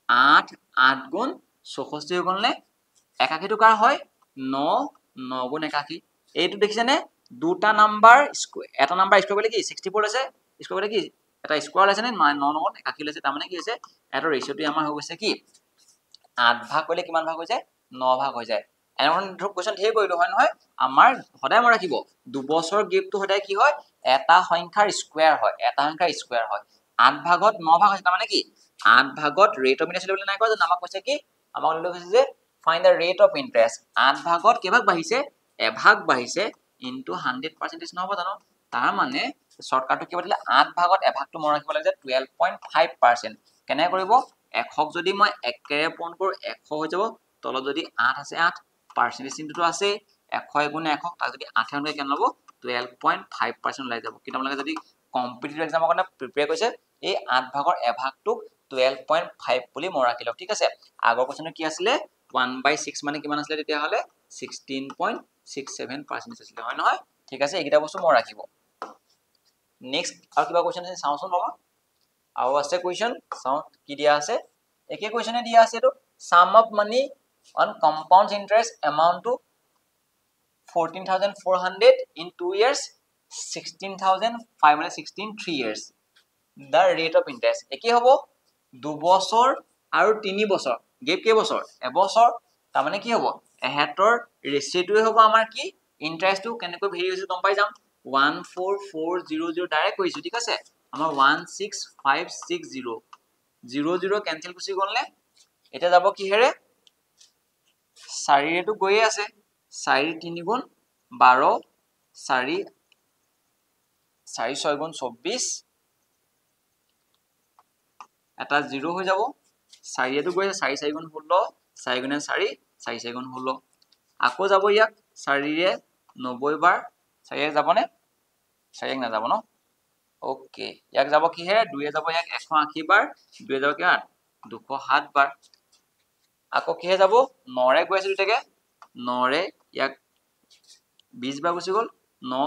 8 8 গুণ 64 হৈ গল নে 81 টো কাৰ হয় 9 9 গুণ 81 এইটো দেখিছে নে দুটা নাম্বার এটা নাম্বার স্কয়ার বলে কি 64 আছে স্কয়ার বলে কি এটা স্কয়ার আছে নে 9 9 81 লৈছে তাৰ মানে কি হৈছে এটা ৰেশিওটো আমাৰ হৈ গৈছে কি 8 ভাগ কৰিলে কিমান ভাগ হৈ যায় 9 ভাগ হৈ যায় এখন ধৰক কোৱেশ্চন ধেৰ কৰিলো হয় নহয় আমাৰ সদায় মই ৰাখিব 2 বছৰ গেপটো সদায় কি হয় এটা সংখ্যাৰ স্কয়াৰ হয় এটা সংখ্যাৰ স্কয়াৰ হয় 8 ভাগত 9 ভাগ হৈছে তাৰ মানে কি 8 ভাগত ৰেট অফ ইন্টারেস্ট বলে নাই কয় যে আমাক কৈছে কি আমাক লৈ কৈছে যে find the rate of interest 8 ভাগত কেভাগ বাঢ়িছে এভাগ বাঢ়িছে ইনটু 100% নহব জানো তাৰ মানে শৰ্টকাটটো কি বলে 8 ভাগত এভাগটো মই ৰাখিব লাগে 12.5% কেনে কৰিব 100ক যদি মই 1 ৰে পূৰণ কৰো 100 হৈ যাব তলত যদি 8 আছে 8 পার্সেন্টেজ চিহ্নটো আছে 100 গুণ 100 তাক যদি 8 এ কেন লব 12.5% ওলাই যাব কিতাপ লাগে যদি কম্পিটিটিভ এক্সামৰ কাৰণে প্ৰিপেয়াৰ কৰিছে এই 8 ভাগৰ এভাগটো 12.5 বুলি মই ৰাখিলো ঠিক আছে আগৰ কোৱেশ্চনটো কি আছিল 1/6 মানে কিমান আছিল তেতিয়া হলে 16.67% আছিল হয় নহয় ঠিক আছে এইটা বস্তু মই ৰাখিব নেক্সট আৰু কিবা কোৱেশ্চন আছে চাওচোন বাবা আৰু আছে কোৱেশ্চন চাও কি দিয়া আছে একে কোৱেশ্চনে দিয়া আছে এটো sum of money on compound interest amount to 14400 in 2 years 16516 3 years the rate of interest একে হ'ব 2 বছৰ আৰু 3 বছৰ গেপ কে বছৰ এবছৰ তাৰ মানে কি হ'ব এহেতৰ ৰেচিঅ'টোৱে হ'ব আমাৰ কি ইন্টাৰেষ্টটো কেনেকৈ ভেৰি হৈছে গম পাই যাম 14400 ডাইৰেক্ট কৰিছো ঠিক আছে আমাৰ 16560 00 কেনসেল গুচি গ'ল নে এটা যাব কিহেৰে 4 ৰেটো গৈয়ে আছে 4 3 গুণ 12 4 4 6 গুণ 24 এটা 0 হৈ যাব 4 ৰেটো গৈছে 4 4 গুণ 16 4 গুণে 4 4 4 গুণ 16 আকৌ যাব ইয়াক 4 ৰে 90 বাৰ 4 যাব নে 4 না যাব ন ওকে ইয়াক যাব কিহেৰে 2 যাব ইয়াক 180 বাৰ 2 যাব কিমান 207 বাৰ আকৌ কিহে যাব 9 ৰে গৈ আছে দুটাকে 9 ৰে ইয়াক 20 বাৰ গুচি গ'ল 9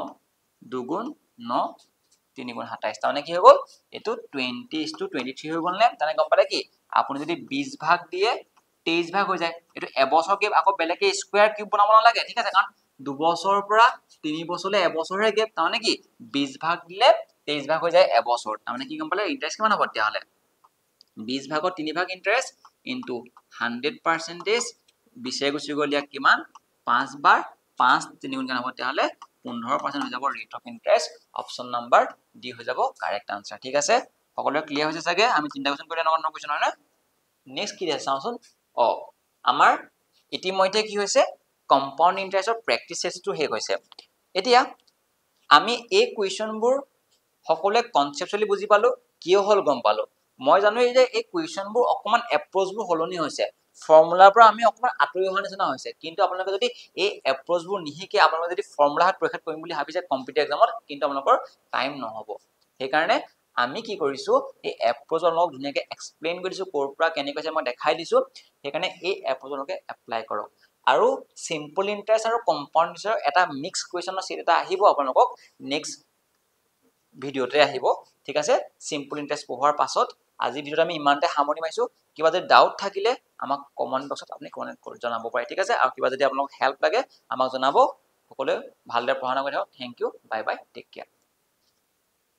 2 গুণ 9 3 গুণ 27 তাৰমানে কি হৈ গ'ল এটো 20:23 হৈ গ'ল নে তানে গম পালে কি আপুনি যদি 20 ভাগ দিয়ে 23 ভাগ হৈ যায় এটো এবছৰ গেপ আকৌ বেলেগে স্কয়াৰ কিউব বনাব নালাগে ঠিক আছে কাৰণ 2 বছৰৰ পৰা 3 বছৰলে এবছৰহে গেপ তাৰমানে কি 20 ভাগ দিলে 23 ভাগ হৈ যায় এবছৰ তাৰমানে কি গম পালে ইন্টাৰেষ্ট কিমান হ'ব তেতিয়া হলে 20 ভাগত 3 ভাগ ইন্টাৰেষ্ট ইনটু 100% 20 গুচি গ'ল ইয়াক কিমান 5 বাৰ 5 3 গুণ হ'ব তেতিয়া হলে 15% হৈ যাব rate of interest option number D হৈ যাব কাৰেক্ট আনসাৰ ঠিক আছে সকলোৱে ক্লিয়াৰ হৈছে চাগে আমি তিনটা কোৱেশ্চন কৰিলে নম্বৰ কোৱেশ্চন হয় না নেক্সট কি আছে চাওচোন আমাৰ ইতিমধ্যে কি হৈছে কম্পাউণ্ড ইন্টাৰেষ্টৰ প্ৰেক্টিস টেষ্টটো হে হৈছে এতিয়া আমি এই কুৱেশ্যনবোৰ সকলোৱে কনসেপচুৱেলি বুজি পালো কিয় হল গম পালো মই জানো এই যে এই কুৱেশ্যনবোৰ অকমান এপ্ৰোচবোৰ হলনি হৈছে ফৰ্মুলাৰ পৰা আমি অকমান আতৰি হোৱা নিচিনা হৈছে কিন্তু আপোনালোকে যদি এই এপ্ৰোচবোৰ নিহিকে আপোনালোকে যদি ফৰ্মুলা হাত পৰীক্ষা কৰিম বুলি ভাবিছে কম্পিটিটিভ এক্সামত কিন্তু আপোনালোকৰ টাইম নহব সেই কাৰণে আমি কি কৰিছো এই এপ্ৰোচৰ লগ ধুনিয়াকে এক্সপ্লেইন কৰিছো কোৰ পৰা কেনে কৈছে মই দেখাই দিছো সেই কাৰণে এই এপ্ৰোচৰকে এপ্লাই কৰক আৰু সিম্পল ইন্টাৰেষ্ট আৰু কম্পাউণ্ড ইন্টাৰেষ্টৰ এটা মিক্স কুৱেশ্যনৰ সেট এটা আহিব আপোনালোকক নেক্সট ভিডিওতে আহিব ঠিক আছে সিম্পল ইন্টাৰেষ্ট পঢ়াৰ পাছত আজি ভিডিওত আমি ইমানতে সামৰণি মাৰিছো কিবা যদি ডাউট থাকিলে আমাক কমেন্ট বক্সত আপুনি কমেন্ট কৰি জনাব পাৰে ঠিক আছে আৰু কিবা যদি আপোনাক হেল্প লাগে আমাক জনাব সকলোৱে ভালদৰে পঢ়া শুনা কৰি থাকক thank you bye bye take care